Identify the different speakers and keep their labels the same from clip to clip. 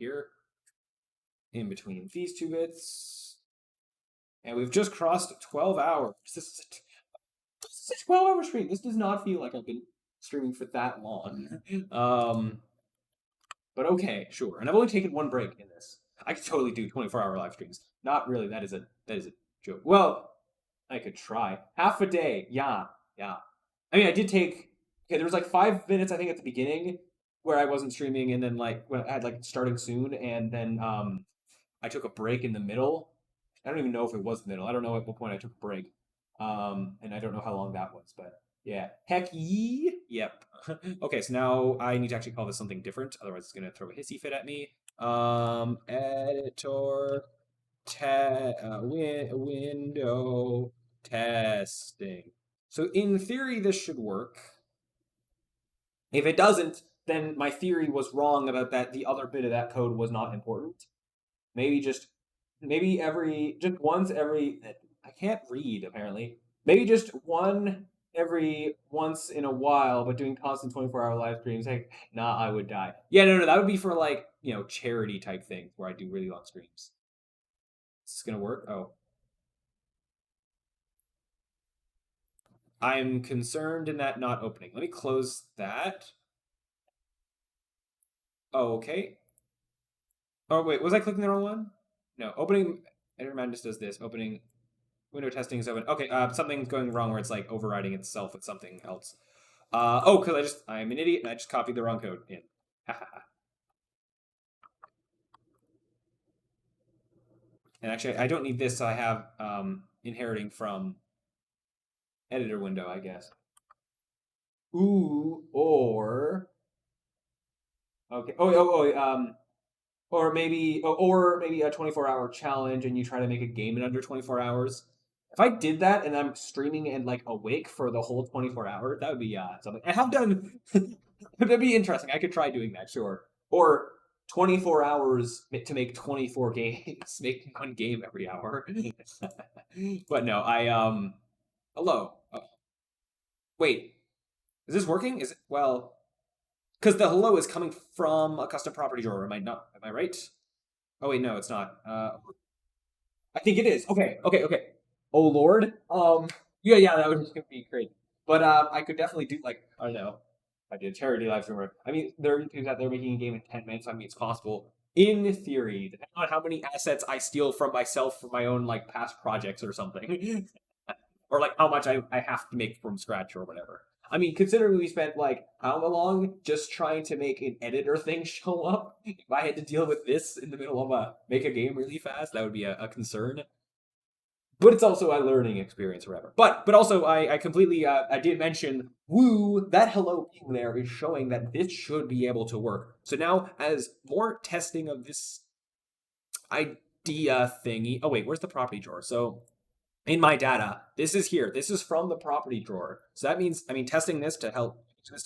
Speaker 1: here. In between these two bits. And we've just crossed 12 hours. This is a 12-hour stream. This does not feel like I've been streaming for that long. But okay, sure. And I've only taken one break in this. I could totally do 24-hour live streams. Not really. That is a joke. Well, I could try. Half a day. Yeah. I mean, I did take. Okay, there was like 5 minutes I think at the beginning where I wasn't streaming, and then like when I had like starting soon, and then I took a break in the middle. I don't even know if it was the middle. I don't know at what point I took a break. And I don't know how long that was, but yeah. Heck yee. Yep. Okay, so now I need to actually call this something different. Otherwise, it's going to throw a hissy fit at me. Editor window testing. So in theory, this should work. If it doesn't, then my theory was wrong about that the other bit of that code was not important. Maybe once every, I can't read apparently. Maybe just once in a while, but doing constant 24-hour live streams, like, nah, I would die. Yeah, no, that would be for like, charity type things where I do really long streams. Is this gonna work? Oh. I'm concerned in that not opening. Let me close that. Oh, okay. Oh, wait, was I clicking the wrong one? No, opening, Editor Madness does this. Opening, window testing is open. Okay, something's going wrong where it's like overriding itself with something else. Because I'm an idiot and I just copied the wrong code in. And actually, I don't need this, so I have inheriting from editor window, I guess. Ooh, or okay. Or maybe a 24-hour challenge, and you try to make a game in under 24 hours. If I did that and I'm streaming and like awake for the whole 24 hours, that would be something. I have done. That'd be interesting. I could try doing that, sure. Or 24 hours to make 24 games, make one game every hour. But no, hello. Wait, is this working? Is it because the hello is coming from a custom property drawer. Am I not? Am I right? Oh wait, no, it's not. I think it is. Okay. Oh Lord. Yeah, that would just be great. But I could definitely do like I don't know. I did a charity live stream. I mean, there are YouTubers out there making a game in 10 minutes. I mean, it's possible in theory, depending on how many assets I steal from myself for my own like past projects or something, or like how much I have to make from scratch or whatever. I mean, considering we spent like how long just trying to make an editor thing show up, if I had to deal with this in the middle of make a game really fast, that would be a concern. But it's also a learning experience or whatever. But also I completely I did mention that hello being there is showing that this should be able to work. So now as more testing of this idea thingy. Oh wait, where's the property drawer? So in my data, this is here. This is from the property drawer. So that means testing this to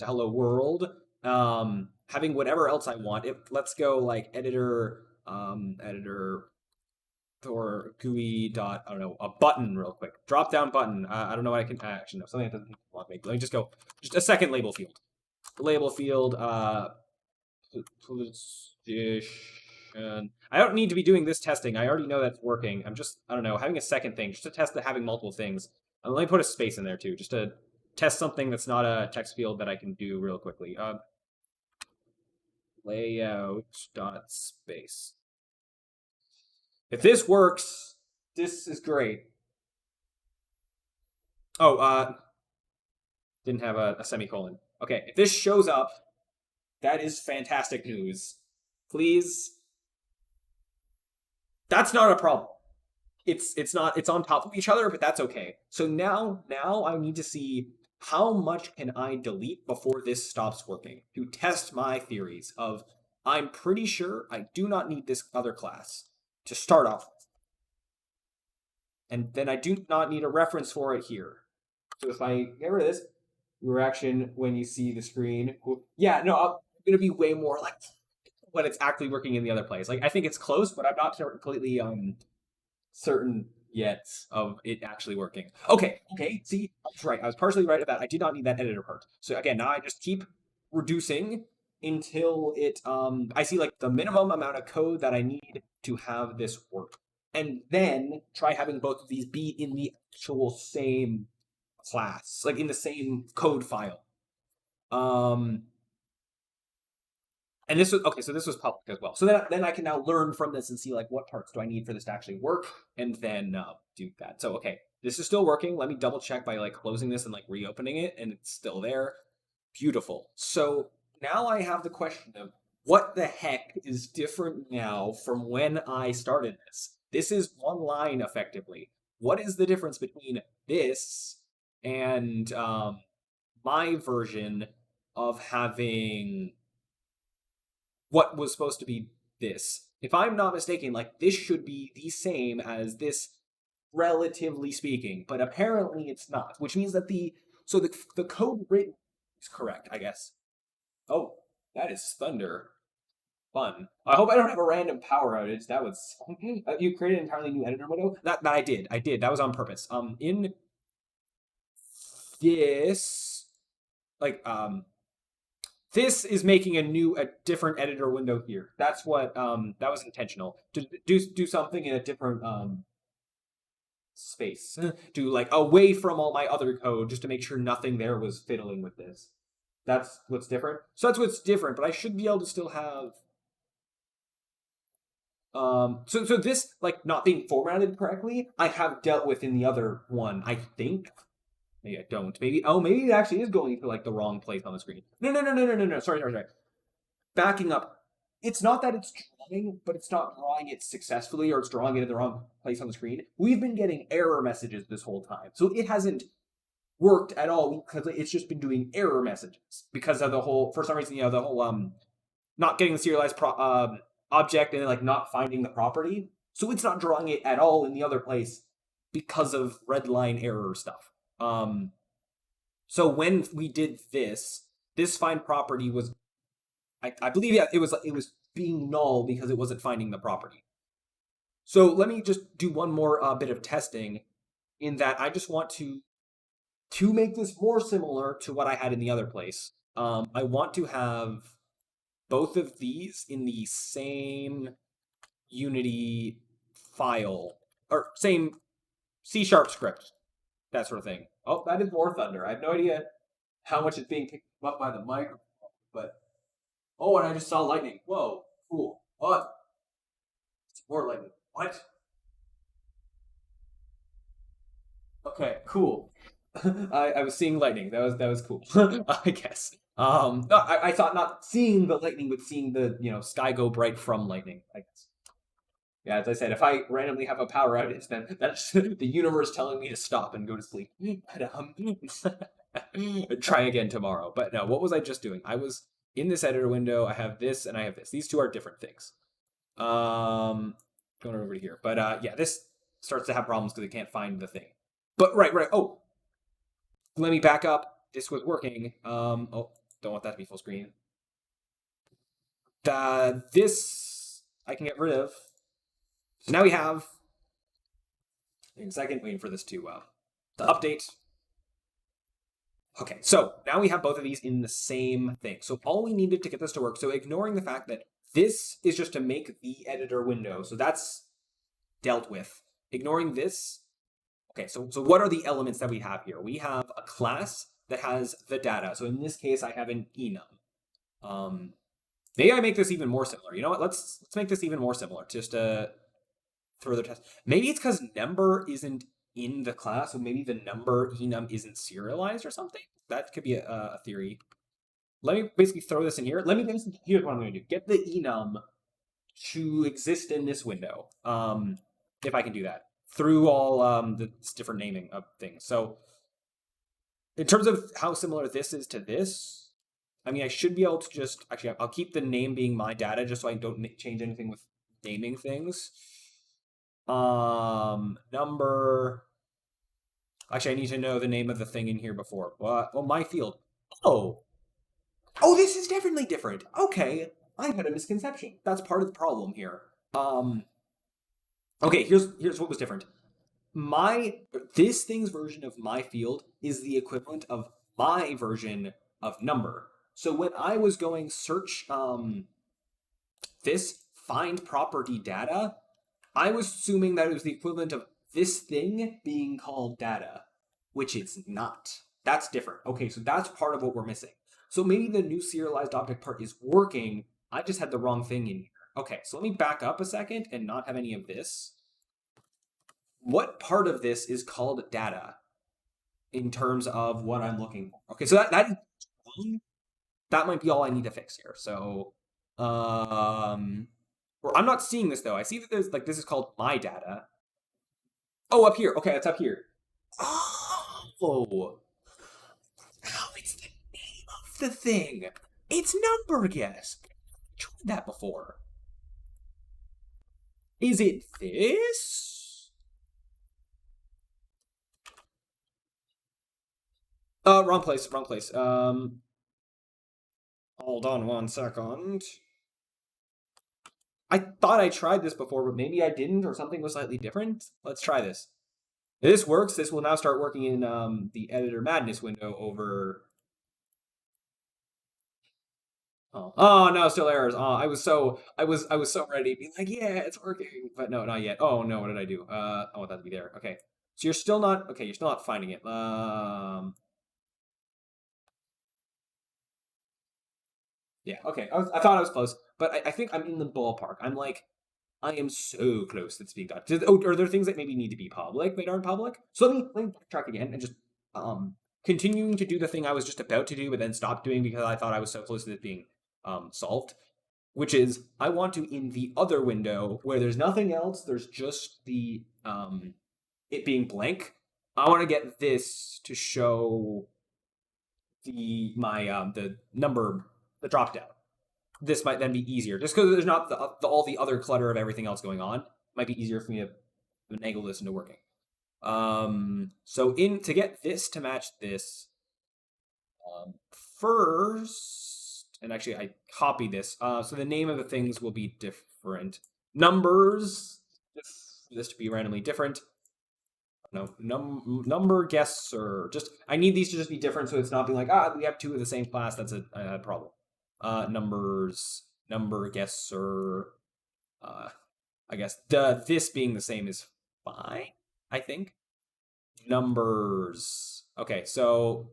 Speaker 1: hello world, having whatever else I want. Let's go like editor or GUI dot, I don't know, a button real quick. Drop down button. I don't know what I can actually no, something that doesn't want to make. Let me just go. Just a second label field. Label field position. I don't need to be doing this testing. I already know that's working. I don't know, having a second thing just to test that having multiple things. And let me put a space in there too, just to test something that's not a text field that I can do real quickly. Layout dot space. If this works, this is great. Oh, didn't have a semicolon. Okay, if this shows up, that is fantastic news. Please. That's not a problem. It's on top of each other, but that's okay. So now I need to see how much can I delete before this stops working to test my theories of I'm pretty sure I do not need this other class to start off with. And then I do not need a reference for it here. So if I get rid of this, reaction when you see the screen. Yeah, no, I'm going to be way more like when it's actually working in the other place. Like, I think it's close, but I'm not completely certain yet of it actually working. Okay, see, I was right. I was partially right about that. I did not need that editor part. So again, now I just keep reducing until I see like the minimum amount of code that I need to have this work. And then try having both of these be in the actual same class, like in the same code file. And this was okay, so this was public as well. So then I can now learn from this and see like what parts do I need for this to actually work, and then do that. So okay, this is still working. Let me double check by like closing this and like reopening it, and it's still there. Beautiful. So now I have the question of what the heck is different now from when I started this? This is one line effectively. What is the difference between this and my version of having what was supposed to be this? If I'm not mistaken, like this should be the same as this, relatively speaking, but apparently it's not, which means that the code written is correct, I guess. Oh, that is thunder. Fun. I hope I don't have a random power outage. That was you created an entirely new editor window. That I did. I did. That was on purpose. In this, like this is making a different editor window here. That's what that was intentional to do something in a different space, to like away from all my other code, just to make sure nothing there was fiddling with this. That's what's different. So that's what's different, but I should be able to still have so this like not being formatted correctly, I have dealt with in the other one, I think. Maybe I don't. Maybe it actually is going to like the wrong place on the screen. No. Sorry. Backing up. It's not that it's drawing, but it's not drawing it successfully, or it's drawing it in the wrong place on the screen. We've been getting error messages this whole time. So it hasn't worked at all because it's just been doing error messages because of the whole, for some reason, the whole not getting the serialized object and then like not finding the property. So it's not drawing it at all in the other place because of red line error stuff. So when we did this find property was, I believe, yeah, it was being null because it wasn't finding the property. So let me just do one more bit of testing, in that I just want to make this more similar to what I had in the other place. I want to have both of these in the same Unity file, or same C# script, that sort of thing. Oh, that is more thunder. I have no idea how much it's being picked up by the microphone, but oh, and I just saw lightning. Whoa, cool. What? It's more lightning. What? Okay, cool. I was seeing lightning. That was cool. I guess. No, I thought not seeing the lightning, but seeing the sky go bright from lightning, I guess. Yeah, as I said, if I randomly have a power outage, then that's the universe telling me to stop and go to sleep. But try again tomorrow. But no, what was I just doing? I was in this editor window. I have this and I have this. These two are different things. Going over to here. But yeah, this starts to have problems because it can't find the thing. But right. Oh, let me back up. This was working. Oh, don't want that to be full screen. This I can get rid of. So now we have, in a second, waiting for this to update. Okay, so now we have both of these in the same thing. So all we needed to get this to work, so ignoring the fact that this is just to make the editor window, so that's dealt with. Ignoring this, okay, so what are the elements that we have here? We have a class that has the data. So in this case, I have an enum. Maybe I make this even more similar. You know what? Let's make this even more similar. Just further test. Maybe it's because number isn't in the class, so maybe the number enum isn't serialized or something. That could be a theory. Let me basically throw this in here. Here's what I'm going to do. Get the enum to exist in this window. If I can do that through all the different naming of things. So in terms of how similar this is to this, I mean, I should be able to just, actually, I'll keep the name being my data just so I don't change anything with naming things. Number. Actually, I need to know the name of the thing in here before. Well, my field. Oh, this is definitely different. Okay, I had a misconception. That's part of the problem here. Okay, here's what was different. This thing's version of my field is the equivalent of my version of number. So when I was going search this find property data, I was assuming that it was the equivalent of this thing being called data, which it's not. That's different. Okay, so that's part of what we're missing. So maybe the new serialized object part is working. I just had the wrong thing in here. Okay, so let me back up a second and not have any of this. What part of this is called data in terms of what I'm looking for? Okay, so that might be all I need to fix here. So, or I'm not seeing this though. I see that there's like this is called my data. Oh, up here. Okay, it's up here. Oh, oh, it's the name of the thing. It's number guess. I tried that before. Is it this? Wrong place. Wrong place. Hold on one second. I thought I tried this before, but maybe I didn't, or something was slightly different. Let's try this. If this works, this will now start working in the editor madness window over. Oh no, still errors. Oh, I was so ready to be like, yeah, it's working, but no, not yet. Oh no, what did I do? I want that to be there. Okay, so you're still not okay. You're still not finding it. Yeah, okay. I thought I was close, but I think I'm in the ballpark. I'm like, I am so close to it's being done. Are there things that maybe need to be public that aren't public? So let me backtrack again and just continuing to do the thing I was just about to do, but then stopped doing because I thought I was so close to it being solved. Which is I want to in the other window where there's nothing else, there's just the it being blank. I want to get this to show the number the drop down. This might then be easier just because there's not all the other clutter of everything else going on. It might be easier for me to finagle this into working. So to get this to match this, first, and actually I copied this. So the name of the things will be different. Numbers, for this to be randomly different. No, number guesser. Just I need these to just be different, so it's not being like we have two of the same class. That's a problem. Numbers, number guesser. I guess this being the same is fine. I think numbers. Okay, so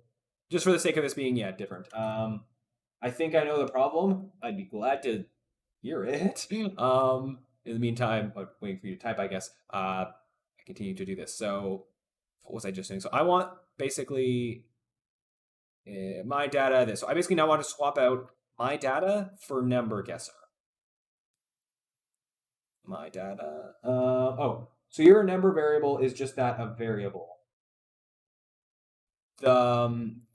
Speaker 1: just for the sake of this being different. I think I know the problem. I'd be glad to hear it. In the meantime, waiting for you to type, I guess. I continue to do this. So what was I just doing? So I want basically my data. This. So I basically now want to swap out my data for number guesser. My data. So your number variable is just that a variable.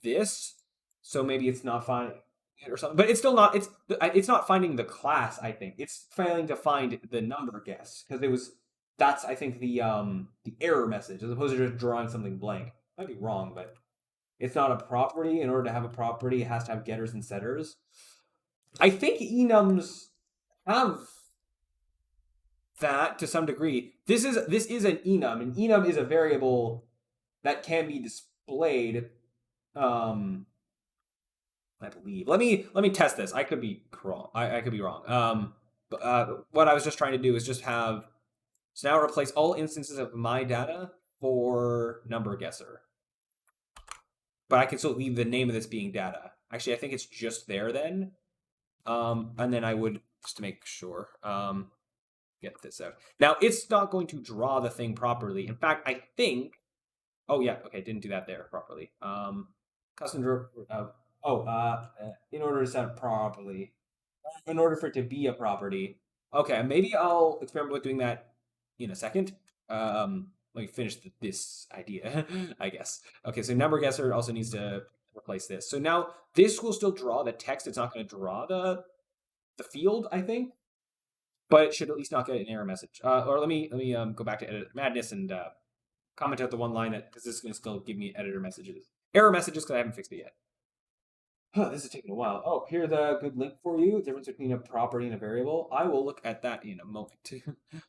Speaker 1: This. So maybe it's not finding it or something, but it's still not. It's not finding the class. I think it's failing to find the number guess because it was. That's I think the error message as opposed to just drawing something blank. Might be wrong, but it's not a property. In order to have a property, it has to have getters and setters. I think enums have that to some degree. This is an enum. An enum is a variable that can be displayed. I believe. Let me test this. I could be wrong. I could be wrong. But what I was just trying to do is just have so now replace all instances of my data for number guesser. But I can still leave the name of this being data. Actually, I think it's just there then. And then I would just to make sure. Get this out. Now it's not going to draw the thing properly. In fact, I think. Oh yeah, okay, didn't do that there properly. Custom in order to set it properly, in order for it to be a property. Okay, maybe I'll experiment with doing that in a second. Let me finish this idea, I guess. Okay, so number guesser also needs to replace this. So now this will still draw the text. It's not going to draw the field, I think, but it should at least not get an error message. Or let me go back to Editor Madness and comment out the one line that because this is going to still give me editor messages, error messages because I haven't fixed it yet. This is taking a while. Oh, here's a good link for you. The difference between a property and a variable. I will look at that in a moment.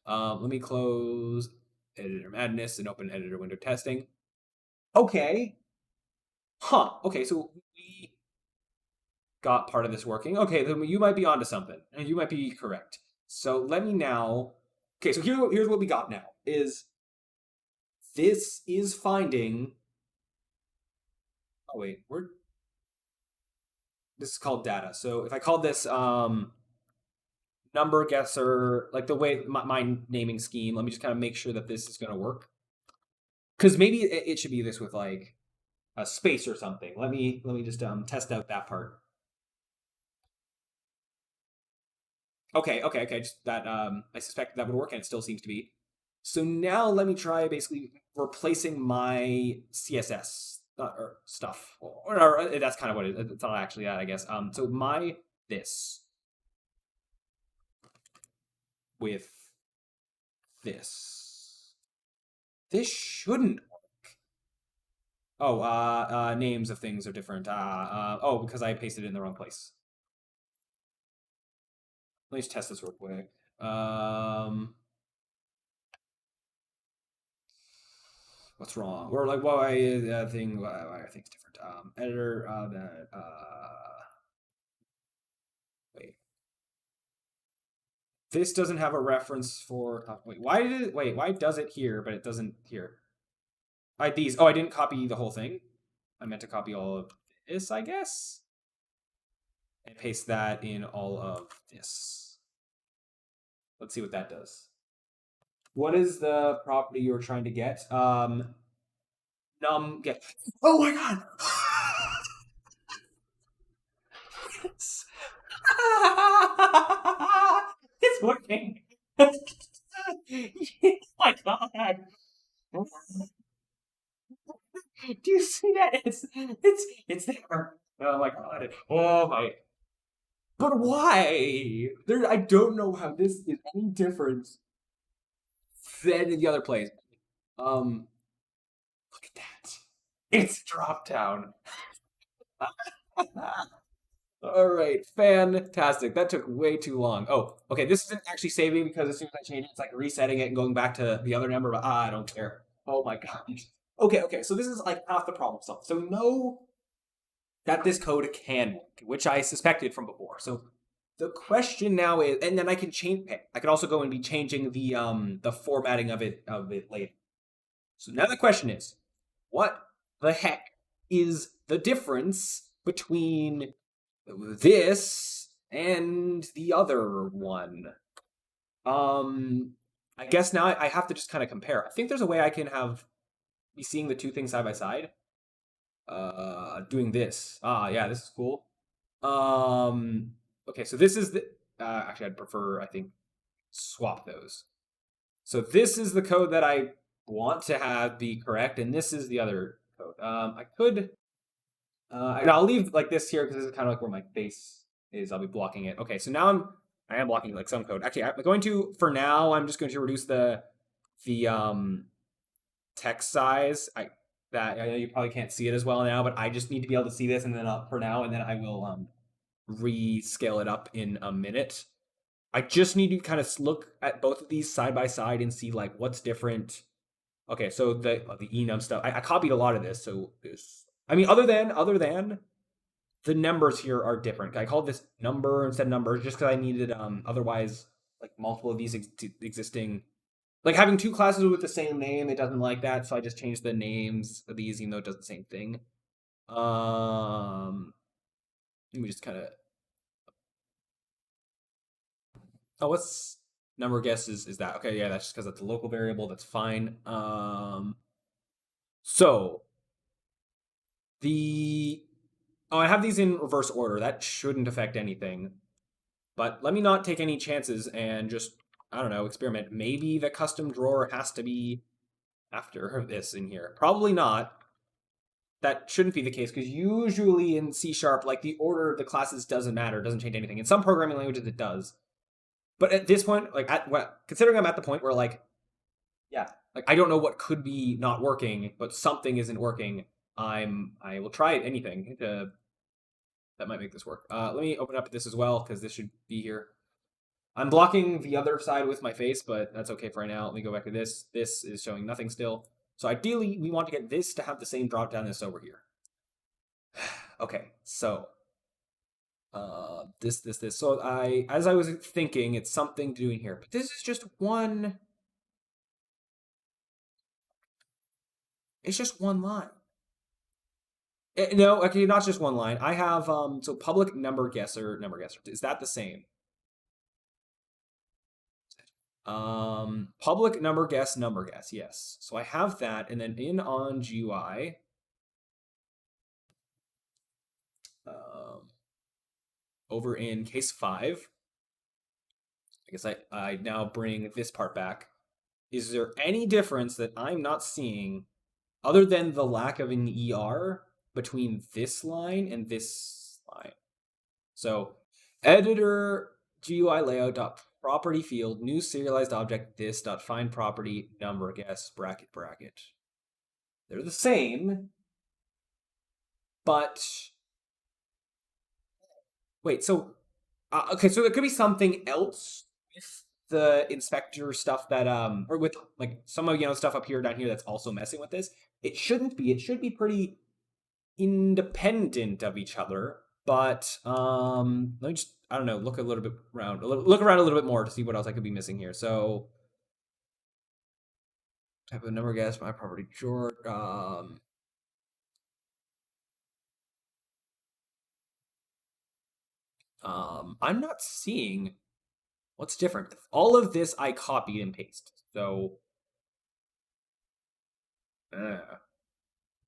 Speaker 1: Let me close Editor Madness and open Editor Window Testing. Okay. Okay, so got part of this working. Okay, then you might be onto something, and you might be correct. So let me now. Okay, so here's what we got now. Is this is finding. Oh wait, we're. This is called data. So if I called this number guesser, like the way my naming scheme, let me just kind of make sure that this is going to work. Because maybe it should be this with like a space or something. Let me just test out that part. Okay. Just that I suspect that would work, and it still seems to be. So now let me try basically replacing my CSS or stuff, or that's kind of what it's not actually that, I guess. So my this with this. This shouldn't. Oh, names of things are different. Oh, because I pasted it in the wrong place. Let me just test this real quick. What's wrong? Or like, why is that thing? Why are things different? Editor. Wait. This doesn't have a reference for. Wait, why did it? Wait, why does it here, but it doesn't here? These. Oh, I didn't copy the whole thing. I meant to copy all of this, I guess, and paste that in all of this. Let's see what that does. What is the property you're trying to get? Num get. Oh my god! It's, it's working. Oh my god! Do you see that? It's there. Oh my god! Oh my! But why? There, I don't know how this is any different than in the other place. Look at that. It's drop down. All right, fantastic. That took way too long. Oh, okay. This isn't actually saving because as soon as I change it, it's like resetting it and going back to the other number. But I don't care. Oh my gosh. Okay. So this is like half the problem solved. So know that this code can work, which I suspected from before. So the question now is, and then I can change. I can also go and be changing the formatting of it later. So now the question is, what the heck is the difference between this and the other one? I guess now I have to just kind of compare. I think there's a way I can be seeing the two things side by side. Doing this. Yeah, this is cool. Okay, so this is the. Actually, I'd prefer, I think, swap those. So this is the code that I want to have be correct, and this is the other code. I could. And I'll leave like this here because this is kind of like where my face is. I'll be blocking it. Okay, so now I am blocking like some code. Actually, I'm going to, for now, I'm just going to reduce the text size. I know you probably can't see it as well now, but I just need to be able to see this, and then for now, and then I will rescale it up in a minute. I just need to kind of look at both of these side by side and see like what's different. Okay, so the enum stuff, I copied a lot of this. So this, I mean, other than the numbers here are different. I called this number instead of numbers just because I needed otherwise like multiple of these existing, like having two classes with the same name. It doesn't like that, so I just changed the names of these, even though it does the same thing. Let me just kind of. Oh, what's number guess is that? Okay, yeah, that's just because it's a local variable. That's fine. So I have these in reverse order. That shouldn't affect anything. But let me not take any chances and just, I don't know, experiment. Maybe the custom drawer has to be after this in here. Probably not. That shouldn't be the case because usually in C#, like the order of the classes doesn't matter, doesn't change anything. In some programming languages, it does. But at this point, like considering I'm at the point where like, yeah, like I don't know what could be not working, but something isn't working. I will try anything that might make this work. Let me open up this as well because this should be here. I'm blocking the other side with my face, but that's okay for right now. Let me go back to this. This is showing nothing still. So ideally, we want to get this to have the same drop down as over here. Okay, so This. So as I was thinking, it's something doing here, but this is just one. It's just one line. No, okay, not just one line. I have so public number guesser. Is that the same? Public number guess. Yes. So I have that, and then in on GUI. Over in case 5, I guess I now bring this part back. Is there any difference that I'm not seeing other than the lack of an ER between this line and this line? So editor GUI layout dot property field new serialized object this dot find property number guess bracket. They're the same, but wait, so okay, so there could be something else with the inspector stuff that or with like some of stuff up here down here that's also messing with this. It shouldn't be. It should be pretty independent of each other. But let me just I don't know, look a little bit around, look around a little bit more to see what else I could be missing here. So type of number guess my property short. I'm not seeing what's different. All of this I copied and pasted. So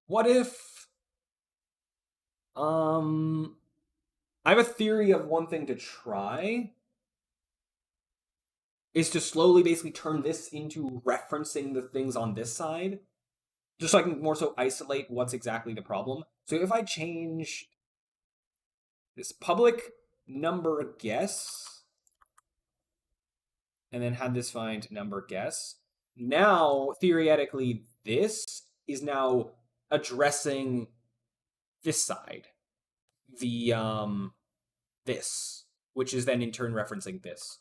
Speaker 1: what if I have a theory of one thing to try is to slowly basically turn this into referencing the things on this side, just so I can more so isolate what's exactly the problem. So if I change this public number guess and then have this find number guess, now theoretically this is now addressing this side, the this, which is then in turn referencing this.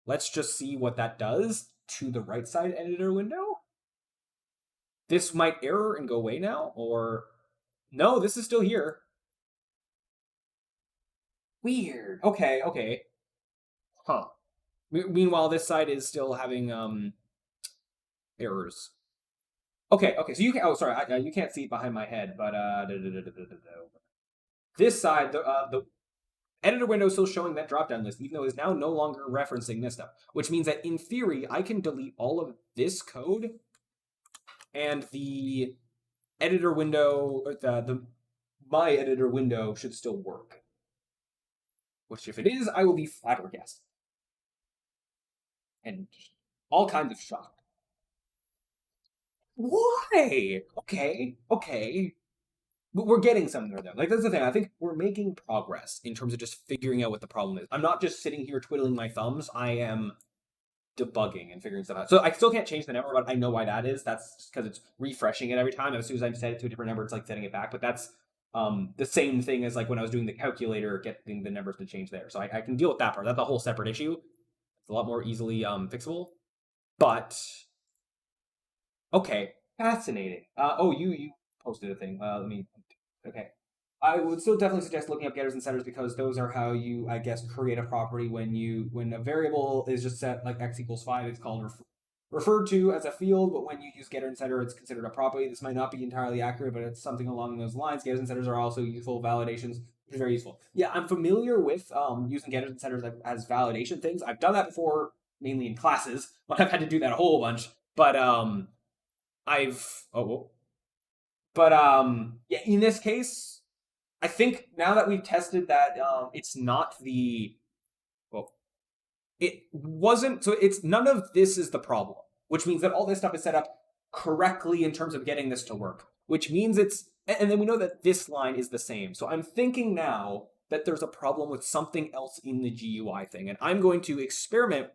Speaker 1: Let's just see what that does to the right side editor window. This might error and go away now, or no, this is still here. Weird. Okay. Huh. Meanwhile, this side is still having errors. Okay. So you can. Oh, sorry. You can't see it behind my head, but this side, the editor window is still showing that drop-down list, even though it's now no longer referencing this stuff. Which means that in theory, I can delete all of this code, and the editor window, my editor window should still work. Which, if it is, I will be flabbergasted and all kinds of shocked. Why? Okay. But we're getting somewhere though. Like that's the thing. I think we're making progress in terms of just figuring out what the problem is. I'm not just sitting here twiddling my thumbs. I am debugging and figuring stuff out. So I still can't change the number, but I know why that is. That's just because it's refreshing it every time. As soon as I set it to a different number, it's like setting it back. But that's the same thing as like when I was doing the calculator, getting the numbers to change there. So I can deal with that part. That's a whole separate issue. It's a lot more easily fixable. But okay, fascinating. You posted a thing. Let me. Okay. I would still definitely suggest looking up getters and setters because those are how you, I guess, create a property when a variable is just set like x equals 5, it's called referred to as a field, but when you use getter and setter, it's considered a property. This might not be entirely accurate, but it's something along those lines. Getters and setters are also useful validations, which is very useful. Yeah, I'm familiar with using getters and setters as validation things. I've done that before, mainly in classes, when I've had to do that a whole bunch. But yeah, in this case, I think now that we've tested that, it's not the well, it wasn't. So it's none of this is the problem, which means that all this stuff is set up correctly in terms of getting this to work. Which means and then we know that this line is the same. So I'm thinking now that there's a problem with something else in the GUI thing, and I'm going to experiment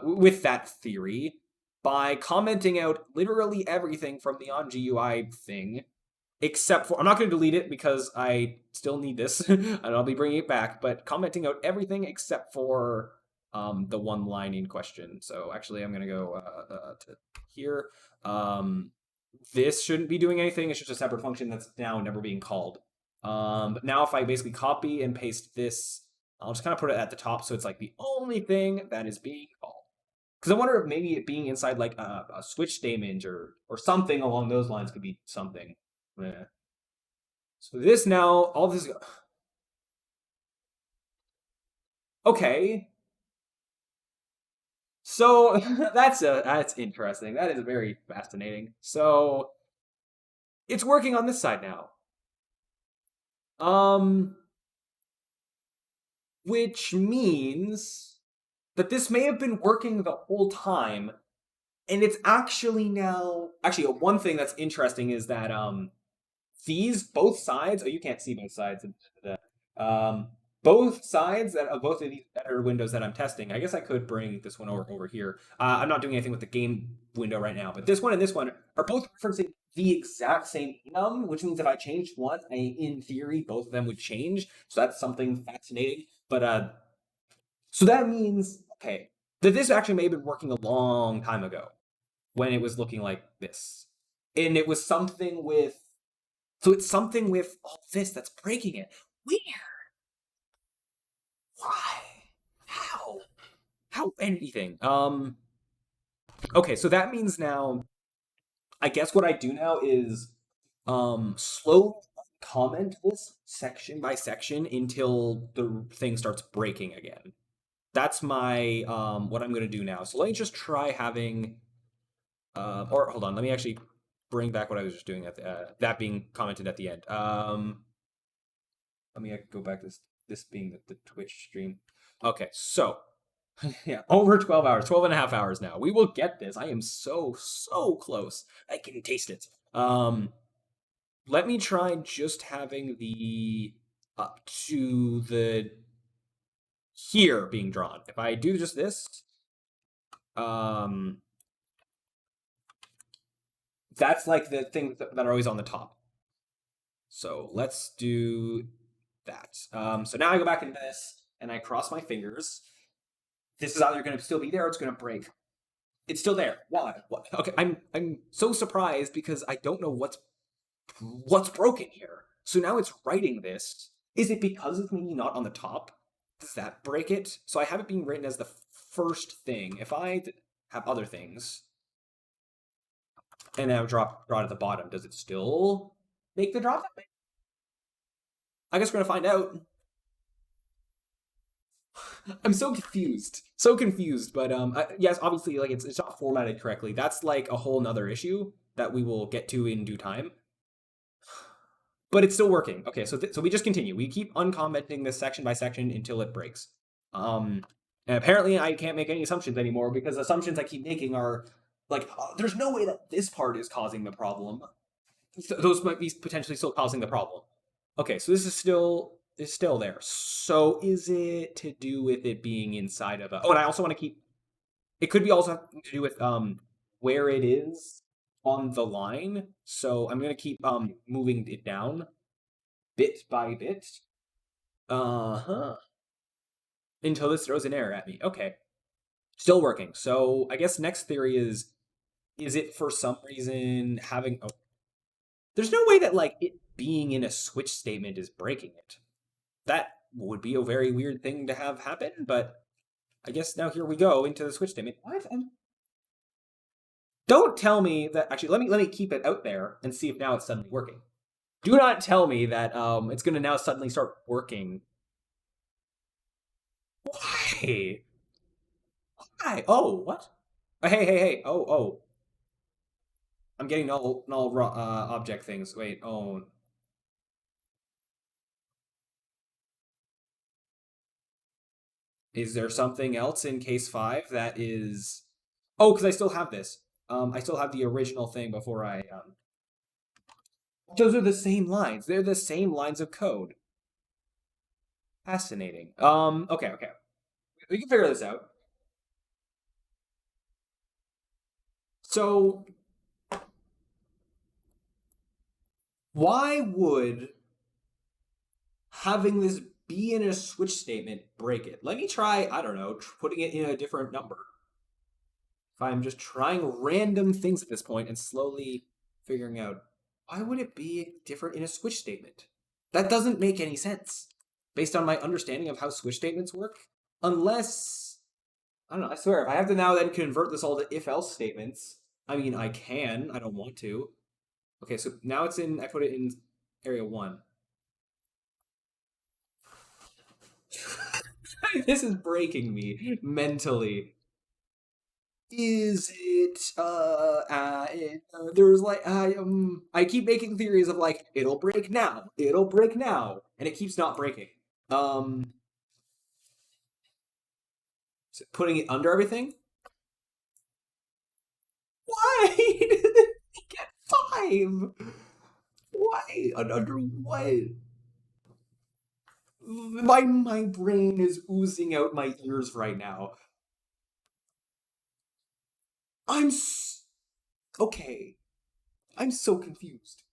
Speaker 1: with that theory by commenting out literally everything from the on GUI thing, except for, I'm not going to delete it because I still need this, and I'll be bringing it back, but commenting out everything except for the one line in question. So actually, I'm going to go to here. This shouldn't be doing anything. It's just a separate function that's now never being called. But now if I basically copy and paste this, I'll just kind of put it at the top so it's like the only thing that is being called. Because I wonder if maybe it being inside like a switch statement or something along those lines could be something. Yeah. So this now, all this. Okay. So that's interesting. That is very fascinating. So it's working on this side now. Um, which means that this may have been working the whole time, and it's actually now actually one thing that's interesting is that these both sides. Oh, you can't see both sides of the both sides that of both of these better windows that I'm testing. I guess I could bring this one over here. I'm not doing anything with the game window right now, but this one and this one are both referencing the exact same enum, which means if I changed one, in theory, both of them would change. So that's something fascinating. But so that means okay that this actually may have been working a long time ago when it was looking like this, and it was something with so it's something with all this that's breaking it. Weird. Why? How? How anything? Okay, so that means now I guess what I do now is slowly comment this section by section until the thing starts breaking again. That's my what I'm gonna do now. So let me just try having or hold on, let me actually bring back what I was just doing at the, that being commented at the end. Let me go back to this being the Twitch stream. Okay, so yeah, over 12 hours, 12 and a half hours now. We will get this. I am so close. I can taste it. Let me try just having the up to the here being drawn. If I do just this, um, that's like the things that are always on the top. So let's do that. So now I go back into this and I cross my fingers. This is either going to still be there or it's going to break. It's still there. Why? What? Okay, I'm so surprised because I don't know what's broken here. So now it's writing this. Is it because it's maybe not on the top? Does that break it? So I have it being written as the first thing. If I have other things and now draw it at the bottom, does it still make the drop? I guess we're gonna find out. I'm so confused, so confused. But yes, obviously, like it's not formatted correctly. That's like a whole nother issue that we will get to in due time. But it's still working. Okay, so we just continue. We keep uncommenting this section by section until it breaks. And apparently I can't make any assumptions anymore because assumptions I keep making are like, there's no way that this part is causing the problem. Those might be potentially still causing the problem. Okay, so this is still there. So is it to do with it being inside of a? Oh, and I also want to keep. It could be also having to do with where it is on the line. So I'm gonna keep moving it down bit by bit. Uh-huh. Until this throws an error at me. Okay. Still working. So I guess next theory is it for some reason having oh, there's no way that like it being in a switch statement is breaking it. That would be a very weird thing to have happen, but I guess now here we go into the switch statement. What? Don't tell me that actually let me keep it out there and see if now it's suddenly working. Do not tell me that it's gonna now suddenly start working. Why? Why? Oh, what? Hey. Oh. I'm getting null object things. Wait, oh. Is there something else in case 5 that is... Oh, because I still have this. I still have the original thing before I... Those are the same lines. They're the same lines of code. Fascinating. Okay. We can figure this out. So, why would having this be in a switch statement break it? Let me try, I don't know, putting it in a different number. If I'm just trying random things at this point and slowly figuring out why would it be different in a switch statement? That doesn't make any sense based on my understanding of how switch statements work. Unless, I don't know, I swear, if I have to now then convert this all to if else statements, I mean, I can, I don't want to. Okay, so now it's in, I put it in area one. This is breaking me mentally. Is it there's like I keep making theories of like it'll break now, and it keeps not breaking. Um Putting it under everything? Why did it get five? Why? Under what? My brain is oozing out my ears right now. I'm okay. I'm so confused.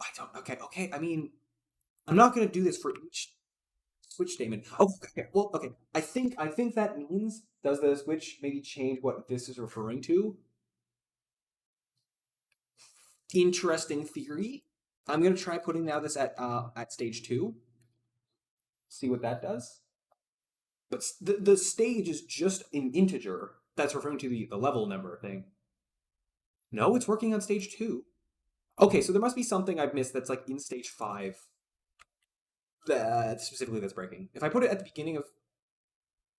Speaker 1: I don't. Okay, okay. I mean, I'm not gonna do this for each switch statement. Oh, okay. Well, okay. I think that means does the switch maybe change what this is referring to? Interesting theory. I'm gonna try putting now this at stage two. See what that does. But the stage is just an integer that's referring to the level number thing. No, it's working on stage two. Okay, so there must be something I've missed that's like in stage five that specifically that's breaking. If I put it at the beginning of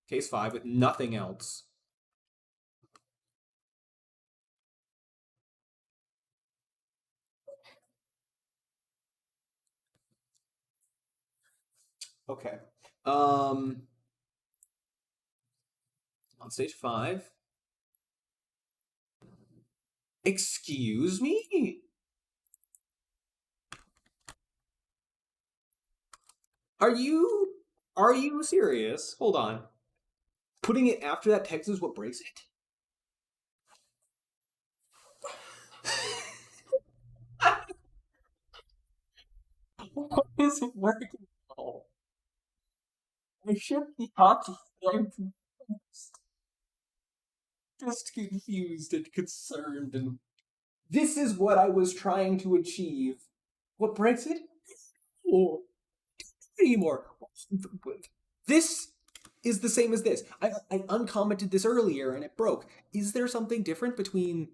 Speaker 1: case five with nothing else. Okay. Um, on stage five. Excuse me? Are you are you serious? Hold on. Putting it after that text is what breaks it? Why is it working now? I should be happy. I'm just confused and concerned and this is what I was trying to achieve. What breaks it? Oh, anymore. This is the same as this. I uncommented this earlier and it broke. Is there something different between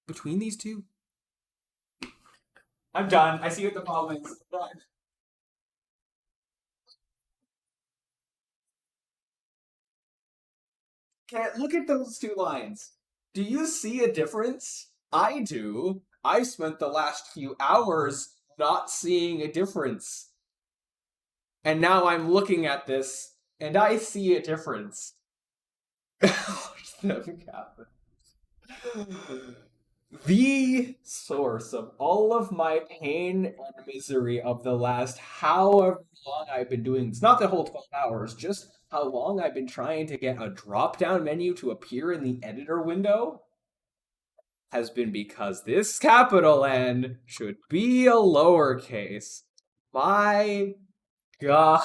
Speaker 1: these two? I'm done. I see what the problem is. Can't look at those two lines. Do you see a difference? I do. I spent the last few hours not seeing a difference. And now I'm looking at this and I see a difference. The source of all of my pain and misery of the last however long I've been doing this, not the whole 12 hours, just how long I've been trying to get a drop down menu to appear in the editor window, has been because this capital N should be a lowercase. My God.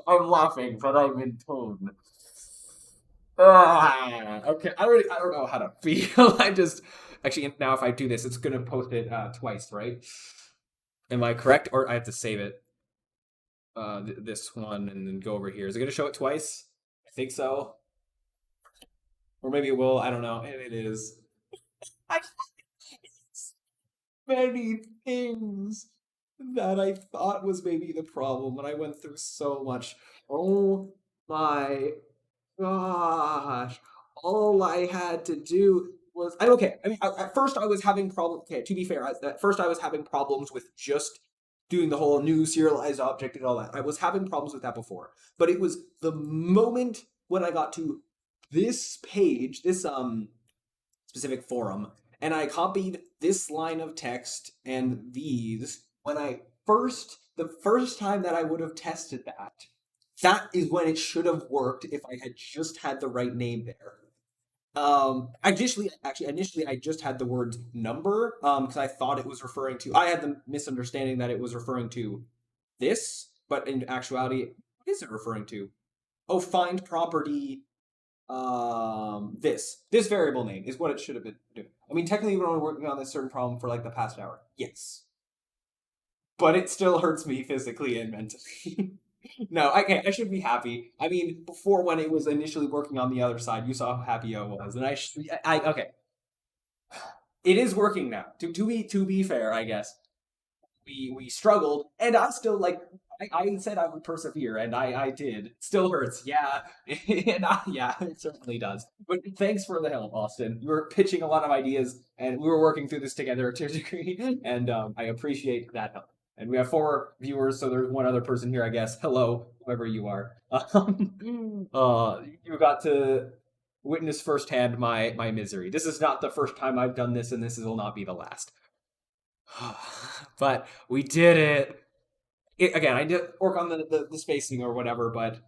Speaker 1: I'm laughing, but I'm in tone. Okay, I don't know how to feel. I just actually now if I do this, it's gonna post it twice, right? Am I correct, or I have to save it? This one and then go over here. Is it gonna show it twice? I think so, or maybe it will. I don't know. It is. I many things that I thought was maybe the problem when I went through so much. Oh my gosh. All I had to do was okay. I mean, at first I was having problems. Okay, to be fair, at first I was having problems with just doing the whole new serialized object and all that. I was having problems with that before, but it was the moment when I got to this page, this specific forum, and I copied this line of text and these when I the first time that I would have tested that, that is when it should have worked if I had just had the right name there. Initially, I just had the word number because I thought it was referring to. I had the misunderstanding that it was referring to this, but in actuality, what is it referring to? Oh, find property. This variable name is what it should have been doing. I mean, technically, we're only working on this certain problem for like the past hour. Yes, but it still hurts me physically and mentally. No, okay, I should be happy. I mean, before when it was initially working on the other side, you saw how happy I was, and okay, it is working now. To be fair, I guess we struggled, and I still like. I said I would persevere, and I did. Still hurts, yeah, yeah, it certainly does. But thanks for the help, Austin. You were pitching a lot of ideas, and we were working through this together to a degree, and I appreciate that help. And we have 4 viewers, so there's one other person here, I guess. Hello, whoever you are. You got to witness firsthand my misery. This is not the first time I've done this, and this will not be the last. But we did it. Again, I did work on the spacing or whatever, but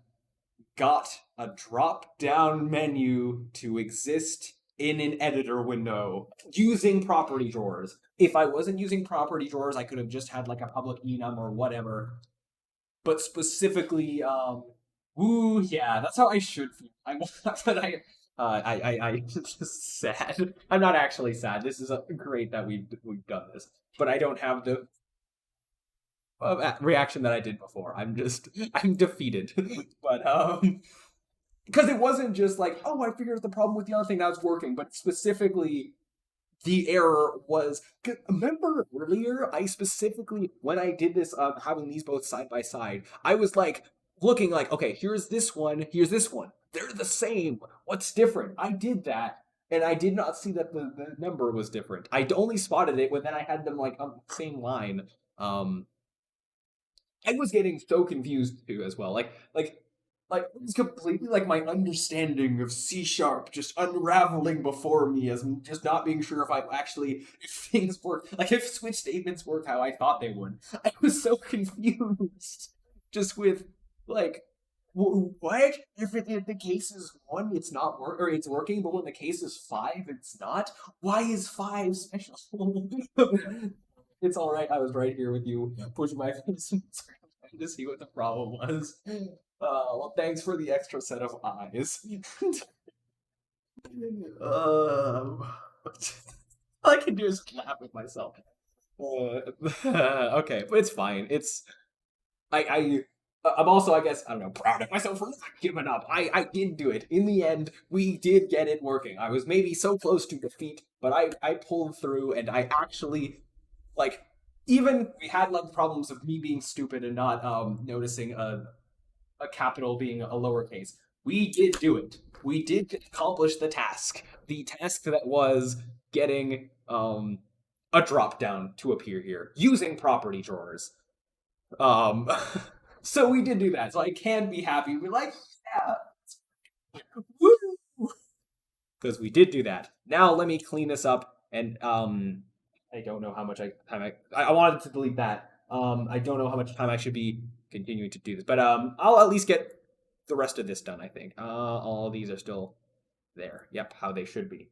Speaker 1: got a drop down menu to exist in an editor window using property drawers. If I wasn't using property drawers, I could have just had like a public enum or whatever. But specifically, woo, yeah, that's how I should feel. I just sad. I'm not actually sad. This is great that we've done this, but I don't have the reaction that I did before. I'm defeated. But because it wasn't just like, oh, I figured the problem with the other thing that was working, but specifically the error was. Remember earlier, I specifically when I did this, having these both side by side, I was like looking like, okay, here's this one, here's this one. They're the same. What's different? I did that. And I did not see that the number was different. I only spotted it when then I had them like on the same line. I was getting so confused too as well. Like it was completely like my understanding of C sharp just unraveling before me as just not being sure if things work, like if switch statements work how I thought they would. I was so confused just with like what if the case is 1 it's not work or it's working, but when the case is 5 it's not. Why is 5 special? It's all right. I was right here with you, pushing my face in to see what the problem was. Well, thanks for the extra set of eyes. All I can do is laugh at myself. Okay, but it's fine. I'm also, I guess, I don't know, proud of myself for not giving up. I did do it. In the end, we did get it working. I was maybe so close to defeat, but I pulled through, and I actually like even we had like problems of me being stupid and not noticing a capital being a lowercase. We did do it. We did accomplish the task. The task that was getting a drop down to appear here using property drawers. Um, so we did do that. So I can be happy. We're like, yeah, woo, because we did do that. Now let me clean this up and I don't know how much time I wanted to delete that. I don't know how much time I should be continuing to do this, but I'll at least get the rest of this done. I think all of these are still there. Yep, how they should be.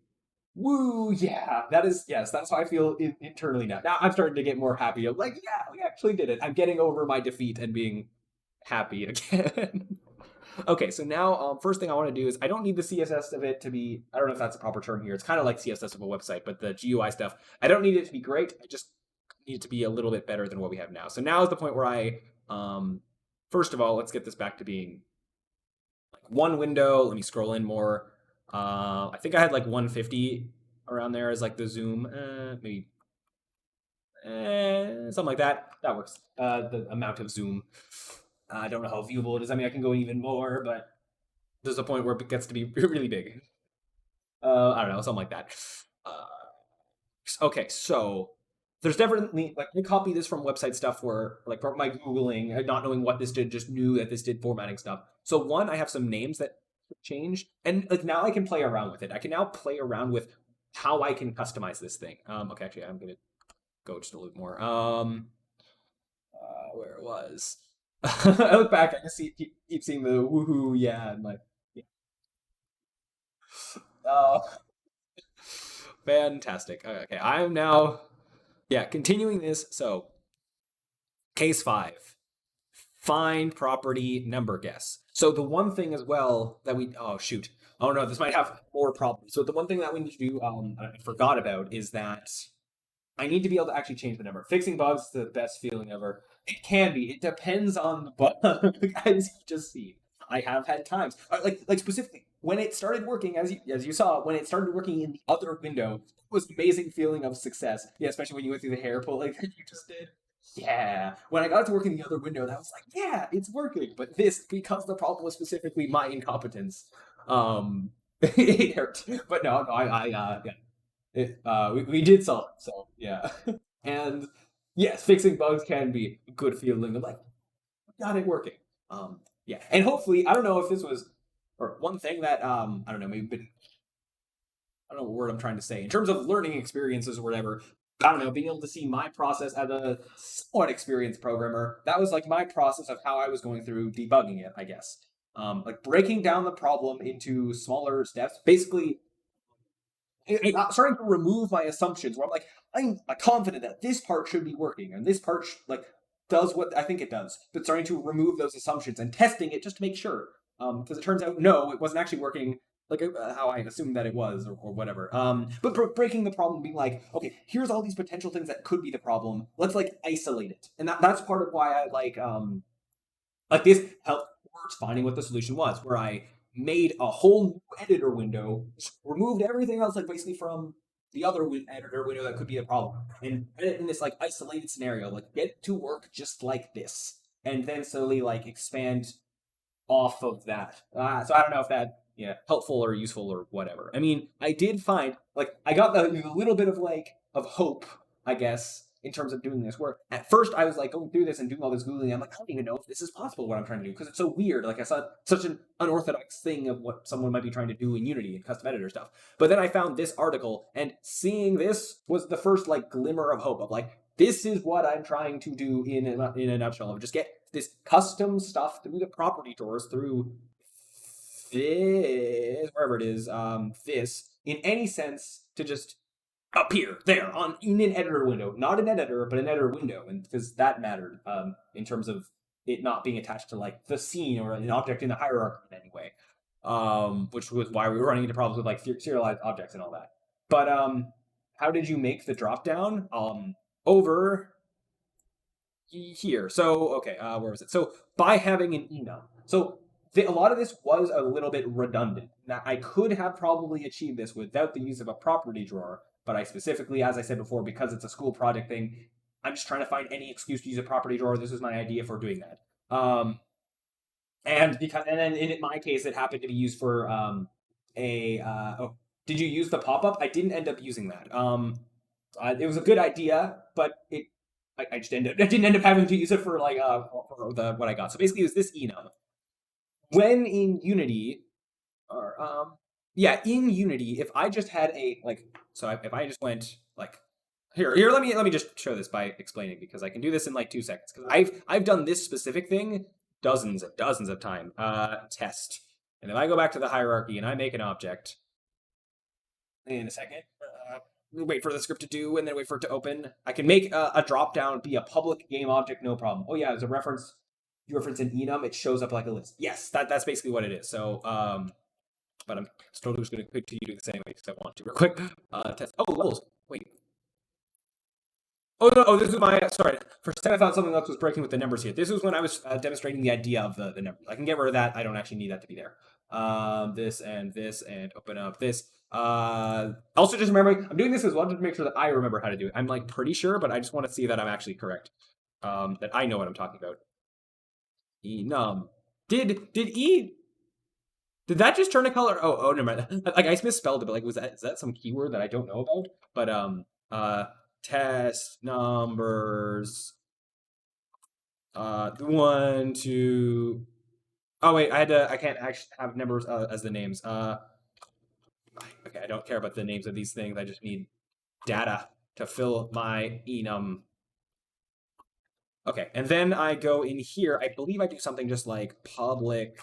Speaker 1: Woo! Yeah, that is yes. That's how I feel internally now. Now I'm starting to get more happy. I'm like, yeah, we actually did it. I'm getting over my defeat and being happy again. Okay, so now first thing I want to do is I don't need the CSS of it to be, I don't know if that's a proper term here. It's kind of like CSS of a website, but the GUI stuff, I don't need it to be great. I just need it to be a little bit better than what we have now. So now is the point where first of all, let's get this back to being like one window. Let me scroll in more. I think I had like 150 around there as like the zoom, maybe something like that. That works. The amount of zoom. I don't know how viewable it is. I mean, I can go even more, but there's a point where it gets to be really big. I don't know, something like that. Uh, okay, so there's definitely like I copy this from website stuff where like from my googling, not knowing what this did, just knew that this did formatting stuff. So one, I have some names that changed, and like now I can play around with it. I can now play around with how I can customize this thing. Okay, actually, I'm gonna go just a little more. Where it was. I look back, I just keep seeing the woohoo, yeah, and like, yeah. Oh, fantastic. Okay, I'm now, yeah, continuing this. So, case 5. find property number guess. So the one thing as well that we oh shoot. Oh no, this might have more problems. So the one thing that we need to do, I forgot about, is that I need to be able to actually change the number. Fixing bugs is the best feeling ever. It can be. It depends on the bug, as you just see. I have had times, like specifically when it started working, as you saw, when it started working in the other window, it was an amazing feeling of success. Yeah, especially when you went through the hair pull like you just did. Yeah. When I got it to work in the other window, that was like, yeah, it's working. But this, because the problem was specifically my incompetence, it hurt. But no, yeah, we did solve it, so yeah. And yes, fixing bugs can be a good feeling of like, got it working. Yeah, and hopefully, I don't know if this was or one thing that I don't know, maybe been I don't know what word I'm trying to say in terms of learning experiences or whatever. I don't know, being able to see my process as a somewhat experienced programmer. That was like my process of how I was going through debugging it, I guess. Like breaking down the problem into smaller steps, basically starting to remove my assumptions where I'm like, I'm confident that this part should be working and this part like does what I think it does, but starting to remove those assumptions and testing it just to make sure. Because it turns out no, it wasn't actually working like how I assumed that it was or whatever. But breaking the problem, being like, okay, here's all these potential things that could be the problem. Let's like isolate it, and that's part of why I like this helped towards finding what the solution was, where I made a whole new editor window, removed everything else, like basically from the other editor window that could be a problem, and edit in this like isolated scenario, like get to work just like this, and then slowly like expand off of that. So I don't know if that yeah helpful or useful or whatever. I mean, I did find like I got the little bit of like of hope, I guess, in terms of doing this. Where at first I was like going through this and doing all this googling. I'm like, I don't even know if this is possible what I'm trying to do because it's so weird. Like I saw such an unorthodox thing of what someone might be trying to do in Unity and custom editor stuff. But then I found this article and seeing this was the first like glimmer of hope of like this is what I'm trying to do in a nutshell. Of just get this custom stuff through the property drawers through this wherever it is this in any sense to just appear there on in an editor window, not an editor but an editor window, and because that mattered in terms of it not being attached to like the scene or an object in the hierarchy in any way, which was why we were running into problems with like serialized objects and all that. But how did you make the drop down over here? So okay, where was it? So by having an enum, so a lot of this was a little bit redundant. Now I could have probably achieved this without the use of a property drawer, but I specifically, as I said before, because it's a school project thing, I'm just trying to find any excuse to use a property drawer. This was my idea for doing that. And then in my case, it happened to be used for a oh, did you use the pop up? I didn't end up using that. It was a good idea, but I just ended I didn't end up having to use it for like for the what I got. So basically, it was this enum. When in Unity, or yeah, in Unity, if I just had a like, so if I just went like here, let me just show this by explaining because I can do this in like 2 seconds because I've done this specific thing dozens of time. Test, and if I go back to the hierarchy and I make an object in a second. Wait for the script to do and then wait for it to open. I can make a drop down be a public game object, no problem. Oh yeah, there's a reference. You reference an enum, it shows up like a list. Yes, that's basically what it is. So but I'm still just going to continue doing this anyway because I want to real quick. Test. Oh, levels. Wait. Oh no! Oh, this is my sorry. For a second, I thought something else was breaking with the numbers here. This was when I was demonstrating the idea of the numbers. I can get rid of that. I don't actually need that to be there. This and open up this. Also, just remembering, I'm doing this as well just to make sure that I remember how to do it. I'm like pretty sure, but I just want to see that I'm actually correct. That I know what I'm talking about. Enum. Did E? Did that just turn a color? Oh, never mind. Like I misspelled it, but like is that some keyword that I don't know about? But test numbers. One, two. Oh wait, I can't actually have numbers as the names. Okay, I don't care about the names of these things. I just need data to fill my enum. Okay, and then I go in here. I believe I do something just like public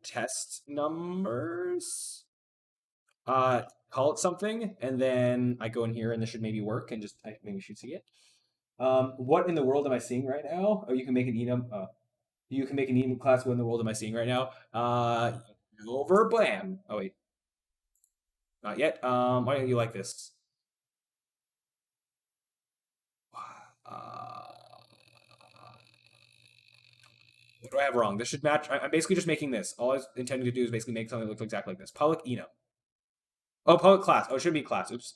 Speaker 1: test numbers. Call it something, and then I go in here, and this should maybe work, and just I maybe should see it. What in the world am I seeing right now? Oh, you can make an enum. You can make an enum class. What in the world am I seeing right now? Over blam. Oh wait, not yet. Why don't you like this? Uh, what do I have wrong? This should match. I'm basically just making this. All I was intending to do is basically make something that looks exactly like this. Public enum. Oh, public class. Oh, it should be class. Oops.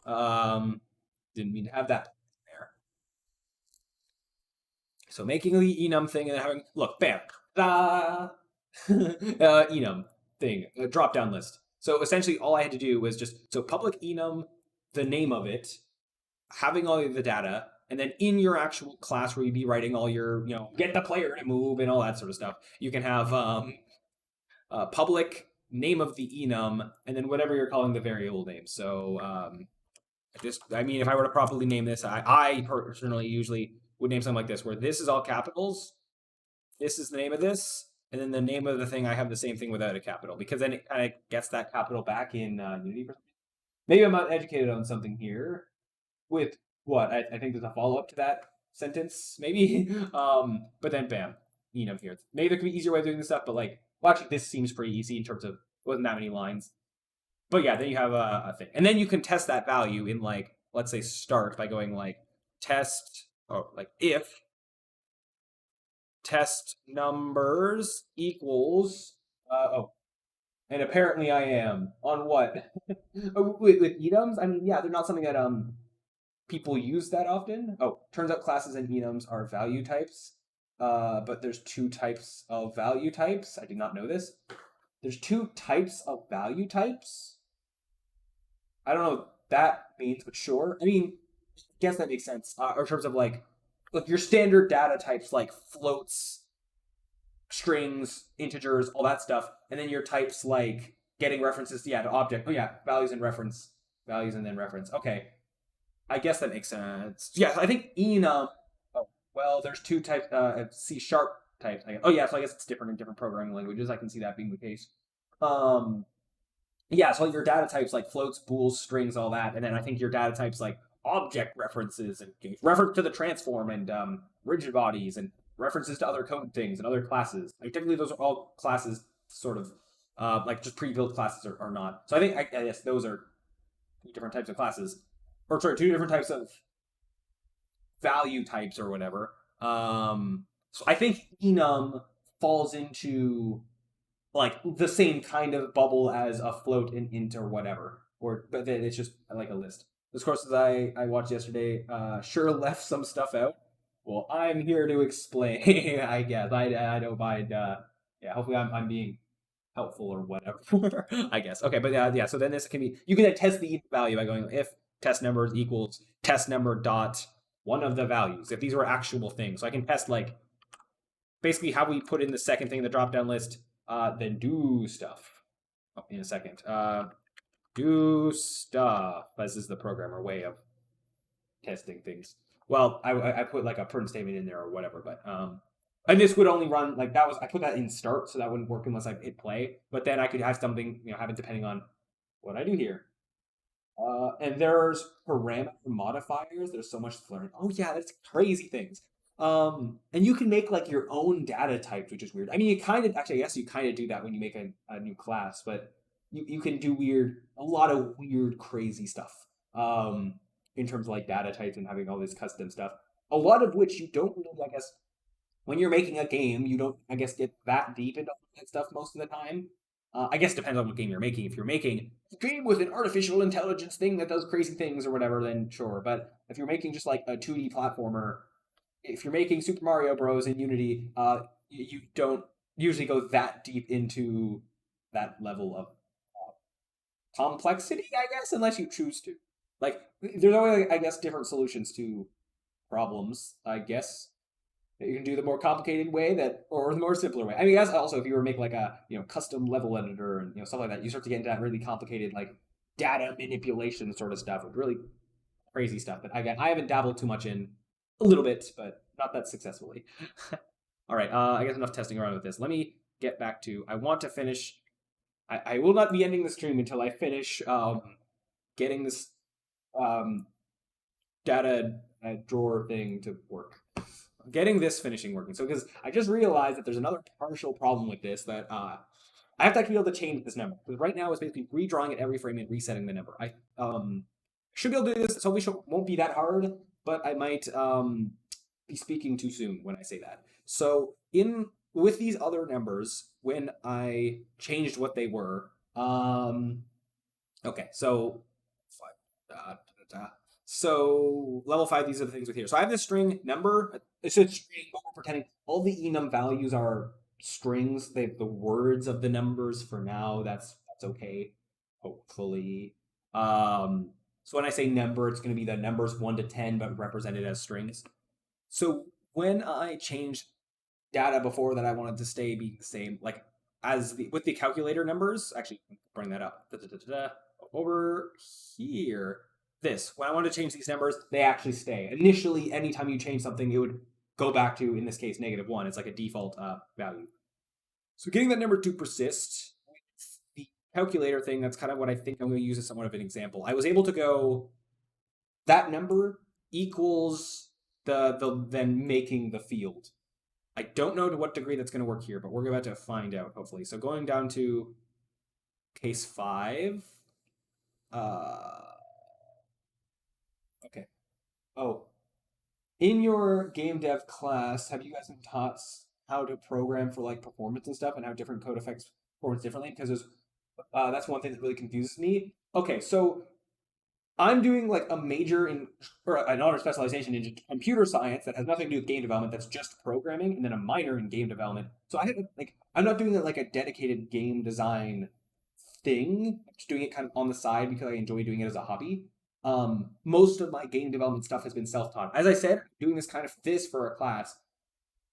Speaker 1: Um, didn't mean to have that there. So making the enum thing and then having look, bam, da, enum thing, a drop down list. So essentially, all I had to do was just so public enum, the name of it, having all of the data, and then in your actual class where you'd be writing all your, get the player to move and all that sort of stuff, you can have public name of the enum and then whatever you're calling the variable name. So I mean, if I were to properly name this, I personally usually would name something like this, where this is all capitals, this is the name of this, and then the name of the thing I have the same thing without a capital, because then it kind of gets that capital back in Unity. Maybe I'm not educated on something here. With what I think there's a follow up to that sentence, maybe. But then bam, enum here. Maybe there could be easier way of doing this stuff, but like, well, actually, this seems pretty easy in terms of wasn't that many lines. But yeah, then you have a thing, and then you can test that value in like, let's say, start by going like test, or like if test numbers equals and apparently I am on what with enums. I mean, yeah, they're not something that people use that often. Oh, turns out classes and enums are value types. But there's two types of value types. I did not know this. There's two types of value types. I don't know what that means, but sure. I mean, I guess that makes sense. In terms of like your standard data types like floats, strings, integers, all that stuff, and then your types like getting references, to object. Oh yeah, values and reference, values and then reference. Okay, I guess that makes sense. Yeah, I think enum. Oh well, there's two types. C sharp types. Oh yeah, so I guess it's different in different programming languages. I can see that being the case. Um, yeah, so like your data types like floats, bools, strings, all that, and then I think your data types like object references and reference to the transform and rigid bodies and references to other code things and other classes. Like technically, those are all classes, sort of like just pre-built classes are not. So I think I guess those are two different types of classes, or sorry, two different types of value types or whatever. So I think enum falls into like the same kind of bubble as a float and int or whatever. Or but then it's just like a list. Those courses I watched yesterday sure left some stuff out. Well, I'm here to explain. I guess I don't mind. Yeah, hopefully I'm being helpful or whatever. I guess. Okay, but yeah. So then this can be you can test the value by going if test numbers equals test number dot one of the values. If these were actual things, so I can test like basically how we put in the second thing in the drop down list. Then do stuff. Oh, in a second. Do stuff. This is the programmer way of testing things. Well, I put like a print statement in there or whatever, but and this would only run like that was I put that in start, so that wouldn't work unless I hit play. But then I could have something have it depending on what I do here. And there's parameter modifiers. There's so much to learn. Oh yeah, that's crazy things. And you can make like your own data types, which is weird. I mean, you kind of actually, I guess you kind of do that when you make a new class, but you can do a lot of weird, crazy stuff. In terms of like data types and having all this custom stuff. A lot of which you don't really, I guess, when you're making a game, you don't, I guess, get that deep into that stuff most of the time. I guess it depends on what game you're making. If you're making a game with an artificial intelligence thing that does crazy things or whatever, then sure. But if you're making just like a 2D platformer, if you're making Super Mario Bros. In Unity, you don't usually go that deep into that level of complexity, I guess, unless you choose to. Like, there's always, I guess, different solutions to problems, I guess. You can do the more complicated way or the more simpler way. I mean, that's also if you were to make like a custom level editor and stuff like that, you start to get into that really complicated like data manipulation sort of stuff with really crazy stuff. But again, I haven't dabbled too much in a little bit, but not that successfully. All right, I guess enough testing around with this. Let me get back to. I want to finish. I will not be ending the stream until I finish getting this data that drawer thing to work. Getting this finishing working. So because I just realized that there's another partial problem with this that I have to actually be able to change this number because right now it's basically redrawing it every frame and resetting the number. I should be able to do this, so we won't be that hard, but I might be speaking too soon when I say that. So in with these other numbers, when I changed what they were, okay, so so level 5, these are the things with here. So I have this string number. It's a string, but we're pretending all the enum values are strings. They have the words of the numbers for now. That's okay. Hopefully. So when I say number, it's going to be the numbers 1 to 10, but represented as strings. So when I changed data before that I wanted to stay being the same, like as with the calculator numbers, actually bring that up. Over here, this, when I want to change these numbers, they actually stay. Initially, anytime you change something, it would go back to, in this case, -1. It's like a default value. So getting that number to persist with the calculator thing, that's kind of what I think I'm going to use as somewhat of an example. I was able to go, that number equals the then making the field. I don't know to what degree that's going to work here, but we're about to find out, hopefully. So going down to case 5. Okay. Oh, in your game dev class, have you guys been taught how to program for like performance and stuff and how different code affects performance differently? Because that's one thing that really confuses me. Okay, so I'm doing like a major in or an honor specialization in computer science that has nothing to do with game development. That's just programming, and then a minor in game development. So I have like I'm not doing like a dedicated game design thing. I'm just doing it kind of on the side because I enjoy doing it as a hobby. Most of my game development stuff has been self-taught. As I said, doing this for a class.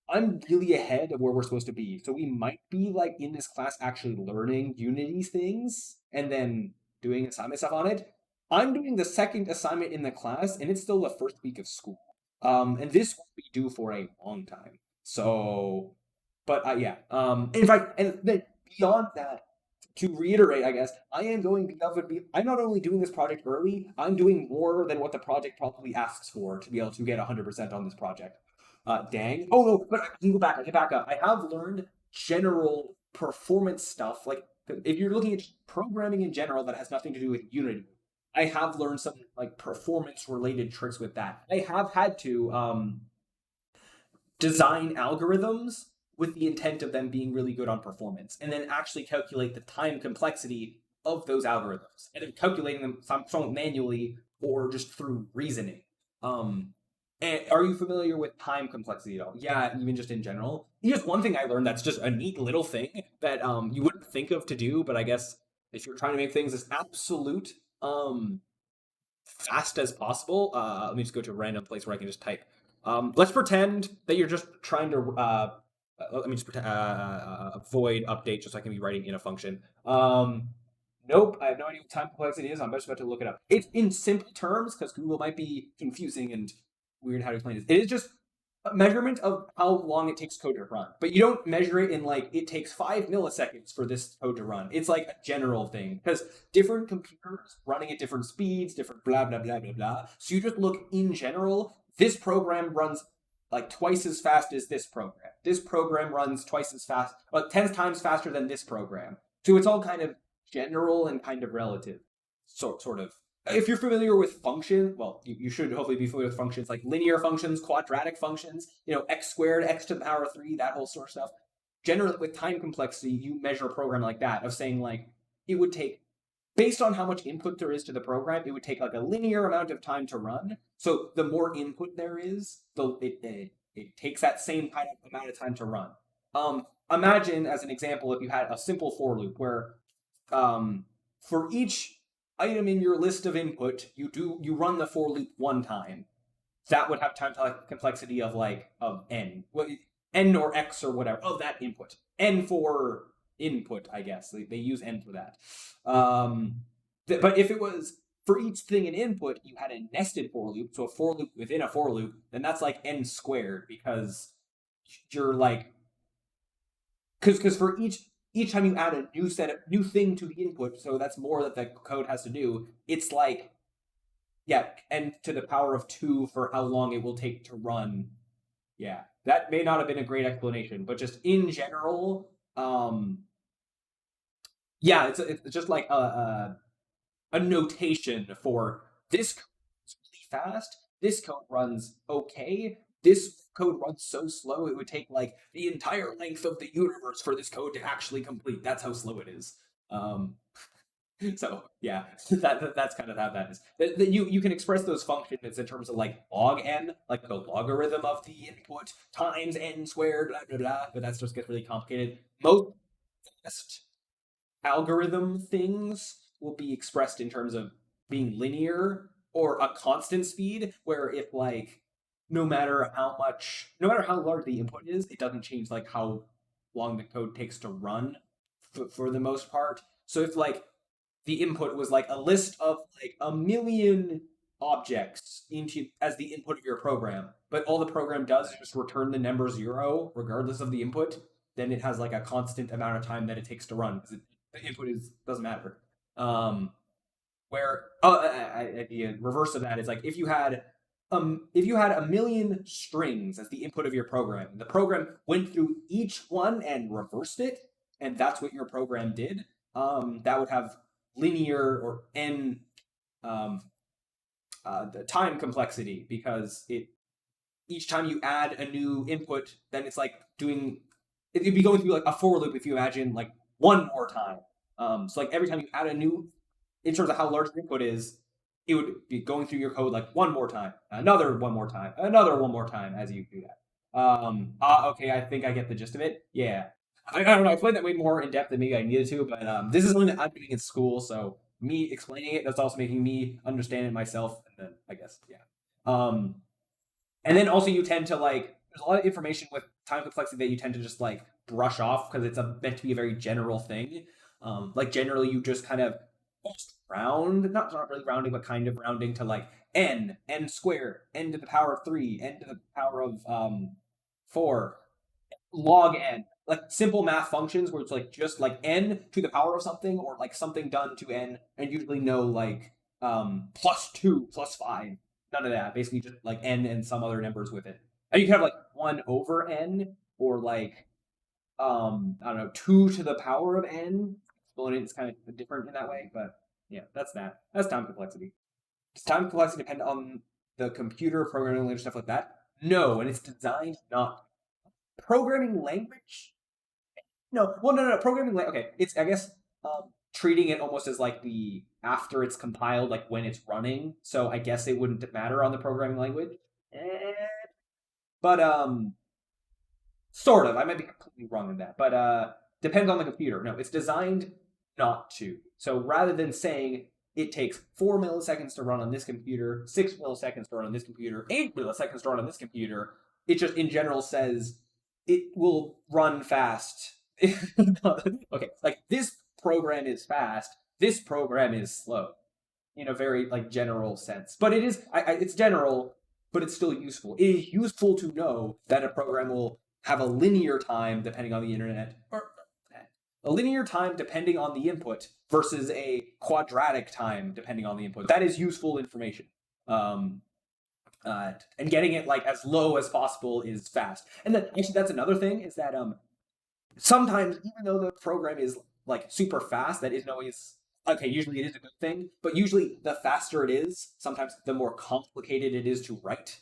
Speaker 1: I'm really ahead of where we're supposed to be. So we might be like in this class actually learning Unity things and then doing assignment stuff on it. I'm doing the second assignment in the class and it's still the first week of school. And this won't be due for a long time. So, but yeah. In fact, and then beyond that, to reiterate, I guess, I am going above and be. I'm not only doing this project early, I'm doing more than what the project probably asks for to be able to get 100% on this project. Dang. Oh no, but I can go back. I can back up. I have learned general performance stuff. Like if you're looking at programming in general that has nothing to do with Unity, I have learned some like performance related tricks with that. I have had to design algorithms with the intent of them being really good on performance, and then actually calculate the time complexity of those algorithms, and then calculating them somewhat manually or just through reasoning. And are you familiar with time complexity at all? Yeah, even just in general. Here's one thing I learned that's just a neat little thing that you wouldn't think of to do, but I guess if you're trying to make things as absolute fast as possible, let me just go to a random place where I can just type. Let's pretend that you're just trying to let me just pretend void update just so I can be writing in a function. Nope, I have no idea what time complexity is. I'm just about to look it up. It's in simple terms because Google might be confusing and weird how to explain this. It is just a measurement of how long it takes code to run, but you don't measure it in like it takes 5 milliseconds for this code to run. It's like a general thing because different computers running at different speeds, different blah blah blah blah blah. So you just look in general. This program runs like twice as fast as this program. This program runs twice as fast, 10 times faster than this program. So it's all kind of general and kind of relative, sort of. If you're familiar with function, well, you should hopefully be familiar with functions like linear functions, quadratic functions, x squared, x to the power of 3, that whole sort of stuff. Generally, with time complexity, you measure a program like that of saying like it would take, based on how much input there is to the program, it would take like a linear amount of time to run. So the more input there is, it takes that same kind of amount of time to run. Imagine, as an example, if you had a simple for loop where for each item in your list of input, you run the for loop one time. That would have time complexity of n, n or x or whatever of that input. N for input, I guess they use n for that. But if it was for each thing in input, you had a nested for loop, so a for loop within a for loop, then that's like n squared because you're like because for each time you add a new thing to the input, so that's more that the code has to do. It's like yeah, n to the power of 2 for how long it will take to run. Yeah, that may not have been a great explanation, but just in general, yeah, it's just like a notation for this code runs really fast, this code runs okay, this code runs so slow it would take like the entire length of the universe for this code to actually complete. That's how slow it is. Um, so yeah, that's kind of how that is. You can express those functions in terms of like log n, like the logarithm of the input times n squared, blah blah blah. But that just gets really complicated. Most algorithm things will be expressed in terms of being linear or a constant speed, where if like no matter how large the input is, it doesn't change like how long the code takes to run for the most part. So if like the input was like a list of like a million objects into as the input of your program, but all the program does is just return the number 0 regardless of the input, then it has like a constant amount of time that it takes to run because the input is doesn't matter. Um, where the reverse of that is like if you had a million strings as the input of your program, the program went through each one and reversed it, and that's what your program did. That would have linear or n um, the time complexity because it each time you add a new input, then it's like doing it'd be going through like a for loop if you imagine like one more time. So like every time you add a new, in terms of how large the input is, it would be going through your code like one more time, another one more time, another one more time as you do that. Okay, I think I get the gist of it. Yeah, I don't know. I explained that way more in depth than maybe I needed to, but this is something that I'm doing in school, so me explaining it that's also making me understand it myself, and then I guess yeah. Um, and then also you tend to like there's a lot of information with time complexity that you tend to just like brush off because it's meant to be a very general thing. Like generally you just kind of almost round, not really rounding, but kind of rounding to like n squared, n to the power of 3, n to the power of 4, log n, like simple math functions where it's like just like n to the power of something or like something done to n, and usually no like plus 2 plus 5, none of that, basically just like n and some other numbers with it. And you can have like 1 over n or like I don't know, 2 to the power of n. Exponent is kind of different in that way, but yeah, that's time complexity. Does time complexity depend on the computer programming language, stuff like that? No, and it's designed not. Programming language, no, well, no. Programming language. Okay, it's I guess treating it almost as like the after it's compiled, like when it's running. So I guess it wouldn't matter on the programming language. Eh, but sort of. I might be completely wrong in that, but depends on the computer. No, it's designed not to. So rather than saying it takes 4 milliseconds to run on this computer, 6 milliseconds to run on this computer, 8 milliseconds to run on this computer, it just in general says it will run fast. Okay, like this program is fast, this program is slow in a very like general sense. But it is it's general, but it's still useful. It is useful to know that a program will have a linear time depending on the internet, or a linear time depending on the input versus a quadratic time depending on the input. That is useful information. And getting it like as low as possible is fast. And then actually that's another thing is that sometimes even though the program is like super fast, that isn't always okay. Usually it is a good thing, but usually the faster it is, sometimes the more complicated it is to write.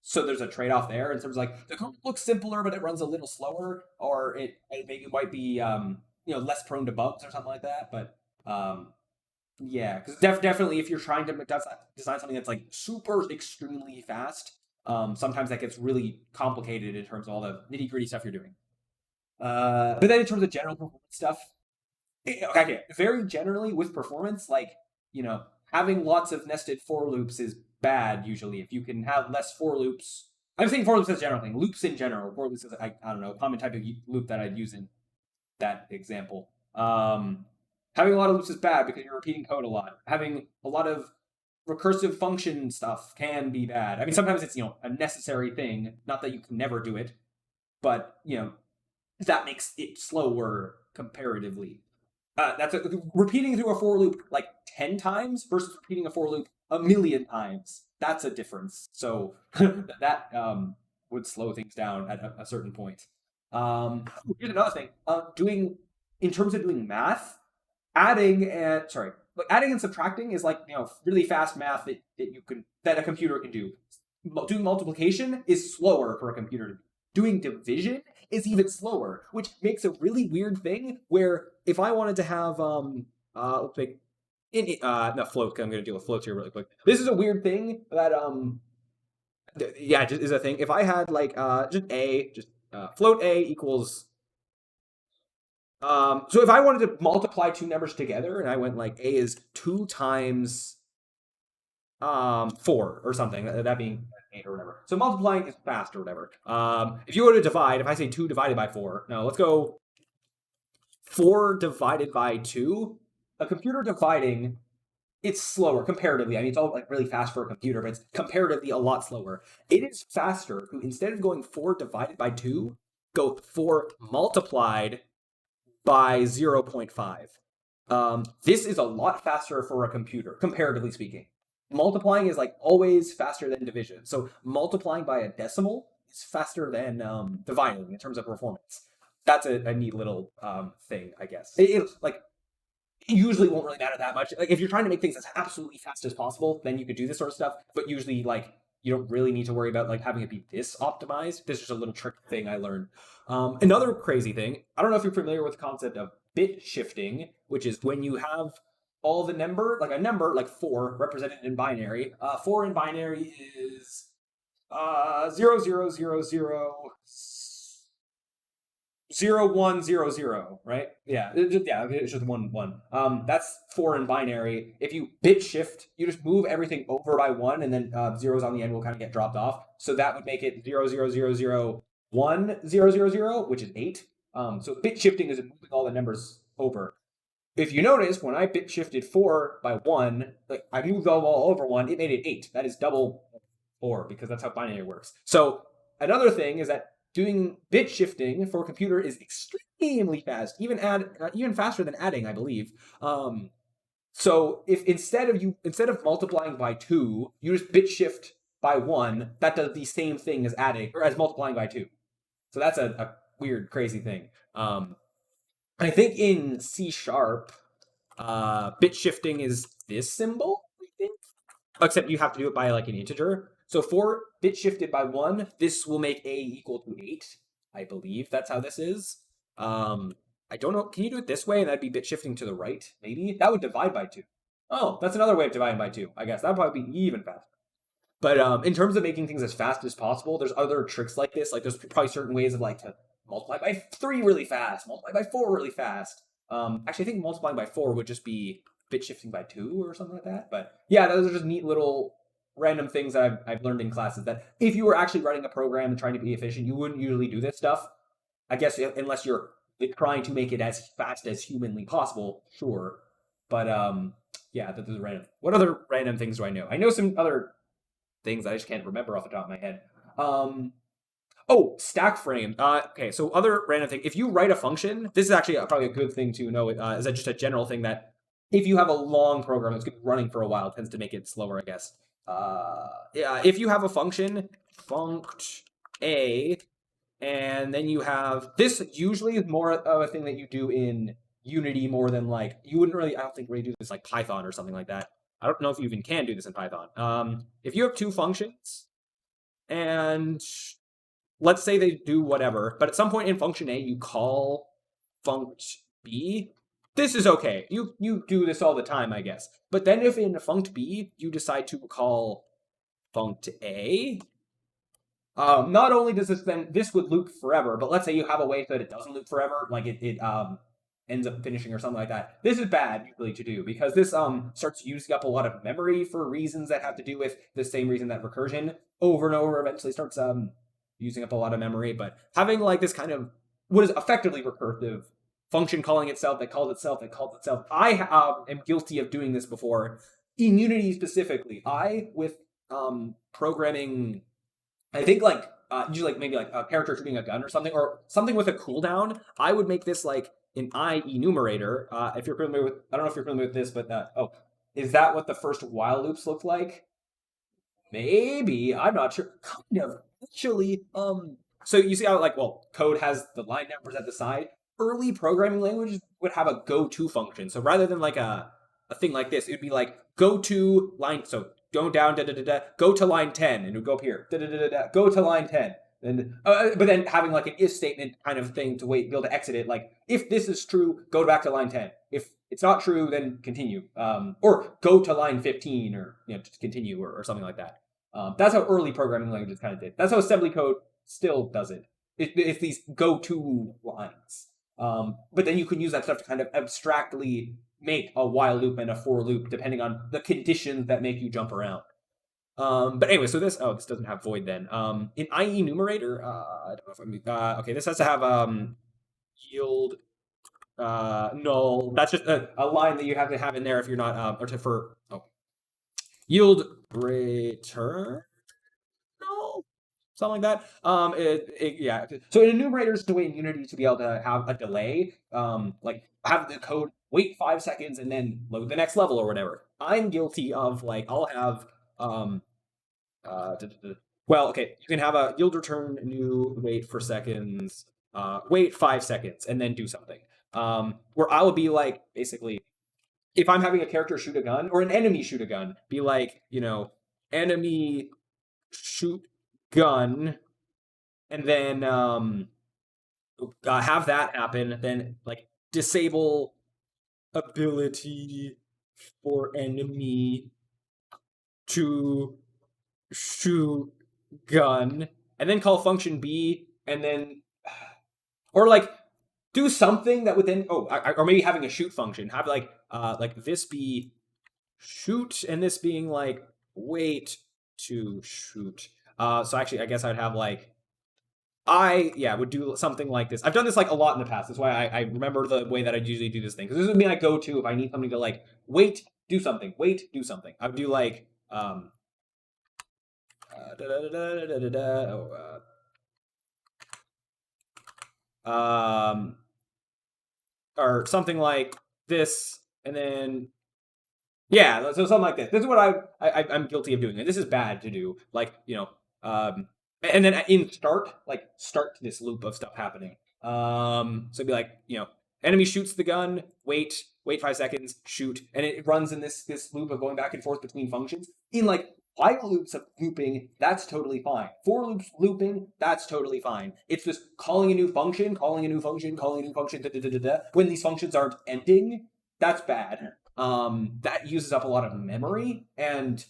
Speaker 1: So there's a trade-off there in terms of like the code looks simpler, but it runs a little slower, or it maybe might be less prone to bugs or something like that. But yeah, because definitely if you're trying to design something that's like super extremely fast, sometimes that gets really complicated in terms of all the nitty gritty stuff you're doing. But then in terms of general performance stuff, okay, very generally with performance, like having lots of nested for loops is bad usually. If you can have less for loops, I'm saying for loops as a general thing. Loops in general, for loops is I don't know, a common type of loop that I'd use in that example. Having a lot of loops is bad because you're repeating code a lot. Having a lot of recursive function stuff can be bad. I mean, sometimes it's a necessary thing. Not that you can never do it, but that makes it slower comparatively. That's repeating through a for loop like 10 times versus repeating a for loop a million times. That's a difference. So that would slow things down at a certain point. Here's another thing. Doing in terms of doing math, adding and subtracting is like really fast math that a computer can do. Doing multiplication is slower for a computer to do. Doing division is even slower, which makes a really weird thing where if I wanted to have let's make not float, 'cause I'm going to deal with floats here really quick. This is a weird thing that yeah, just is a thing. If I had like just float a equals so if I wanted to multiply two numbers together and I went like a is 2 times 4 or something, that being 8 or whatever. So multiplying is fast or whatever. If you go to divide, if I say 2 divided by 4, no, let's go 4 divided by 2. A computer dividing, it's slower comparatively. I mean, it's all like really fast for a computer, but it's comparatively a lot slower. It is faster to, instead of going 4 divided by 2, go 4 multiplied by 0.5. This is a lot faster for a computer, comparatively speaking. Multiplying is like always faster than division. So multiplying by a decimal is faster than dividing in terms of performance. That's a neat little thing, I guess. Like it usually won't really matter that much. Like if you're trying to make things as absolutely fast as possible, then you could do this sort of stuff. But usually, like you don't really need to worry about like having it be this optimized. This is just a little trick thing I learned. Another crazy thing. I don't know if you're familiar with the concept of bit shifting, which is when you have all the number, like a number like 4 represented in binary. 4 in binary is 0, 0, 0, 0, 0, 1, 0, 0, right? Yeah, it's just 1, 1. That's 4 in binary. If you bit shift, you just move everything over by 1, and then zeros on the end will kind of get dropped off. So that would make it 0, 0, 0, 0, 1, 0, 0, 0, which is 8. So bit shifting is moving all the numbers over. If you notice, when I bit shifted 4 by 1, like I moved all over 1, it made it 8. That is double 4 because that's how binary works. So another thing is that doing bit shifting for a computer is extremely fast, even faster than adding, I believe. So if instead of multiplying by 2, you just bit shift by 1, that does the same thing as adding or as multiplying by 2. So that's a weird, crazy thing. I think in C#, bit shifting is this symbol, I think. Except you have to do it by like an integer. So for bit shifted by 1, this will make a equal to 8. I believe that's how this is. I don't know. Can you do it this way and that'd be bit shifting to the right? Maybe? That would divide by 2. Oh, that's another way of dividing by 2, I guess. That'd probably be even faster. But in terms of making things as fast as possible, there's other tricks like this. Like there's probably certain ways of like to multiply by 3 really fast, multiply by 4 really fast. Actually, I think multiplying by 4 would just be bit shifting by 2 or something like that. But yeah, those are just neat little random things that I've learned in classes that if you were actually writing a program and trying to be efficient, you wouldn't usually do this stuff. I guess unless you're trying to make it as fast as humanly possible, sure. But yeah, this is random. What other random things do I know? I know some other things I just can't remember off the top of my head. Oh, stack frame. Okay, so other random thing. If you write a function, this is actually probably a good thing to know. Is that just a general thing that if you have a long program that's going to be running for a while, it tends to make it slower, I guess. Yeah, if you have a function, funct a, and then you have this usually is more of a thing that you do in Unity more than like you wouldn't really. I don't think really do this like Python or something like that. I don't know if you even can do this in Python. If you have two functions, and let's say they do whatever, but at some point in function A, you call funct B. This is okay. You do this all the time, I guess. But then if in funct B, you decide to call funct A, not only does this would loop forever, but let's say you have a way so that it doesn't loop forever, like it ends up finishing or something like that. This is bad usually to do because this starts using up a lot of memory for reasons that have to do with the same reason that recursion over and over eventually starts using up a lot of memory. But having like this kind of what is effectively recursive function calling itself that calls itself that calls itself. I am guilty of doing this before in Unity specifically. With programming, I think like usually like maybe like a character shooting a gun or something with a cooldown. I would make this like an I enumerator, if you're familiar with, I don't know if you're familiar with this, but is that what the first while loops looked like? Maybe, I'm not sure. Kind of. Actually, so you see how, like, well, code has the line numbers at the side. Early programming languages would have a go to function. So rather than like a thing like this, it would be like go to line. So go down, da da da da, go to line 10, and it would go up here, da da da da da, go to line 10. And but then having like an if statement kind of thing to wait, be able to exit it. Like if this is true, go back to line 10. If it's not true, then continue. Or go to line 15, or just continue, or something like that. That's how early programming languages kind of did. That's how assembly code still does it. It's these go-to lines. But then you can use that stuff to kind of abstractly make a while loop and a for loop depending on the conditions that make you jump around. But anyway, so this doesn't have void then. In IE numerator, I don't know if I'm okay. This has to have yield null. That's just a line that you have to have in there if you're not or to for yield return null, something like that. Yeah. So in enumerator is the way in Unity to be able to have a delay, like have the code wait 5 seconds and then load the next level or whatever. I'm guilty of like I'll have well, okay, you can have a yield return new wait for seconds, wait 5 seconds and then do something. Where I will be like basically if I'm having a character shoot a gun or an enemy shoot a gun, be like, enemy shoot gun, and then have that happen. Then like disable ability for enemy to shoot gun, and then call function B, and then or like do something that would then or maybe having a shoot function, have like this be shoot and this being like wait to shoot. So actually I guess I'd have like would do something like this. I've done this like a lot in the past. That's why I remember the way that I usually do this thing, because this would be my go-to if I need something to like wait, do something, wait, do something. I would do like or something like this, and then so something like this. This is what I'm guilty of doing, and this is bad to do. Like and then in start this loop of stuff happening. So it'd be like enemy shoots the gun, wait 5 seconds, shoot, and it runs in this loop of going back and forth between functions. In like while loops of looping, that's totally fine. For loops looping, that's totally fine. It's just calling a new function, calling a new function, calling a new function, when these functions aren't ending, that's bad. That uses up a lot of memory, and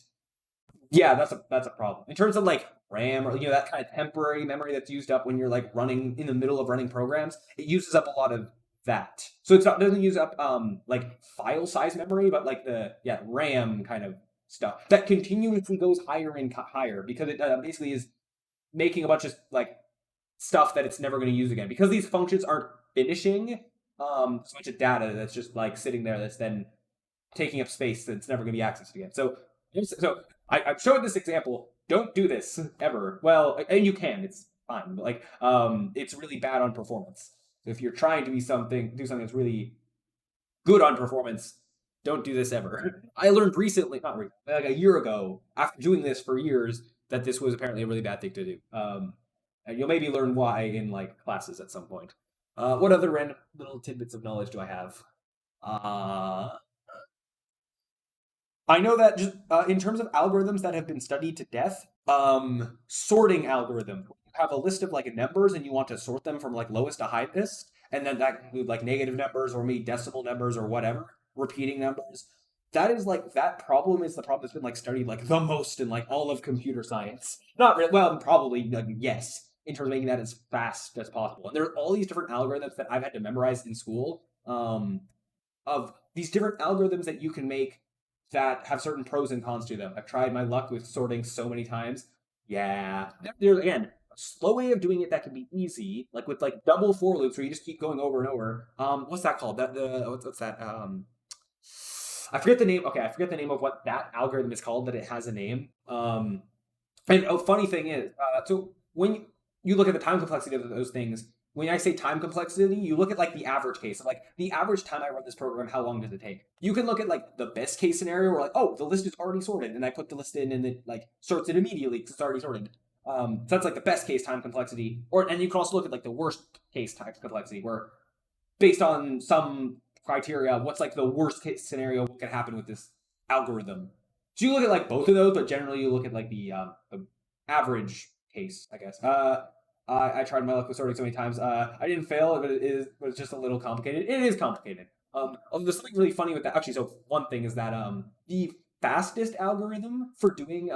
Speaker 1: yeah, that's a problem. In terms of like RAM or that kind of temporary memory that's used up when you're like running in the middle of running programs, it uses up a lot of that. So doesn't use up like file size memory, but like the RAM kind of stuff that continuously goes higher and higher, because it basically is making a bunch of like stuff that it's never going to use again, because these functions aren't finishing so much of data that's just like sitting there that's then taking up space that's never going to be accessed again. So I showed this example. Don't do this ever. Well, and you can. It's fine. But like it's really bad on performance. So if you're trying to do something that's really good on performance, don't do this ever. I learned recently, not recently, like a year ago, after doing this for years, that this was apparently a really bad thing to do. And you'll maybe learn why in like classes at some point. What other random little tidbits of knowledge do I have? I know that just in terms of algorithms that have been studied to death, sorting algorithm. You have a list of like numbers and you want to sort them from like lowest to highest, and then that include like negative numbers or maybe decimal numbers or whatever, repeating numbers. That problem is the problem that's been like studied like the most in like all of computer science. Not really, well, probably like, yes, in terms of making that as fast as possible. And there are all these different algorithms that I've had to memorize in school, of these different algorithms that you can make that have certain pros and cons to them. I've tried my luck with sorting so many times. Yeah, there's again a slow way of doing it that can be easy, like with like double for loops where you just keep going over and over. What's that called? What's that? I forget the name. Okay, I forget the name of what that algorithm is called, but it has a name. And a funny thing is, so when you look at the time complexity of those things, when I say time complexity, you look at like the average case of like the average time I run this program, how long does it take? You can look at like the best case scenario where like, oh, the list is already sorted, and I put the list in and it like sorts it immediately because it's already sorted. So that's like the best case time complexity. And you can also look at like the worst case time complexity, where based on some criteria, what's like the worst case scenario, what could happen with this algorithm. So you look at like both of those, but generally you look at like the average case, I guess. I tried my luck with sorting so many times. I didn't fail, but it's just a little complicated. It is complicated. There's something really funny with that. Actually, so one thing is that the fastest algorithm for doing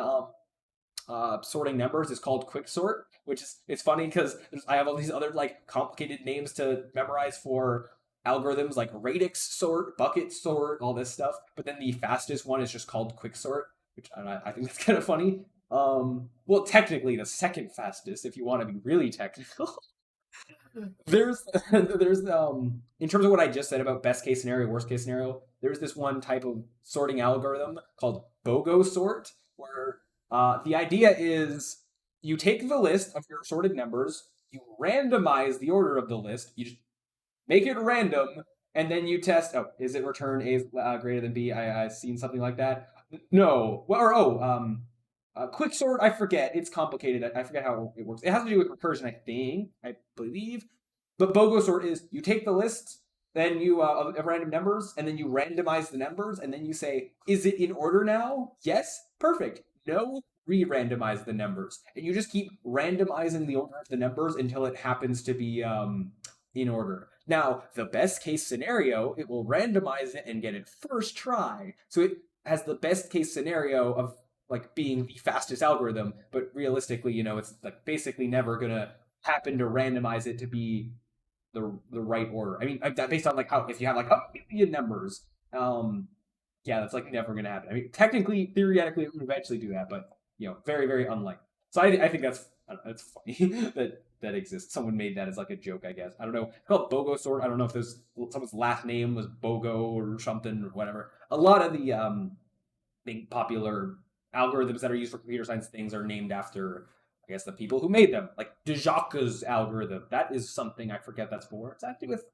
Speaker 1: sorting numbers is called quicksort, which is it's funny because I have all these other like complicated names to memorize for algorithms like radix sort, bucket sort, all this stuff. But then the fastest one is just called quicksort, which I think that's kind of funny. Well, technically the second fastest, if you want to be really technical. there's there's in terms of what I just said about best case scenario, worst case scenario, there's this one type of sorting algorithm called Bogo Sort, where the idea is you take the list of your sorted numbers, you randomize the order of the list, you just make it random, and then you test. Oh, is it return A greater than B? I've seen something like that. No, well, or quicksort. I forget. It's complicated. I forget how it works. It has to do with recursion, I believe. But Bogo sort is you take the list, then you of random numbers, and then you randomize the numbers, and then you say, is it in order now? Yes, perfect. No, re-randomize the numbers, and you just keep randomizing the order of the numbers until it happens to be in order. Now, the best case scenario, it will randomize it and get it first try. So it has the best case scenario of like being the fastest algorithm, but realistically, it's like basically never gonna happen to randomize it to be the right order. I mean, based on like how if you have like a million numbers, yeah, that's like never gonna happen. I mean, technically, theoretically, it would eventually do that, but very very unlikely. So I think that's funny that exists. Someone made that as like a joke, I guess. I don't know. It's called Bogo Sort. I don't know if there's someone's last name was Bogo or something or whatever. A lot of the big popular algorithms that are used for computer science things are named after, I guess, the people who made them. Like de Jacques's algorithm. That is something I forget that's for. It's actually with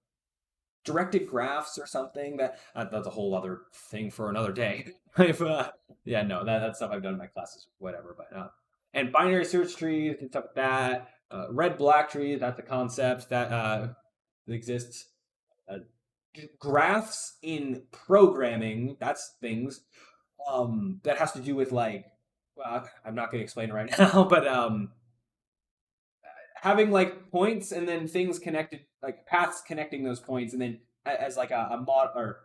Speaker 1: directed graphs or something. That's a whole other thing for another day. I've yeah, no, that's stuff I've done in my classes, whatever. But and binary search trees and stuff like that. Red black trees. That's a concept that exists. Uh, Graphs in programming. That's things that has to do with like. Well, I'm not going to explain it right now, but having like points and then things connected, like paths connecting those points, and then as like a mod or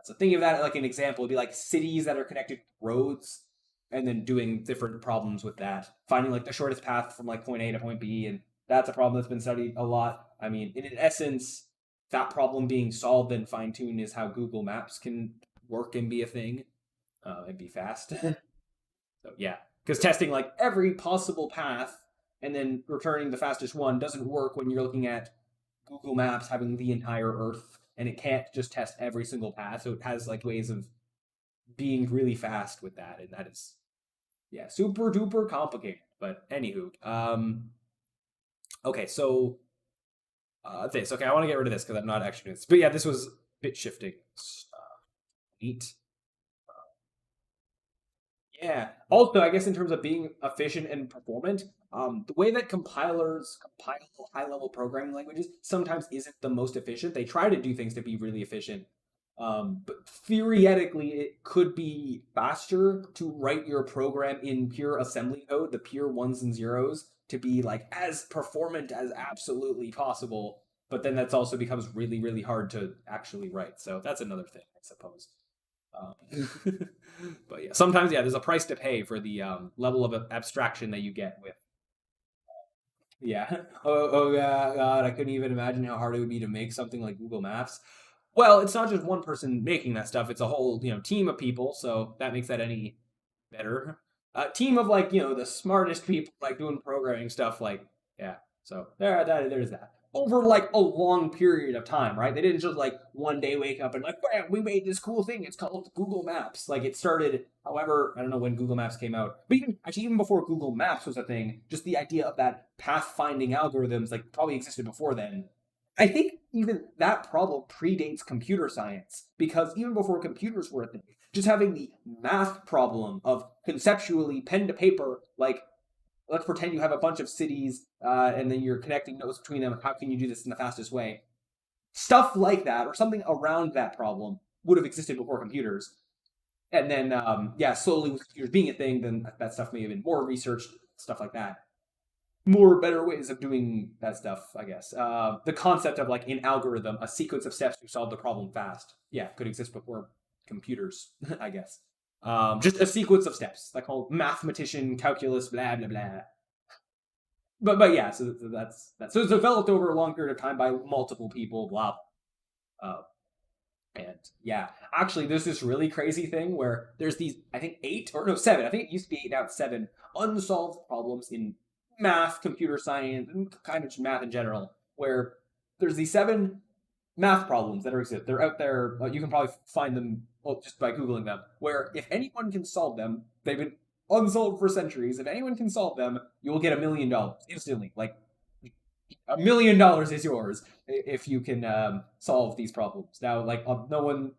Speaker 1: so thinking of that like an example would be like cities that are connected to roads, and then doing different problems with that, finding like the shortest path from like point A to point B, and that's a problem that's been studied a lot. I mean, in essence, that problem being solved and fine tuned is how Google Maps can work and be a thing, and be fast. So yeah, because testing like every possible path and then returning the fastest one doesn't work when you're looking at Google Maps having the entire Earth, and it can't just test every single path. So it has like ways of being really fast with that, and that is super duper complicated. But anywho, okay, so this okay, I want to get rid of this because I'm not actually doing this. But yeah, this was bit shifting. Neat. Yeah. Also, I guess in terms of being efficient and performant, the way that compilers compile high-level programming languages sometimes isn't the most efficient. They try to do things to be really efficient, but theoretically, it could be faster to write your program in pure assembly code, the pure ones and zeros, to be like as performant as absolutely possible. But then that's also becomes really, really hard to actually write. So that's another thing, I suppose. Um, but yeah, sometimes there's a price to pay for the level of abstraction that you get with. Yeah. Oh yeah, God, I couldn't even imagine how hard it would be to make something like Google Maps. Well, it's not just one person making that stuff; it's a whole team of people. So that makes that any better. A team of like the smartest people like doing programming stuff. Like yeah. So there's that. over like a long period of time, right? They didn't just like one day wake up and like, bam, we made this cool thing. It's called Google Maps. Like it started, however, I don't know when Google Maps came out, but even before Google Maps was a thing, just the idea of that pathfinding algorithms like probably existed before then. I think even that problem predates computer science because even before computers were a thing, just having the math problem of conceptually pen to paper, like let's pretend you have a bunch of cities and then you're connecting nodes between them. How can you do this in the fastest way? Stuff like that, or something around that problem, would have existed before computers. And then, yeah, slowly with computers being a thing, then that stuff may have been more researched, stuff like that. More better ways of doing that stuff, I guess. The concept of like an algorithm, a sequence of steps to solve the problem fast, yeah, could exist before computers, I guess. Just a sequence of steps, like whole mathematician, calculus, blah blah blah. But yeah, so that's that. So it's developed over a long period of time by multiple people, blah. Uh, and yeah, actually, there's this really crazy thing where there's these, I think eight or no seven. I think it used to be eight, now it's seven unsolved problems in math, computer science, and kind of just math in general. Where there's these seven math problems that exist. They're out there. You can probably find them just by googling them. Where if anyone can solve them, they've been unsolved for centuries. If anyone can solve them, you will get $1 million instantly. Like $1 million is yours if you can solve these problems. Now, like no one.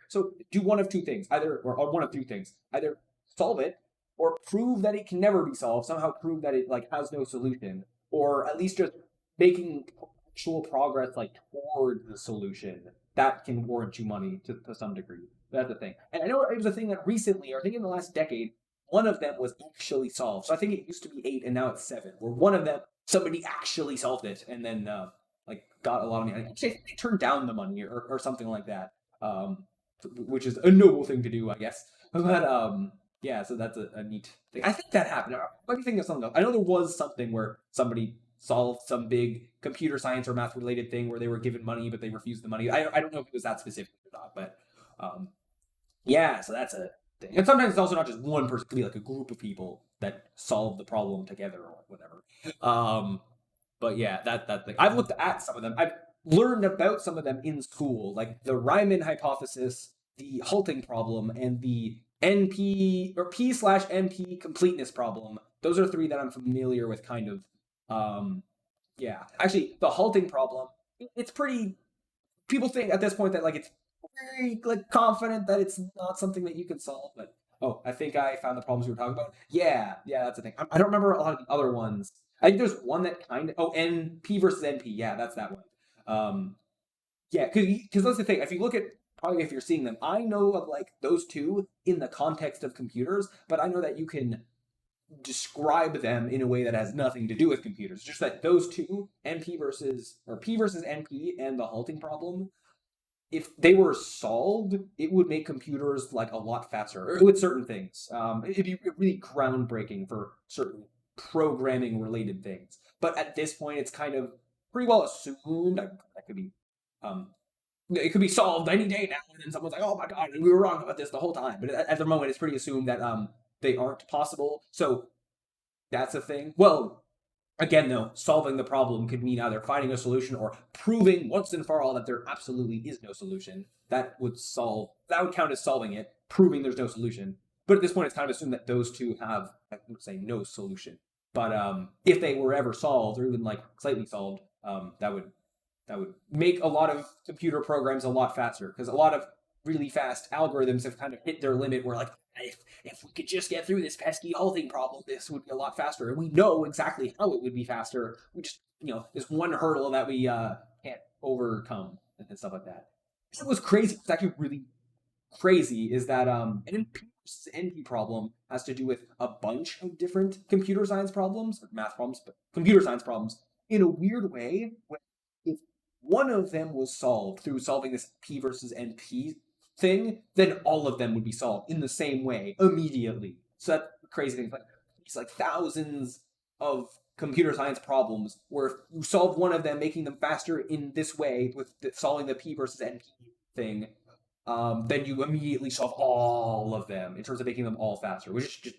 Speaker 1: So do one of two things, either or one of two things: either solve it or prove that it can never be solved. Somehow prove that it like has no solution, or at least just making actual progress like toward the solution that can warrant you money to some degree. That's the thing. And I know it was a thing that recently, or I think in the last decade, one of them was actually solved. So I think it used to be eight and now it's seven, where one of them, somebody actually solved it and then like got a lot of money. Actually, I think they turned down the money or something like that, which is a noble thing to do, I guess. But yeah, so that's a neat thing. I think that happened. Let me think of something else. I know there was something where somebody solved some big computer science or math related thing where they were given money, but they refused the money. I don't know if it was that specific or not, but yeah, so that's a thing. And sometimes it's also not just one person; it could be like a group of people that solve the problem together or whatever. Um, but yeah, that thing. I've looked at some of them. I've learned about some of them in school, like the Riemann hypothesis, the halting problem, and the NP or P/NP completeness problem. Those are three that I'm familiar with, kind of. Yeah, actually, the halting problem. It's pretty. People think at this point that like it's very like confident that it's not something that you can solve. But oh, I think I found the problems we were talking about. Yeah, yeah, that's the thing. I don't remember a lot of the other ones. I think there's one that kind of NP versus NP. Yeah, that's that one. Yeah, because that's the thing. If you look at probably if you're seeing them, I know of like those two in the context of computers, but I know that you can describe them in a way that has nothing to do with computers. Just that those two, NP versus or P versus NP and the halting problem, if they were solved, it would make computers like a lot faster with certain things. It'd be really groundbreaking for certain programming related things. But at this point, it's kind of pretty well assumed that could be um, it could be solved any day now, and then someone's like, "Oh my god, we were wrong about this the whole time." But at the moment, it's pretty assumed that they aren't possible. So that's a thing. Well, again, though, solving the problem could mean either finding a solution or proving once and for all that there absolutely is no solution. That would count as solving it, proving there's no solution. But at this point, it's kind of assumed that those two have, I would say, no solution. But if they were ever solved, or even like slightly solved, that would make a lot of computer programs a lot faster because a lot of really fast algorithms have kind of hit their limit. Where like if we could just get through this pesky halting problem, this would be a lot faster. And we know exactly how it would be faster. We just, this one hurdle that we can't overcome and stuff like that. It was crazy. It's actually really crazy is that an NP problem has to do with a bunch of different computer science problems, or math problems, but computer science problems in a weird way. If one of them was solved through solving this P versus NP thing, then all of them would be solved in the same way immediately. So that's the crazy thing. Like it's like thousands of computer science problems where if you solve one of them, making them faster in this way with solving the P versus NP thing, then you immediately solve all of them in terms of making them all faster, which is just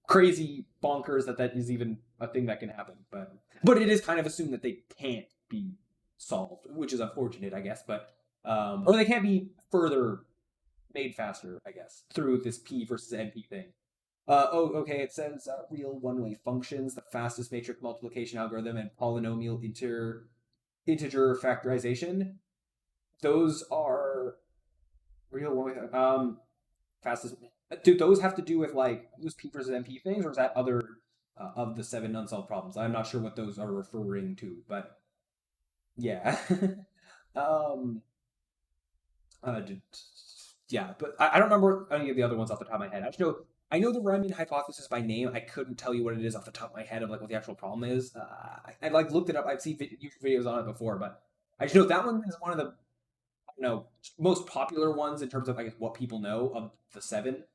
Speaker 1: crazy bonkers that is even a thing that can happen. But but it is kind of assumed that they can't be solved, which is unfortunate, I guess. But or they can't be further made faster, I guess, through this P versus NP thing. Okay. It says real one-way functions, the fastest matrix multiplication algorithm, and polynomial integer factorization. Those are real one-way. Fastest. Do those have to do with like those P versus NP things, or is that other of the seven unsolved problems? I'm not sure what those are referring to, but yeah. um. Did, yeah, but I don't remember any of the other ones off the top of my head. I know the Riemann hypothesis by name. I couldn't tell you what it is off the top of my head of like what the actual problem is. I like looked it up. I've seen YouTube videos on it before, but I just know that one is one of the most popular ones in terms of I guess what people know of the seven,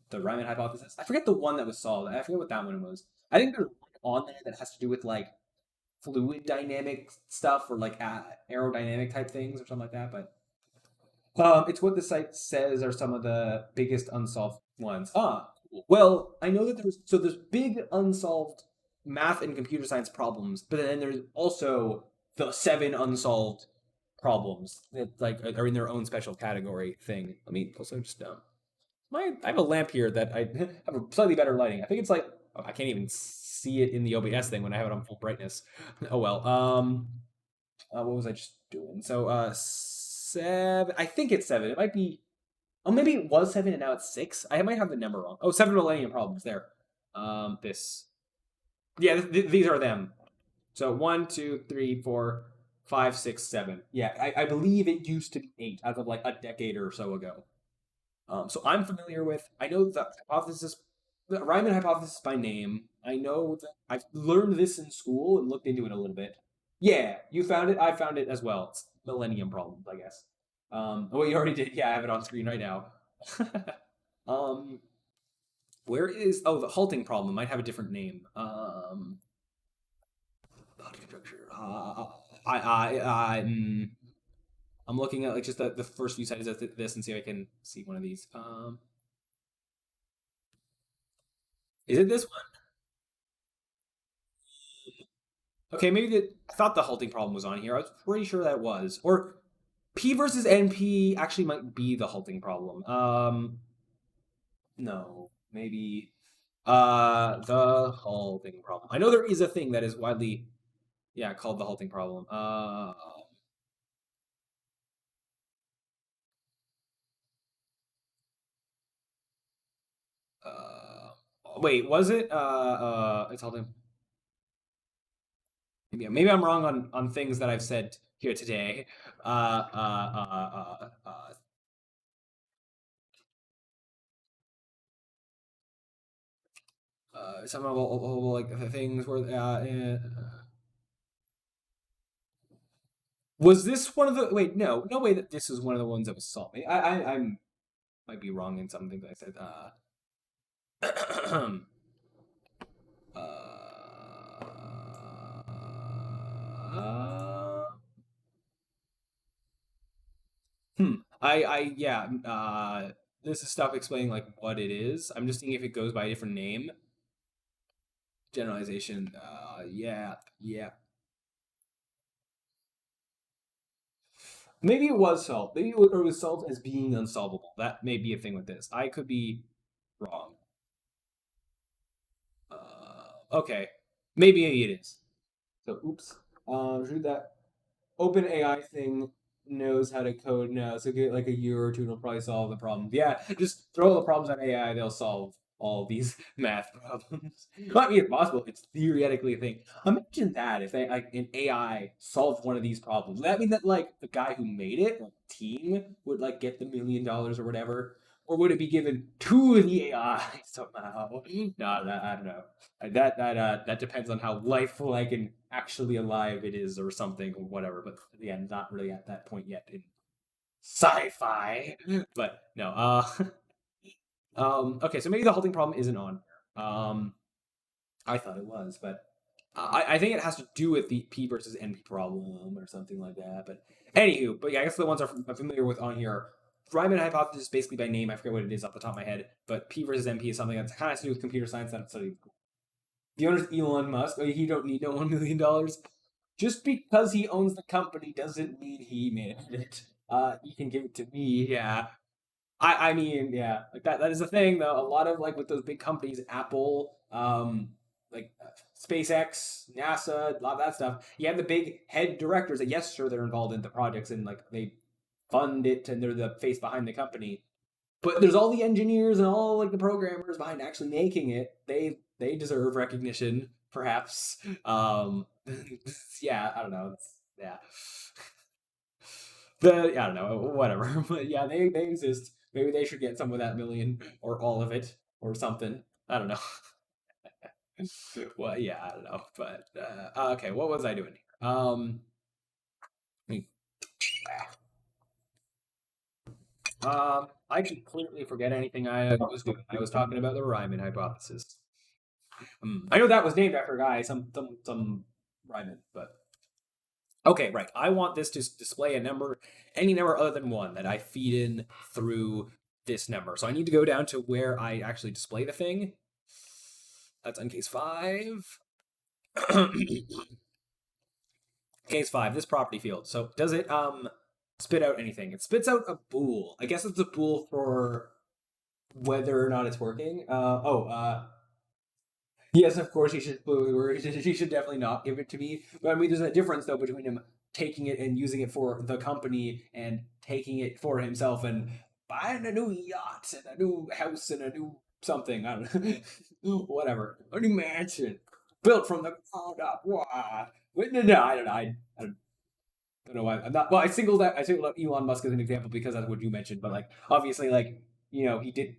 Speaker 1: the Riemann hypothesis. I forget the one that was solved. I forget what that one was. I think there's one on there that has to do with like fluid dynamic stuff or like aerodynamic type things or something like that. But it's what the site says are some of the biggest unsolved ones. Well, I know that there's big unsolved math and computer science problems, but then there's also the seven unsolved problems that like are in their own special category thing. Let me also just I have a lamp here that I have a slightly better lighting. I think it's like I can't even see it in the OBS thing when I have it on full brightness. Oh well. What was I just doing? So seven. I think it's seven. It might be. Oh, maybe it was seven and now it's six. I might have the number wrong. Oh, seven Millennium Problems there. This. Yeah, these are them. So one, two, three, four, five, six, seven. Yeah, I believe it used to be eight as of like a decade or so ago. So I'm familiar with. I know the hypothesis, the Riemann hypothesis by name. I know that I've learned this in school and looked into it a little bit. Yeah, you found it. I found it as well. It's Millennium Problems, I guess. Well, you already did. Yeah, I have it on screen right now. um, where is? Oh, the halting problem might have a different name. Structure. I'm looking at like just the first few sentences of this and see if I can see one of these. Is it this one? Okay, maybe I thought the halting problem was on here. I was pretty sure that was. Or P versus NP actually might be the halting problem. No, maybe the halting problem. I know there is a thing that is widely yeah, called the halting problem. Wait, was it it's halting maybe I'm wrong on things that I've said here today. Uh, uh, uh, uh, uh, some of like the things where was this one of the wait no way that this is one of the ones that was solved. I'm might be wrong in some things I said. uh, yeah. This is stuff explaining like what it is. I'm just seeing if it goes by a different name. Generalization. Yeah. Maybe it was solved. Maybe it was solved as being unsolvable. That may be a thing with this. I could be wrong. Okay. Maybe it is. So, oops. Should that open AI thing knows how to code now, so give it like a year or two, and it'll probably solve the problem. Yeah, just throw all the problems on AI, they'll solve all these math problems. Might be impossible. It's theoretically a thing. Imagine that if they like an AI solved one of these problems. Would that mean that like the guy who made it, like, team, would like get the $1 million or whatever? Or would it be given to the AI somehow? No, that, I don't know. That depends on how lifelike and actually alive it is, or something, or whatever. But again, not really at that point yet in sci-fi. But no. Okay, so maybe the halting problem isn't on here. I thought it was, but I think it has to do with the P versus NP problem or something like that. But anywho, but yeah, I guess the ones I'm familiar with on here. Riemann hypothesis, basically by name, I forget what it is off the top of my head, but P versus NP is something that kind of has to do with computer science that I'm studying. The owner's Elon Musk. Oh, he don't need no $1 million. Just because he owns the company doesn't mean he made it. You can give it to me. Yeah, I mean, yeah, like that is a thing though. A lot of like with those big companies, Apple, like SpaceX, NASA, a lot of that stuff. You have the big head directors that yes, sure, they're involved in the projects and like they fund it and they're the face behind the company. But there's all the engineers and all like the programmers behind actually making it. They deserve recognition, perhaps. Yeah, I don't know. Yeah. I don't know, whatever. But yeah, they exist. Maybe they should get some of that million or all of it or something. I don't know. Well, yeah, I don't know. But okay, what was I doing here? I completely forget anything I was doing. I was talking about the Riemann hypothesis. I know that was named after a guy, some Riemann, but okay, right. I want this to display a number, any number other than one that I feed in through this number. So I need to go down to where I actually display the thing. That's on case 5. Case 5, this property field. So does it spit out anything? It spits out a bool. I guess it's a bool for whether or not it's working. Yes, of course he should. He should definitely not give it to me. But I mean, there's a difference though between him taking it and using it for the company and taking it for himself and buying a new yacht and a new house and a new something. I don't know, whatever, a new mansion built from the ground up. Wow. No, I don't know. I don't know why I'm not. Well, I singled out Elon Musk as an example because that's what you mentioned. But like, obviously, like he did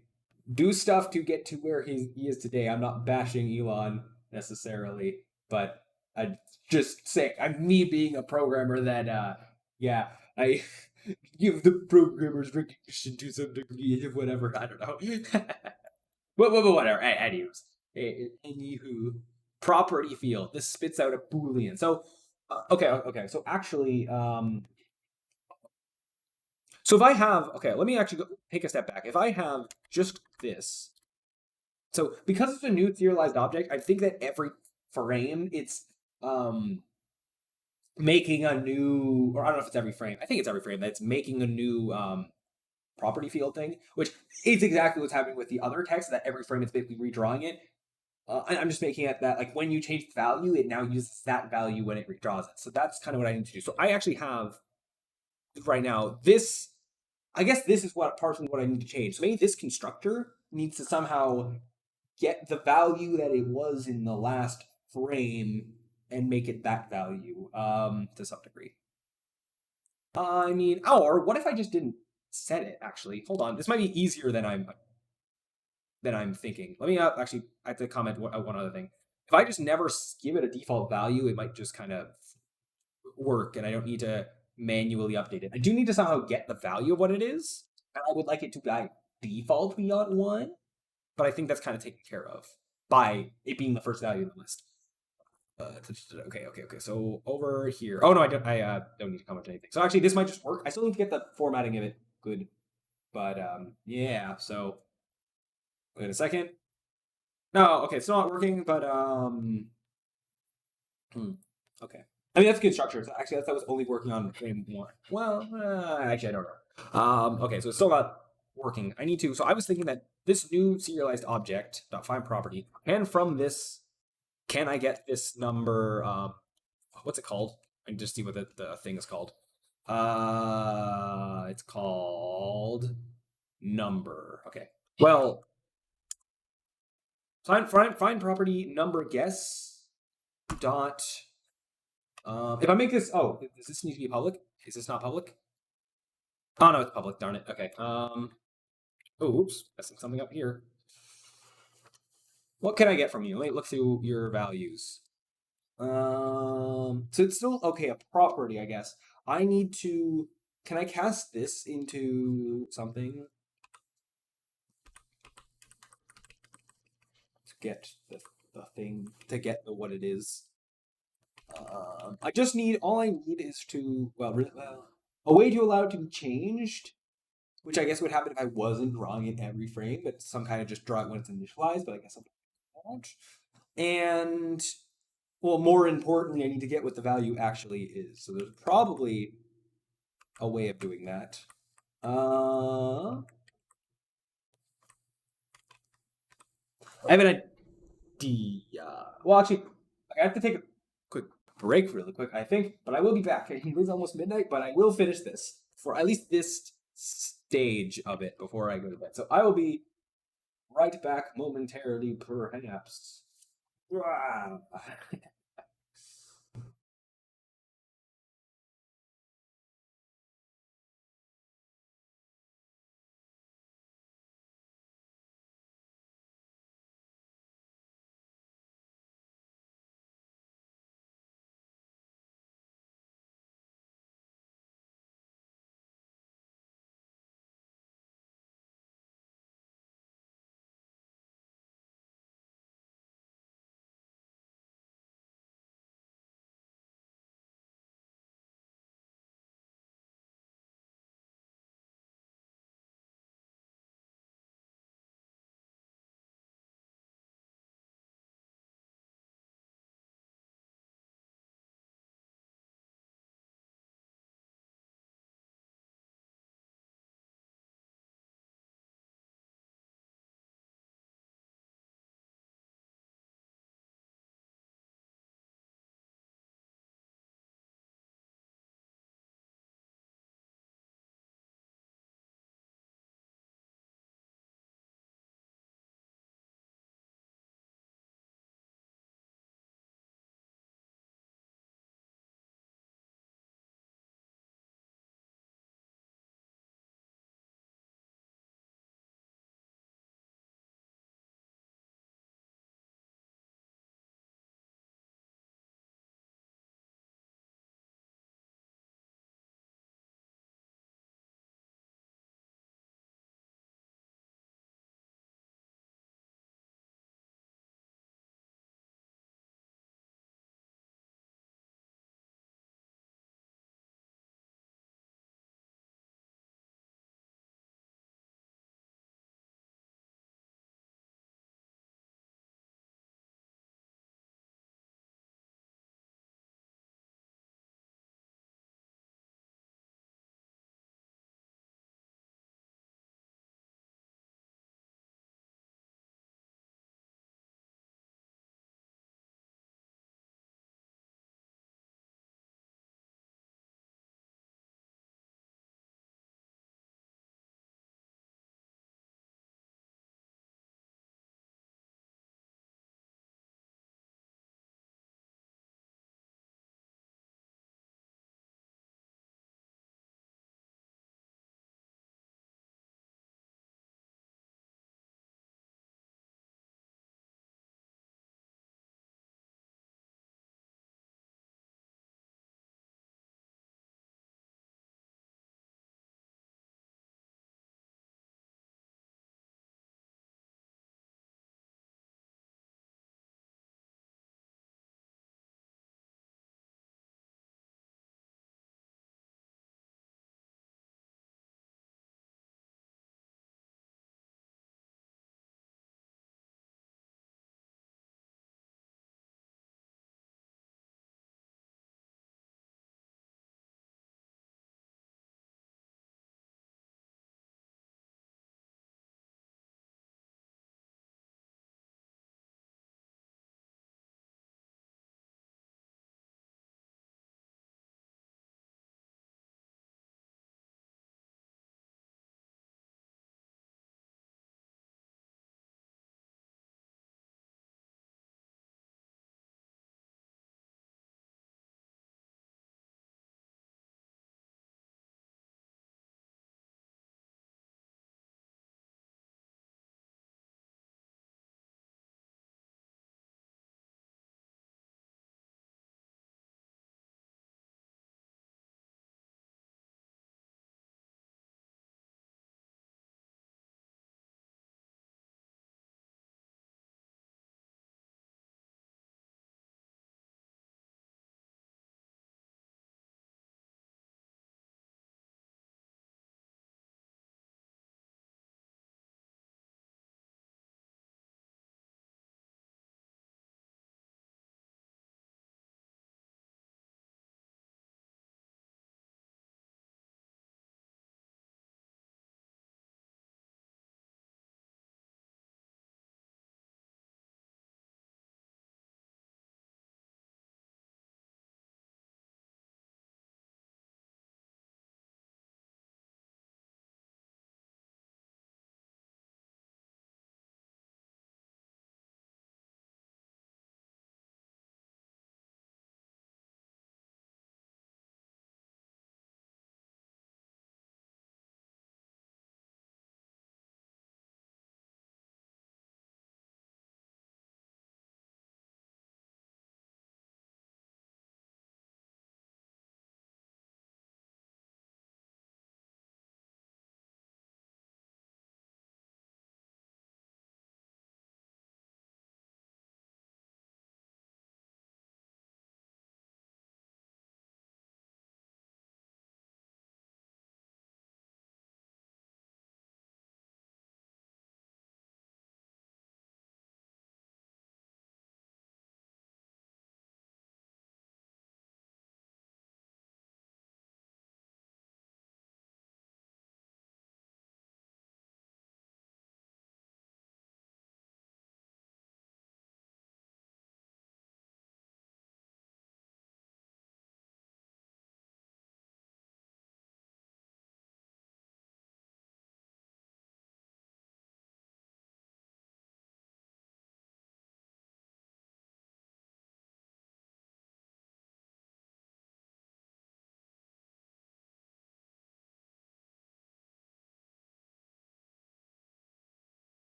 Speaker 1: do stuff to get to where he is today. I'm not bashing Elon necessarily, but I just say I'm me being a programmer that yeah, I give the programmers recognition to some degree, whatever. I don't know. but whatever. Anyways, anywho, property field. This spits out a boolean. So okay. So actually, so if I have, okay, let me actually take a step back. If I have just this, so because it's a new serialized object, I think that every frame it's making a new, or I don't know if it's every frame. I think it's every frame that's making a new property field thing, which is exactly what's happening with the other text. That every frame it's basically redrawing it. I'm just making it that like when you change the value, it now uses that value when it redraws it. So that's kind of what I need to do. So I actually have right now this. I guess this is what partially what I need to change. So maybe this constructor needs to somehow get the value that it was in the last frame and make it that value to some degree. I mean, or what if I just didn't set it? Actually, hold on. This might be easier than I'm thinking. Let me actually. I have to comment one other thing. If I just never give it a default value, it might just kind of work, and I don't need to manually update it. I do need to somehow get the value of what it is, and I would like it to by default be on 1, but I think that's kind of taken care of by it being the first value in the list. Okay. So over here. Oh no, I don't. I don't need to comment anything. So actually, this might just work. I still need to get the formatting of it good, but yeah. So wait a second. No, okay, it's not working, but okay. I mean, that's a good structure. So actually, that was only working on frame 1. Well, actually, I don't know. Okay, so it's still not working. I need to. So I was thinking that this new serialized object .find property, and from this, can I get this number? What's it called? I can just see what the thing is called. It's called number. Okay. Well, find property number guess dot. If I make this, does this need to be public? Is this not public? Oh no, it's public. Darn it. Okay. Oops, messing something up here. What can I get from you? Let me look through your values. So it's still okay. A property, I guess. I need to. Can I cast this into something to get the thing to get the what it is? I just need. All I need is to a way to allow it to be changed, which I guess would happen if I wasn't drawing it every frame, but some kind of just draw it when it's initialized. But I guess I'm not. And, well, more importantly, I need to get what the value actually is. So there's probably a way of doing that. I have an idea. Well, actually, I have to take a quick break really quick, I think, but I will be back. It is almost midnight, but I will finish this for at least this stage of it before I go to bed. So I will be right back momentarily, perhaps.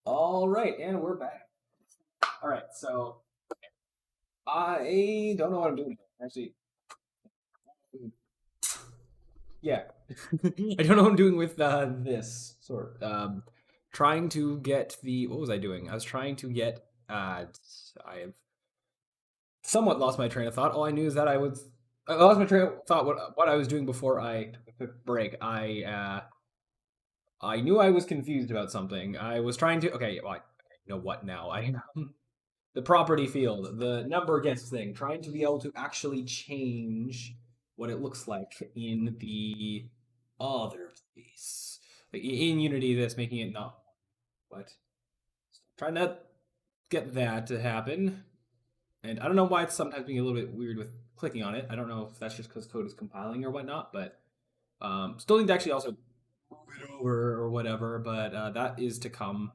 Speaker 1: All right, and we're back. All right, so I don't know what I'm doing. Actually, yeah, I don't know what I'm doing with this sort. Trying to get the what was I doing? I was trying to get. I have somewhat lost my train of thought. All I knew is that I lost my train of thought. What I was doing before I took a quick break. I knew I was confused about something. I was trying to. Okay, well, I know what now. I the property field, the number guess thing, trying to be able to actually change what it looks like in the other place. Like in Unity, that's making it not what. Trying to get that to happen. And I don't know why it's sometimes being a little bit weird with clicking on it. I don't know if that's just because code is compiling or whatnot, but still need to actually also move it over or whatever. But that is to come.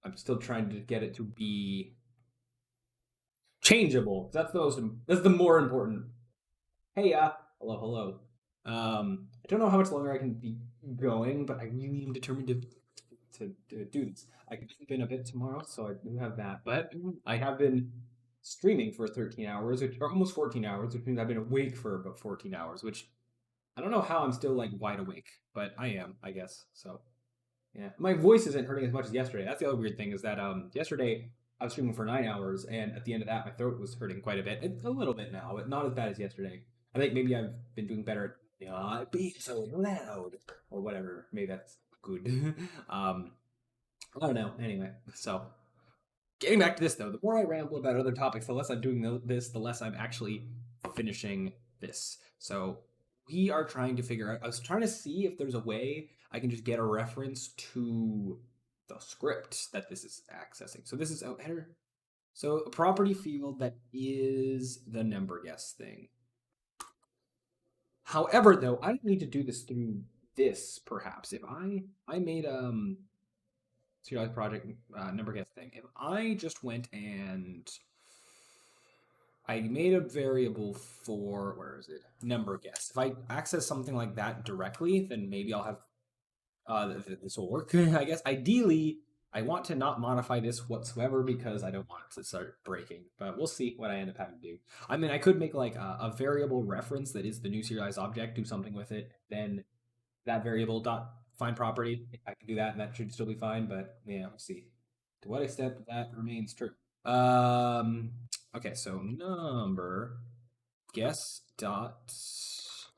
Speaker 1: I'm still trying to get it to be changeable. That's the most. That's the more important. Hey, hello, hello. I don't know how much longer I can be going, but I really am determined to do this. I could sleep in a bit tomorrow, so I do have that. But I have been streaming for 13 hours, or almost 14 hours, which means I've been awake for about 14 hours, which I don't know how I'm still like wide awake, but I am, I guess. So yeah, my voice isn't hurting as much as yesterday. That's the other weird thing is that yesterday I was streaming for 9 hours, and at the end of that, my throat was hurting quite a bit. It's a little bit now, but not as bad as yesterday. I think maybe I've been doing better at being so loud or whatever. Maybe that's good. I don't know. Anyway, so getting back to this though, the more I ramble about other topics, the less I'm doing this, the less I'm actually finishing this. So we are trying to figure out. I was trying to see if there's a way I can just get a reference to the script that this is accessing. So this is a header. So a property field that is the number guess thing. However, though, I don't need to do this through this. Perhaps if I made serialized project number guess thing. If I just went and I made a variable for where is it number guess. If I access something like that directly, then maybe I'll have this will work. I guess ideally I want to not modify this whatsoever because I don't want it to start breaking. But we'll see what I end up having to do. I mean, I could make like a variable reference that is the new serialized object, do something with it, then that variable dot find property. I can do that, and that should still be fine. But yeah, we'll see to what extent that remains true. Um. Okay, so number guess dot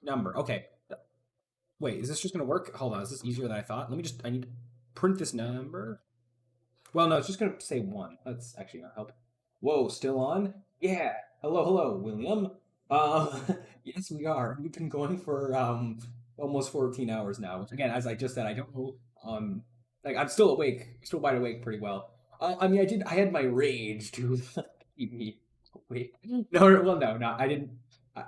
Speaker 1: number. Okay. Wait, is this just gonna work? Hold on, is this easier than I thought? Let me just. I need to print this number. Well, no, it's just gonna say one. That's actually not help. Whoa, still on? Yeah. Hello, hello, William. Uh, yes, we are. We've been going for almost 14 hours now. Which again, as I just said, I don't know. Like I'm still awake, still wide awake pretty well. I mean, I had my rage to keep me awake. No, well, no, not. I didn't.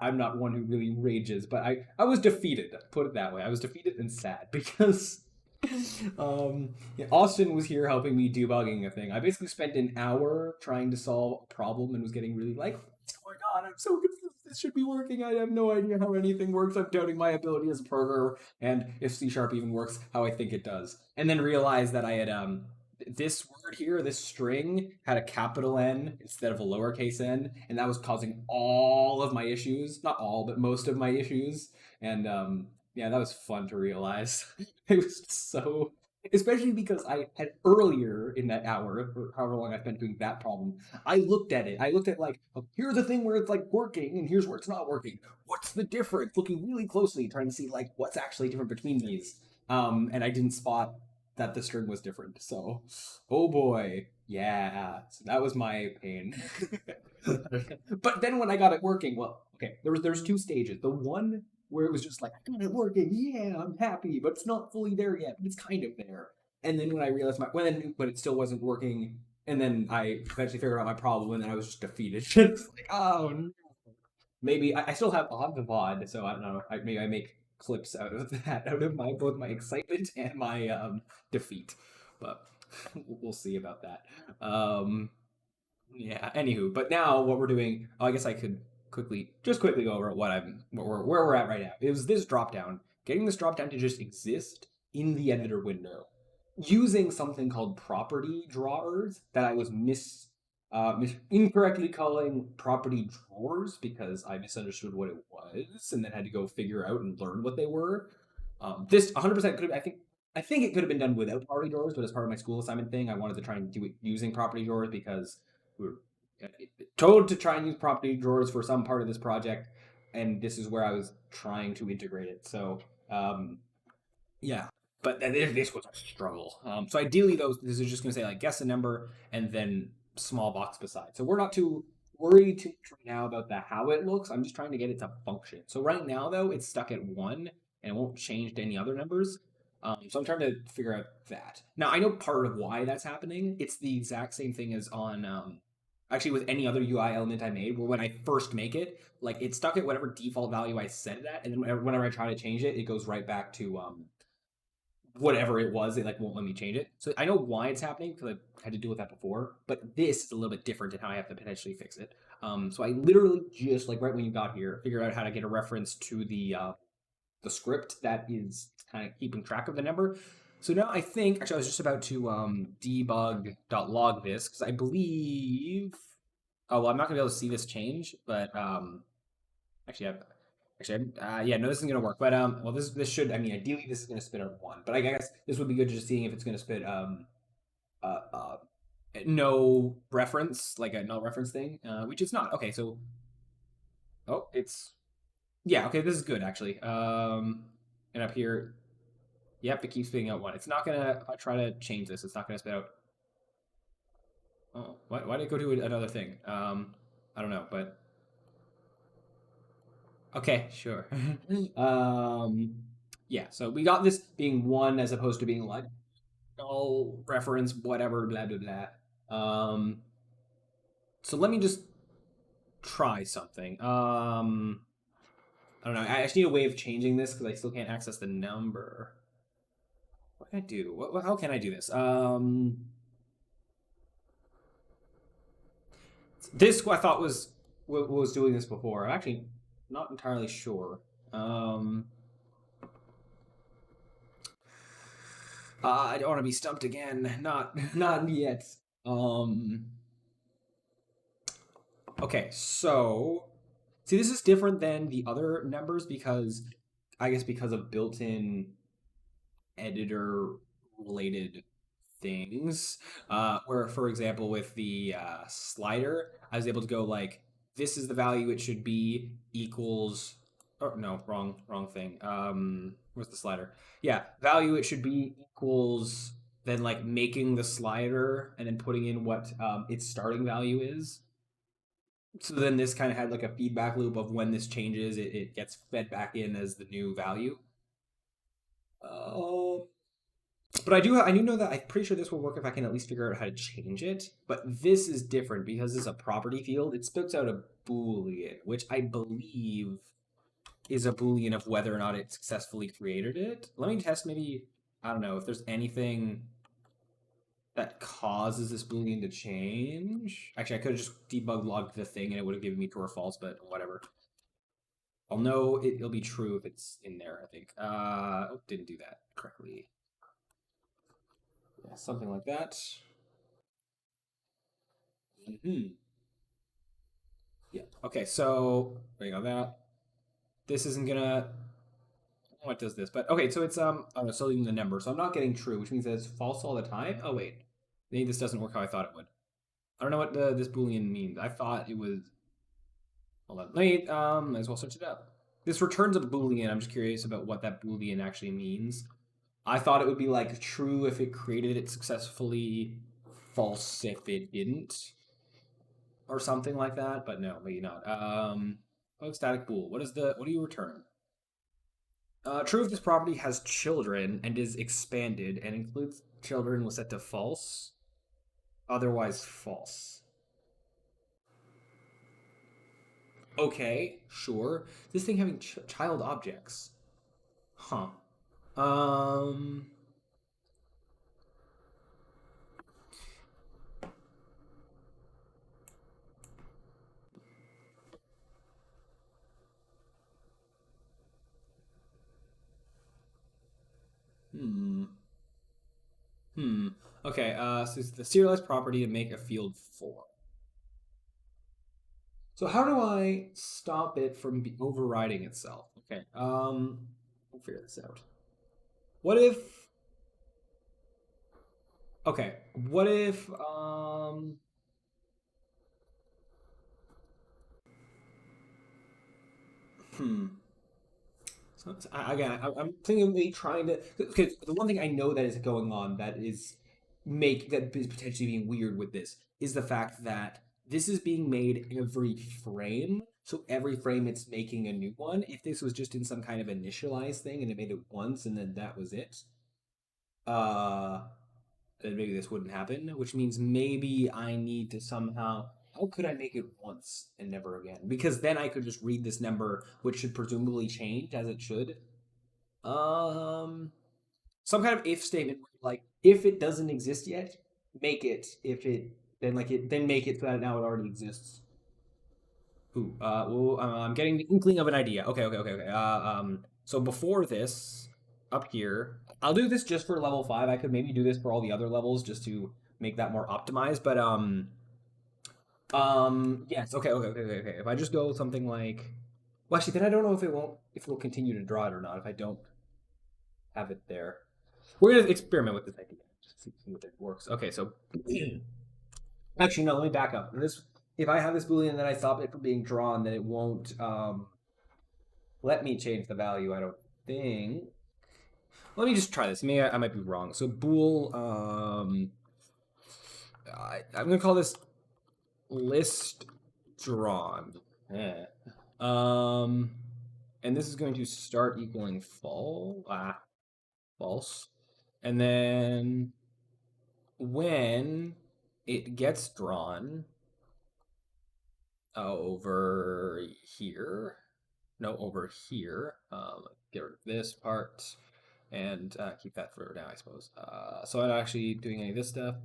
Speaker 1: I'm not one who really rages, but I was defeated. Put it that way. I was defeated and sad because yeah, Austin was here helping me debugging a thing. I basically spent an hour trying to solve a problem and was getting really like, what's going on? I'm so confused. This should be working. I have no idea how anything works. I'm doubting my ability as a programmer and if C sharp even works how I think it does. And then realized that I had this word here, this string had a capital N instead of a lowercase n, and that was causing all of my issues. Not all, but most of my issues. And yeah, that was fun to realize. It was so, especially because I had earlier in that hour, or however long I spent doing that problem, I looked at it. I looked at like, oh, here's the thing where it's like working, and here's where it's not working. What's the difference? Looking really closely, trying to see like what's actually different between these. And I didn't spot that the string was different. So, oh boy, yeah. So that was my pain. But then when I got it working, well, okay, there's two stages. The one where it was just like, I got it working, yeah, I'm happy, but it's not fully there yet, but it's kind of there. And then when I realized but it still wasn't working, and then I eventually figured out my problem, and then I was just defeated. It's like, oh no. Maybe I'll have the VOD, so I don't know. Maybe I make clips out of that, out of my both my excitement and my defeat. But we'll see about that. Yeah. Anywho, but now what we're doing, I guess I could quickly go over where we're at right now. It was this drop down, getting this drop down to just exist in the editor window. using something called property drawers that I was incorrectly calling property drawers because I misunderstood what it was and then had to go figure out and learn what they were. This 100% could have, I think it could have been done without property drawers, but as part of my school assignment thing, I wanted to try and do it using property drawers because we were told to try and use property drawers for some part of this project, and this is where I was trying to integrate it. So yeah, but this was a struggle. So ideally, though, this is just going to say like guess a number and then small box beside. So we're not too worried too much right now about the how it looks. I'm just trying to get it to function. So right now, though, it's stuck at one and it won't change to any other numbers. So I'm trying to figure out that. Now I know part of why that's happening. It's the exact same thing as on actually with any other UI element I made, where when I first make it, like it's stuck at whatever default value I set it at, and then whenever I try to change it, it goes right back to whatever it was, it like won't let me change it. So I know why it's happening because I had to deal with that before, but this is a little bit different in how I have to potentially fix it. So I literally just like right when you got here, figured out how to get a reference to the script that is kind of keeping track of the number. So now I think actually I was just about to debug.log this because I believe. Oh well, I'm not gonna be able to see this change, but actually I Actually, yeah, no, this isn't gonna work. But well, this should. I mean, ideally, this is gonna spit out one. But I guess this would be good just seeing if it's gonna spit uh, uh no reference, like a null reference thing, which it's not. Okay, so oh, it's yeah. Okay, this is good actually. And up here, yep, it keeps spitting out one. It's not gonna. If I try to change this, it's not gonna spit out. Oh, why did it go to another thing? I don't know, but okay, sure. um, yeah. So we got this being one as opposed to being like null reference, whatever, blah blah blah. So let me just try something. I don't know. I actually need a way of changing this because I still can't access the number. What can I do? How can I do this? This I thought was doing this before. I'm actually not entirely sure. Um, I don't want to be stumped again. Not yet. Um, okay, so see, this is different than the other numbers because I guess because of built-in editor related things. Where, for example, with the slider, I was able to go like, this is the value it should be equals. Oh no, wrong thing. What's the slider? Yeah, value it should be equals. Then like making the slider and then putting in what its starting value is. So then this kind of had like a feedback loop of when this changes, it gets fed back in as the new value. Um, but I do know that I'm pretty sure this will work if I can at least figure out how to change it. But this is different because it's a property field. It spits out a boolean, which I believe is a boolean of whether or not it successfully created it. Let me test maybe I don't know if there's anything that causes this boolean to change. Actually, I could have just debug logged the thing and it would have given me true or false, but whatever. I'll know it'll be true if it's in there, I think. Oh, didn't do that correctly. Yeah, something like that. Hmm. Yeah. Okay, so there you go. That this isn't gonna. What does this? But okay, so it's I'm still the number, so I'm not getting true, which means that it's false all the time. Oh wait, maybe this doesn't work how I thought it would. I don't know what this boolean means. I thought it was. Hold on. Wait. Might as well search it up. This returns a boolean. I'm just curious about what that boolean actually means. I thought it would be like true if it created it successfully, false if it didn't, or something like that. But no, maybe not. Oh, static bool. What do you return? True if this property has children and is expanded and includes children was set to false. Otherwise, false. Okay, sure. This thing having child objects. Huh. Um. Hmm. Okay, so it's the serialized property and make a field 4. So how do I stop it from overriding itself? Okay, we'll figure this out. What if? Okay, what if? Hmm. So again, I'm thinking of me trying to. Because the one thing I know that is going on that is potentially being weird with this is the fact that this is being made every frame. So every frame it's making a new one. If this was just in some kind of initialized thing and it made it once and then that was it, uh, then maybe this wouldn't happen. Which means maybe I need to somehow. How could I make it once and never again? Because then I could just read this number, which should presumably change as it should. Um, some kind of if statement, like if it doesn't exist yet, make it. If it then make it so that now it already exists. Ooh, well, I'm getting the inkling of an idea. Okay. So before this, up here, I'll do this just for level 5. I could maybe do this for all the other levels just to make that more optimized. But yes. Okay. If I just go something like, well, actually, then I don't know if it will continue to draw it or not if I don't have it there. We're gonna experiment with this idea. Just see if it works. Okay, so actually no, let me back up. This if I have this boolean and then I stop it from being drawn, then it won't let me change the value. I don't think. Let me just try this. Maybe I might be wrong. So bool. I'm gonna call this list drawn. Yeah. Um, and this is going to start equaling false, and then when it gets drawn over here, no, over here, get rid of this part and keep that for now, I suppose. So I'm not actually doing any of this stuff.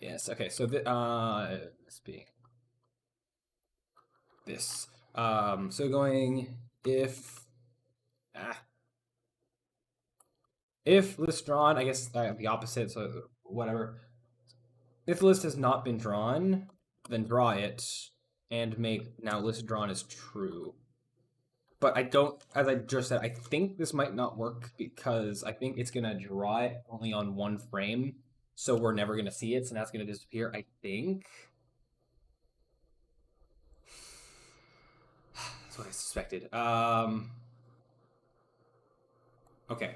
Speaker 1: Yes, okay, so this being this. So going ah, if list drawn, I guess the opposite, so whatever. If the list has not been drawn, then draw it and make now list drawn is true. But I don't, as I just said, I think this might not work because I think it's gonna draw it only on one frame, so we're never gonna see it, so that's gonna disappear. I think that's what I suspected. Okay.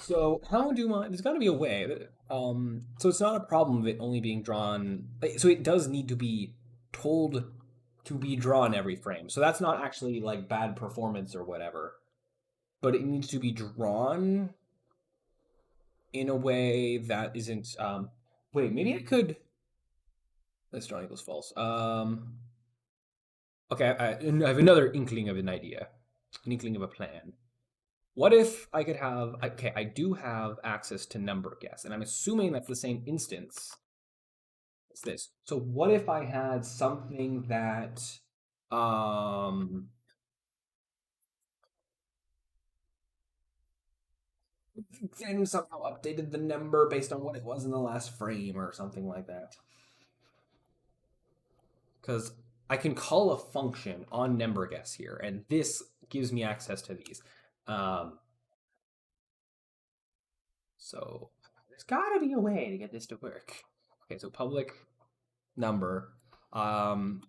Speaker 1: So how do I? There's got to be a way. So it's not a problem of it only being drawn. So it does need to be told to be drawn every frame. So that's not actually like bad performance or whatever. But it needs to be drawn in a way that isn't. Wait, maybe I could. Let's draw equals false. Okay, I have another inkling of an idea, an inkling of a plan. What if I could have? Okay, I do have access to number guess, and I'm assuming that's the same instance as this. So what if I had something that, um, then somehow updated the number based on what it was in the last frame or something like that? Because I can call a function on number guess here, and this gives me access to these. Um, so there's got to be a way to get this to work. Okay, so public number. Um,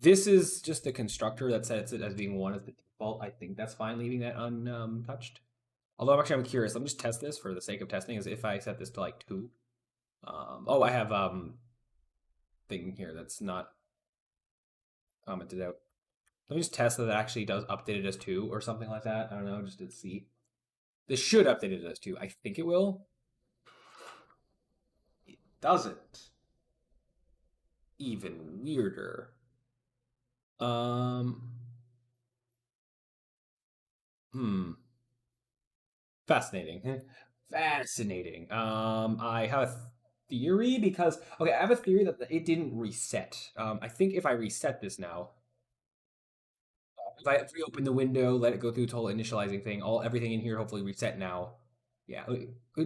Speaker 1: this is just the constructor that sets it as being one as the default. I think that's fine leaving that untouched. Although I'm curious. Let me just test this for the sake of testing. Is if I set this to like 2. Oh, I have thing here that's not commented out. Let me just test that it actually does update it as 2 or something like that. I don't know, just to see. This should update it as 2. I think it will. It doesn't. Even weirder. Um. Hmm. Fascinating. Fascinating. I have a theory because okay, I have a theory that it didn't reset. I think if I reset this now, If I reopen the window, let it go through its whole initializing thing, everything in here hopefully reset now. Yeah,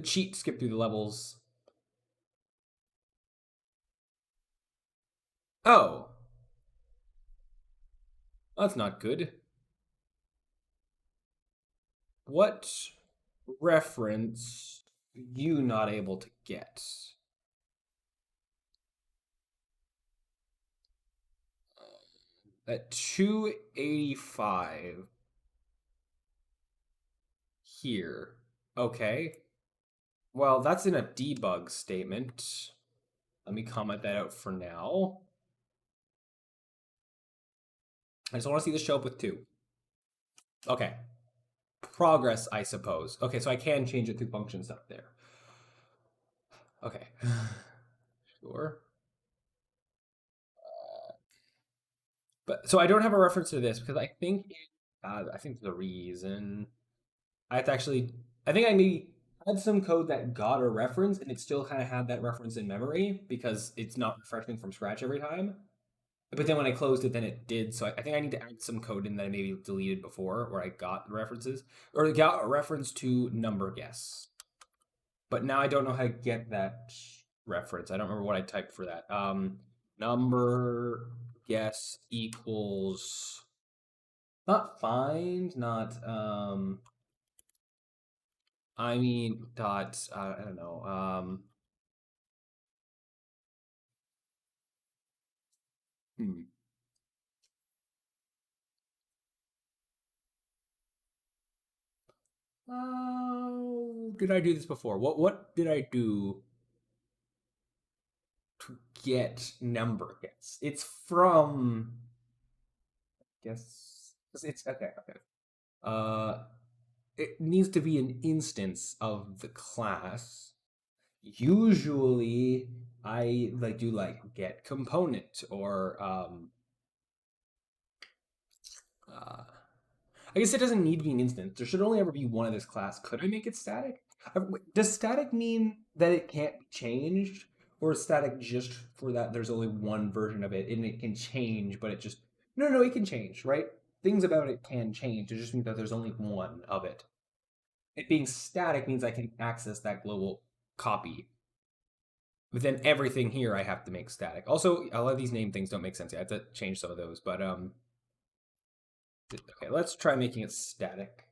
Speaker 1: cheat, skip through the levels. Oh, that's not good. What reference you not able to get? At 285 here. Okay. Well, that's in a debug statement. Let me comment that out for now. I just want to see this show up with 2. Okay. Progress, I suppose. Okay, so I can change it through functions up there. Okay. Sure. But so I don't have a reference to this because I think the reason I have to actually I think I maybe had some code that got a reference and it still kind of had that reference in memory because it's not refreshing from scratch every time. But then when I closed it, then it did. So I think I need to add some code in that I maybe deleted before where I got the references or got a reference to number guess. But now I don't know how to get that reference. I don't remember what I typed for that. Number guess equals not find, not I mean dot I don't know. Hmm. Oh, did I do this before? What did I do to get number guess? It's from guess it's okay, okay. Uh it needs to be an instance of the class. Usually I like do like get component or uh I guess it doesn't need to be an instance. There should only ever be one of this class. Could I make it static? Does static mean that it can't be changed? Or is static just for that there's only one version of it and it can change, but it just. No, no, it can change, right? Things about it can change. It just means that there's only one of it. It being static means I can access that global copy. But then everything here I have to make static. Also, a lot of these name things don't make sense. I have to change some of those, but okay, let's try making it static.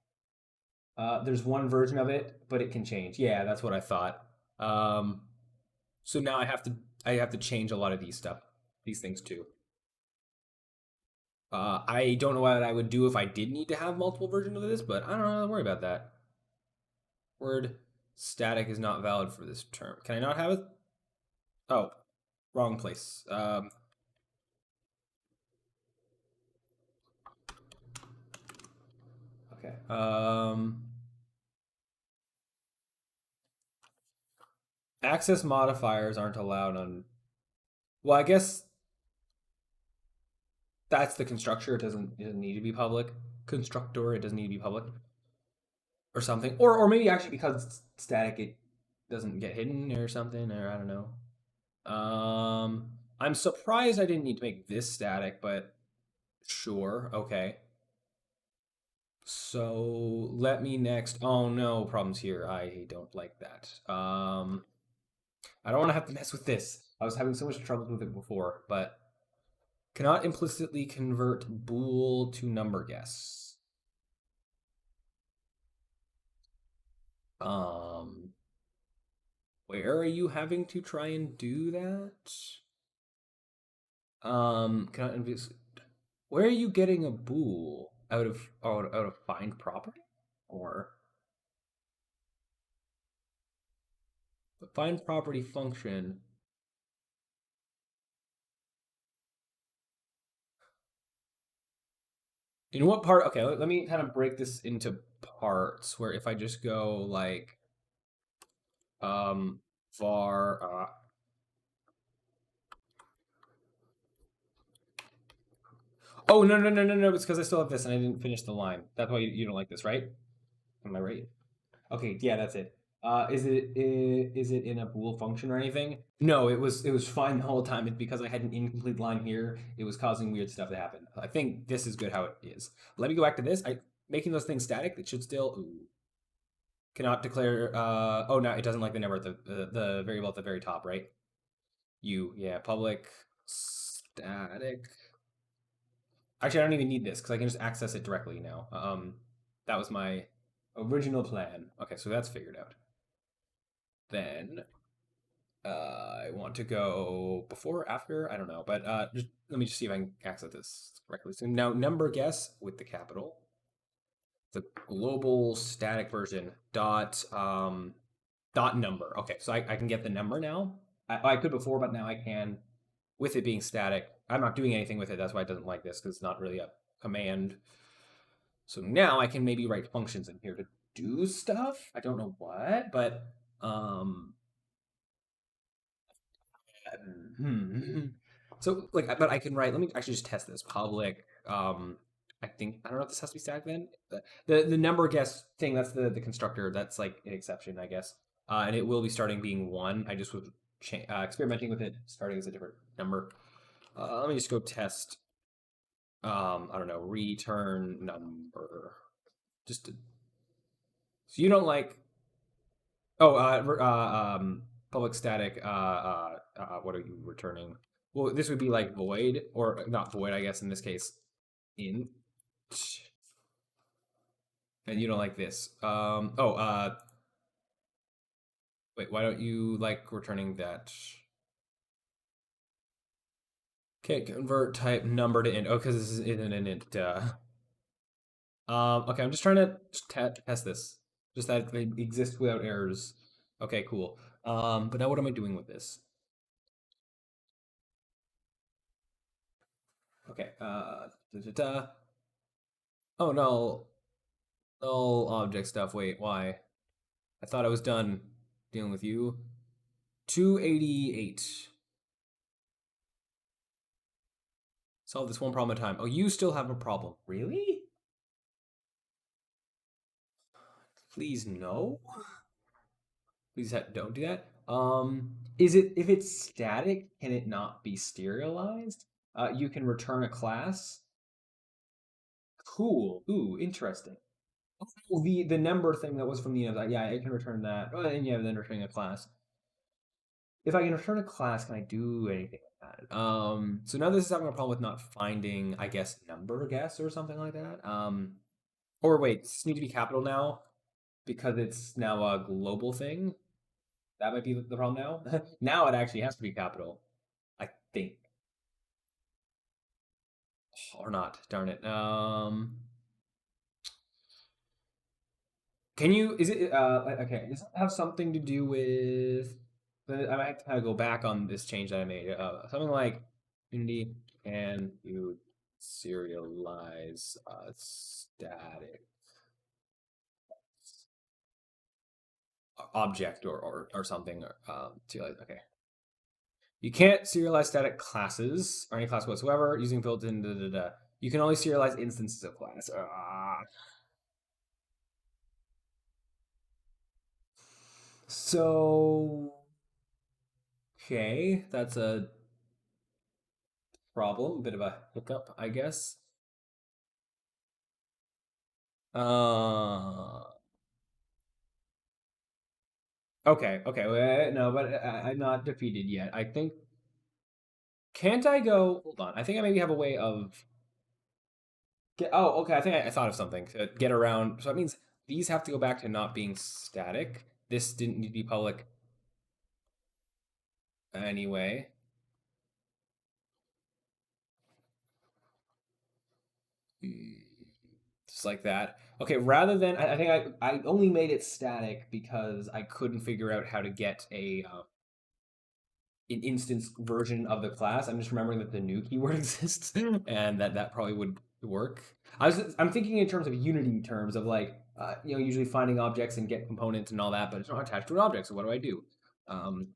Speaker 1: There's one version of it, but it can change. Yeah, that's what I thought. Um, so now I have to change a lot of these things too. I don't know what I would do if I did need to have multiple versions of this, but I don't know. Don't worry about that. Word static is not valid for this term. Can I not have it? Oh, wrong place. Okay. Access modifiers aren't allowed on. Well, I guess that's the constructor. It doesn't need to be public. Constructor. It doesn't need to be public or something. Or maybe actually because it's static, it doesn't get hidden or something. Or I don't know. I'm surprised I didn't need to make this static, but sure. Okay. So let me next. Oh no, problems here. I don't like that. I don't want to have to mess with this. I was having so much trouble with it before, but cannot implicitly convert bool to number guess. Um, where are you having to try and do that? Cannot where are you getting a bool out of find property or the find property function? In what part? Okay, let me kind of break this into parts where if I just go like um var oh no no no no no, it's because I still have this and I didn't finish the line. That's why you don't like this, right? Am I right? Okay, yeah, that's it. Is it in a bool function or anything? No, it was fine the whole time. It's because I had an incomplete line here. It was causing weird stuff to happen. I think this is good how it is. Let me go back to this. I making those things static. It should still cannot declare. Oh no, it doesn't like the number at the variable at the very top, right? Yeah, public static. Actually, I don't even need this because I can just access it directly now. That was my original plan. Okay, so that's figured out. Then I want to go before, or after, I don't know, but just let me just see if I can access this correctly. So now number guess with the capital, the global static version dot number. Okay, so I can get the number now. I could before, but now I can with it being static. I'm not doing anything with it. That's why it doesn't like this because it's not really a command. So now I can maybe write functions in here to do stuff. I don't know what, but um, hmm. So like, but I can write. Let me actually just test this. Public. I think I don't know if this has to be static then. The number guess thing. That's the constructor. That's like an exception, I guess. And it will be starting being one. I just was experimenting with it, starting as a different number. Let me just go test. I don't know. Return number. Just to, so you don't like. Oh, public static. What are you returning? Well, this would be like void or not void, I guess in this case. Int. And you don't like this. Wait. Why don't you like returning that? Okay, convert type number to int. Oh, because this isn't an int. Okay, I'm just trying to test this. Just that they exist without errors. Okay, cool. But now what am I doing with this? Okay. Oh no, null object stuff. Wait, why? I thought I was done dealing with you. 288. Solve this one problem at a time. Oh, you still have a problem. Really? Please no. Please don't do that. Is it if it's static, can it not be serialized? You can return a class. Cool. Ooh, interesting. Oh, the number thing that was from the end. Yeah, I can return that. Oh, and yeah, then returning a class. If I can return a class, can I do anything with that? So now this is having a problem with not finding, I guess, number guess or something like that. Or wait, does this need to be capital now because it's now a global thing? That might be the problem now. Now it actually has to be capital, I think, or not. Darn it. Can you? Is it? Okay. Does it have something to do with? I might have to kind of go back on this change that I made. Something like Unity, can you serialize static object or something? Serialize. Okay. You can't serialize static classes or any class whatsoever using built-in. Da, da, da. You can only serialize instances of class. So okay, that's a problem, a bit of a hiccup, I guess. Uh, okay. No, but I'm not defeated yet. I think. Can't I go? Hold on. I think I maybe have a way of. Okay. I think I thought of something to get around. So that means these have to go back to not being static. This didn't need to be public anyway. Hmm, just like that. Okay, rather than I think I only made it static because I couldn't figure out how to get a an instance version of the class. I'm just remembering that the new keyword exists, and that probably would work. I'm thinking in terms of Unity terms of like usually finding objects and get components and all that, but it's not attached to an object. So what do I do? Um,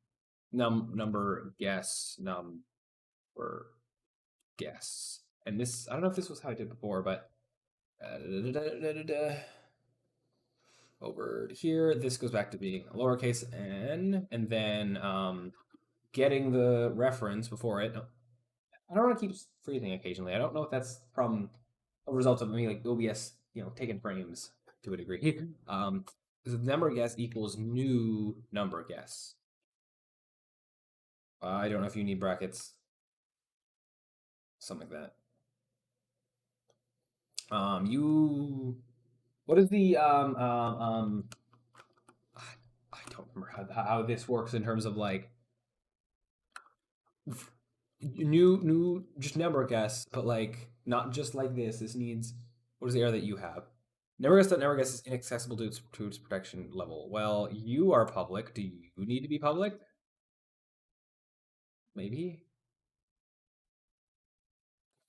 Speaker 1: number guess number guess, and this I don't know if this was how I did before, but. Da, da, da, da, da, da. over here. This goes back to being a lowercase n, and then getting the reference before it. I don't want to keep freezing occasionally. I don't know if that's from a result of me like OBS, taking frames to a degree. The number guess equals new number guess. I don't know if you need brackets, something like that. You. What is the I don't remember how this works in terms of like new just number guess, but like not just like this. This needs what is the error that you have? Never guess is inaccessible to its protection level. Well, you are public. Do you need to be public? Maybe.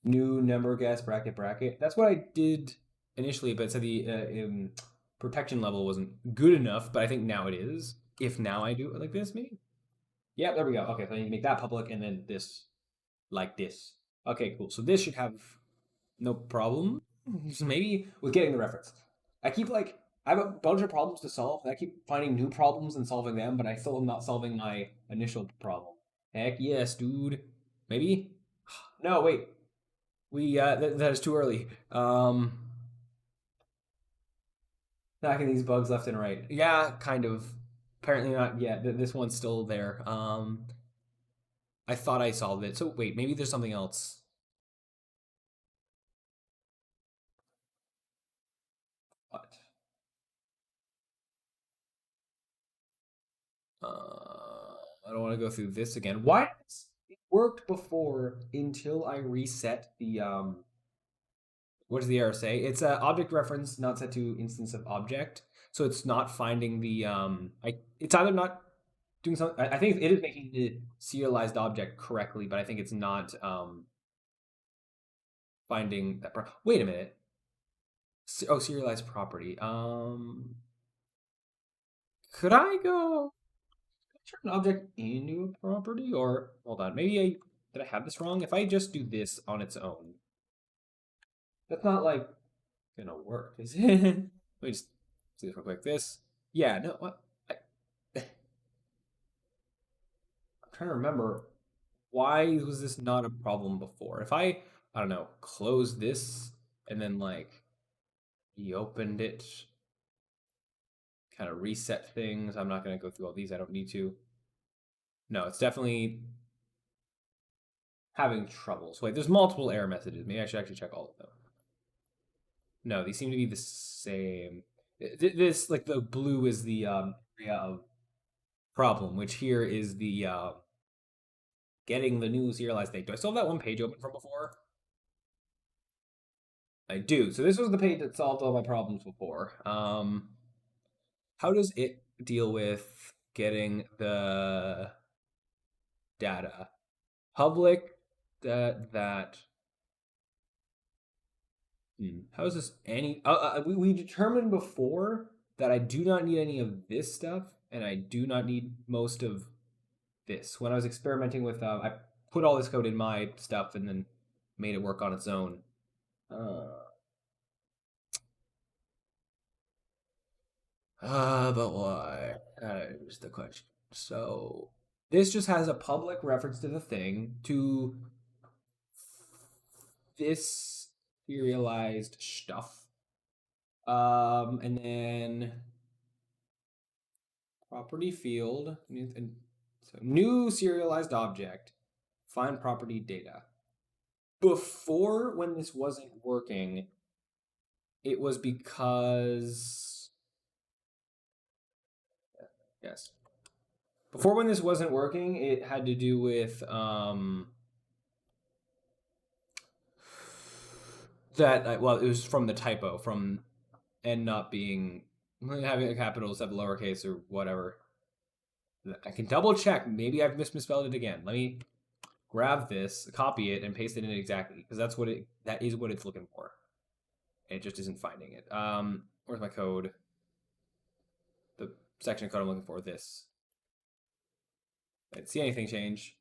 Speaker 1: New number guess bracket. That's what I did initially, but it said the protection level wasn't good enough. But I think now it is. If now I do it like this, maybe. Yeah, there we go. Okay, so I need to make that public, and then this like this. Okay, cool. So this should have no problem. So maybe with getting the reference. I have a bunch of problems to solve. And I keep finding new problems and solving them, but I still am not solving my initial problem. Heck yes, dude. Maybe? No, wait. We that is too early. Knocking these bugs left and right. Yeah, kind of. Apparently not yet. This one's still there. I thought I solved it. So wait, maybe there's something else. What? I don't want to go through this again. Why? It worked before until I reset the what does the error say? It's a object reference not set to instance of object, so it's not finding the it's either not doing something. I think it is making the serialized object correctly, but I think it's not finding that. Wait a minute. Oh, serialized property. Could I go turn an object into a property, or hold on, maybe did I have this wrong? If I just do this on its own, that's not like gonna work, is it? Let me just see this real quick. This, yeah, no, what? I'm trying to remember why was this not a problem before. If I don't know, close this and then like reopened it, kind of reset things. I'm not gonna go through all these. I don't need to. No, it's definitely having trouble. So wait, there's multiple error messages. Maybe I should actually check all of them. No, these seem to be the same. This like the blue is the area of problem, which here is the getting the new serialized thing. Do I still have that one page open from before? I do. So this was the page that solved all my problems before. How does it deal with getting the data? Public that. How is this any? We determined before that I do not need any of this stuff, and I do not need most of this. When I was experimenting with, I put all this code in my stuff and then made it work on its own. But why? Is the question. So this just has a public reference to the thing to this serialized stuff. And then property field, and so new serialized object, find property data. Before, when this wasn't working, it was because yes. Before, when this wasn't working, it had to do with that. Well, it was from the typo from n not being having a capital instead of lowercase or whatever. I can double check. Maybe I've misspelled it again. Let me grab this, copy it, and paste it in exactly because that is what it's looking for. It just isn't finding it. Where's my code? The section of code I'm looking for. This. I didn't see anything change.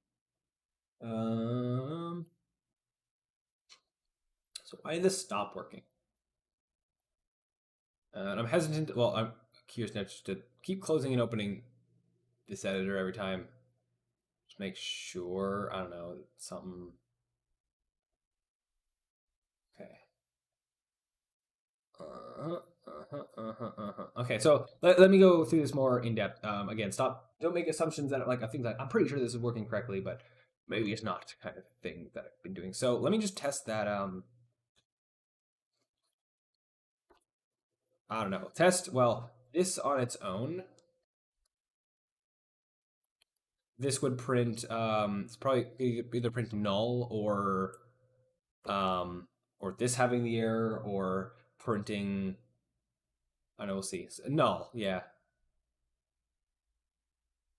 Speaker 1: So why did this stop working? I'm hesitant. Well, curious now just to keep closing and opening this editor every time. Just make sure, I don't know, something. Okay. Okay, so let me go through this more in depth. Again, don't make assumptions that like things like I'm pretty sure this is working correctly, but maybe it's not kind of thing that I've been doing. So let me just test that. I don't know. Test, well, this on its own, this would print, it's probably either print null or this having the error or printing, I know, we'll see. Null, yeah.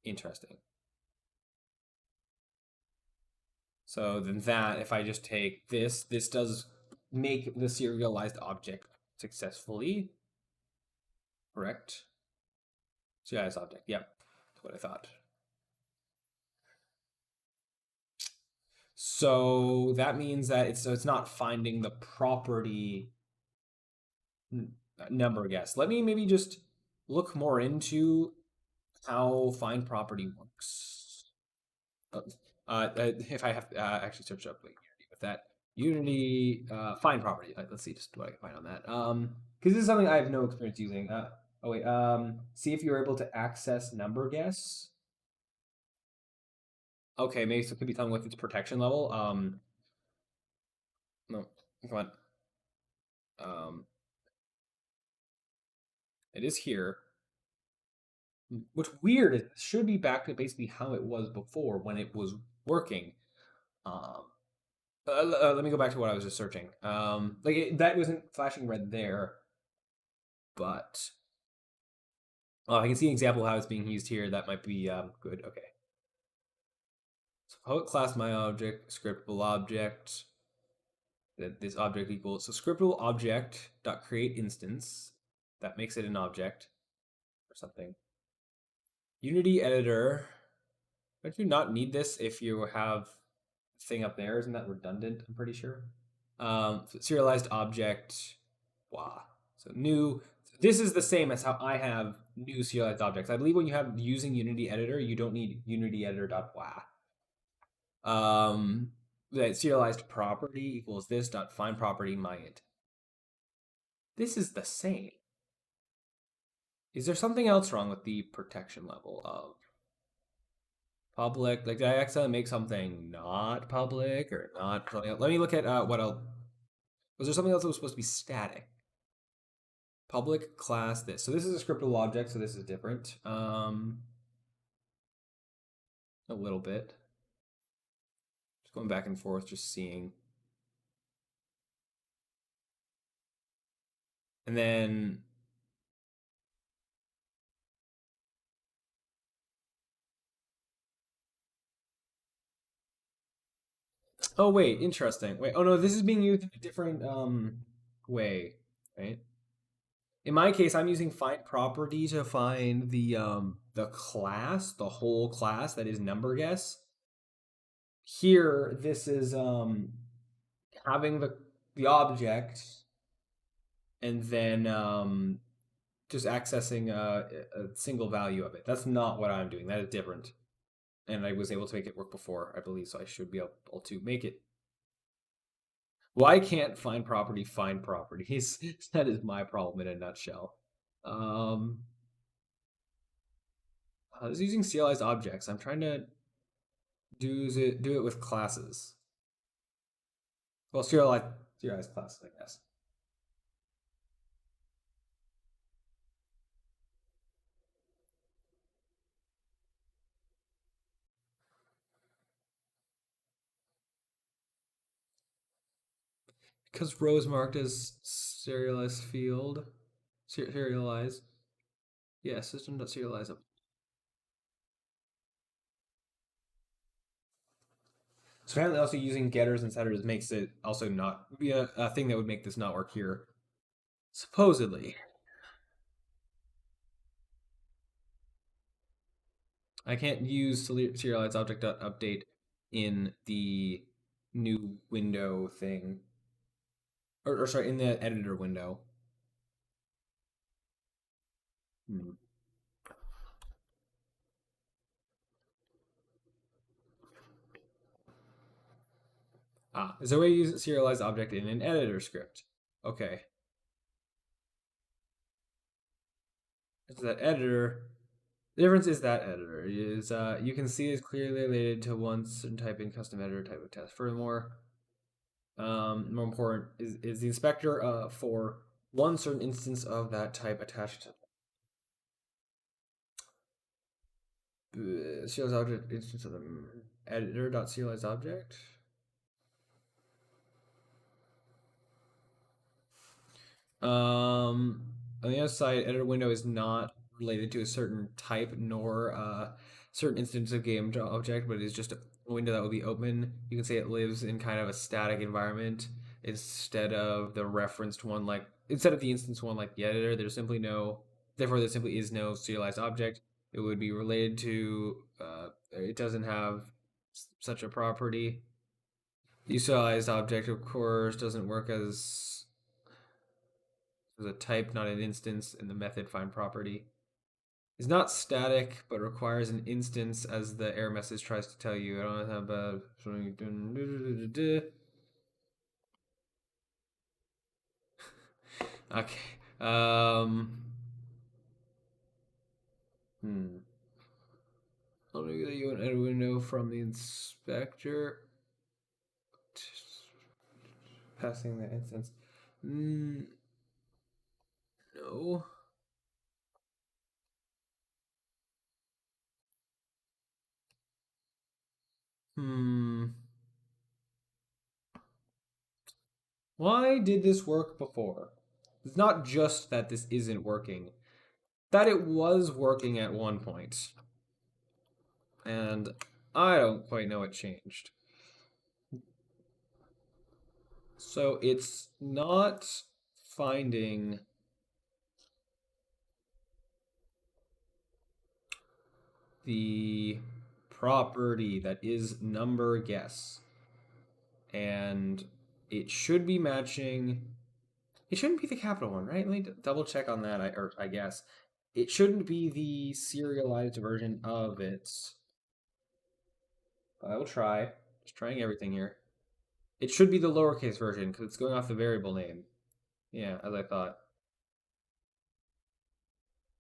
Speaker 1: Interesting. So then that, if I just take this does make the serialized object successfully. Correct? Serialized object, yep. That's what I thought. So that means that it's not finding the property number guess. Let me maybe just look more into how find property works. If I have to actually search up like Unity with that. Unity find property. Let's see just what I can find on that. Because this is something I have no experience using. Oh wait. See if you're able to access number guess. Okay, maybe so it could be telling with its protection level. No, come on. It is here. What's weird is it should be back to basically how it was before when it was working. Um, let me go back to what I was just searching. That wasn't flashing red there, but I can see an example of how it's being used here. That might be good. Okay. So public class my object, scriptable object. That this object equals so scriptable object dot create instance. That makes it an object or something. Unity editor. Don't you not need this if you have thing up there? Isn't that redundant? I'm pretty sure. Serialized object. Blah. So new. This is the same as how I have new serialized objects. I believe when you have using Unity editor, you don't need Unity editor dot blah. That serialized property equals this dot find property my int. This is the same. Is there something else wrong with the protection level of public? Like, did I accidentally make something not public or not? Let me look at what else. Was there something else that was supposed to be static? Public class this. So this is a scriptable object, so this is different. A little bit. Just going back and forth, just seeing. And then oh wait, interesting. Wait, oh no, this is being used in a different way, right? In my case, I'm using find property to find the class, the whole class that is number guess. Here, this is having the object and then just accessing a single value of it. That's not what I'm doing. That is different. And I was able to make it work before, I believe, so I should be able to make it. Why can't find properties? That is my problem in a nutshell. I was using serialized objects. I'm trying to do it with classes. Well, serialized classes, I guess. Because row is marked as serialized field. Serialize. Yeah, system.serialize. So apparently also using getters and setters makes it also not be a thing that would make this not work here. Supposedly. I can't use serialized object.update in the new window thing. Or sorry, in the editor window. Hmm. Is there a way to use a serialized object in an editor script? Okay. It's that editor. The difference is that editor is you can see is clearly related to one certain type in custom editor type of test. Furthermore, more important is the inspector for one certain instance of that type attached to serialized object instance of the editor.serialized object. On the other side, editor window is not related to a certain type nor a certain instance of game object, but it is just a window that will be open. You can say it lives in kind of a static environment instead of the referenced one, like instead of the instance one like the editor. There's simply no, therefore there simply is no serialized object. It would be related to. It doesn't have such a property. The serialized object, of course, doesn't work as a type, not an instance, in the method find property. Is not static, but requires an instance as the error message tries to tell you. I don't know how bad. Okay. Hmm. I'll make that you an edit window from the inspector. Passing the instance. No. Hmm. Why did this work before? It's not just that this isn't working, that it was working at one point. And I don't quite know what changed. So it's not finding the property that is number guess. And it should be matching. It shouldn't be the capital one, right? Let me double check on that. I guess it shouldn't be the serialized version of it. I will try. Just trying everything here. It should be the lowercase version because it's going off the variable name. Yeah, as I thought.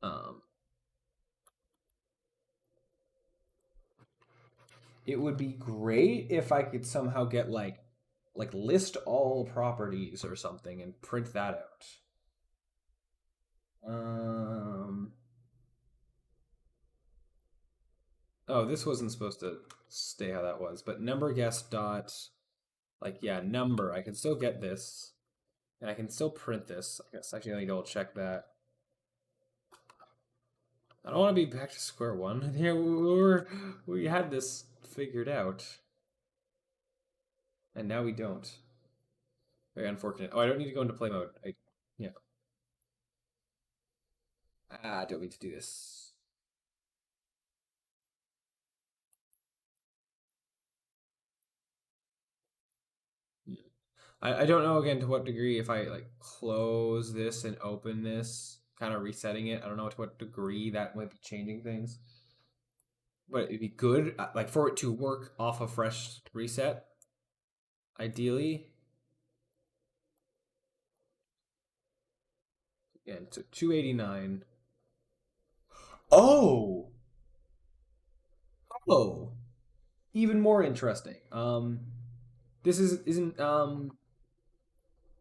Speaker 1: Um, it would be great if I could somehow get like list all properties or something and print that out. Um, oh, this wasn't supposed to stay how that was, but number guess dot like yeah number. I can still get this, and I can still print this. I guess actually let me double check that. I don't want to be back to square one. Here we had this figured out, and now we don't. Very unfortunate. Oh, I don't need to go into play mode. Yeah. I don't need to do this. I don't know again to what degree if I like close this and open this, kind of resetting it. I don't know to what degree that might be changing things. But it'd be good, like for it to work off a fresh reset, ideally. Yeah, it's 289. Oh, oh, even more interesting. This isn't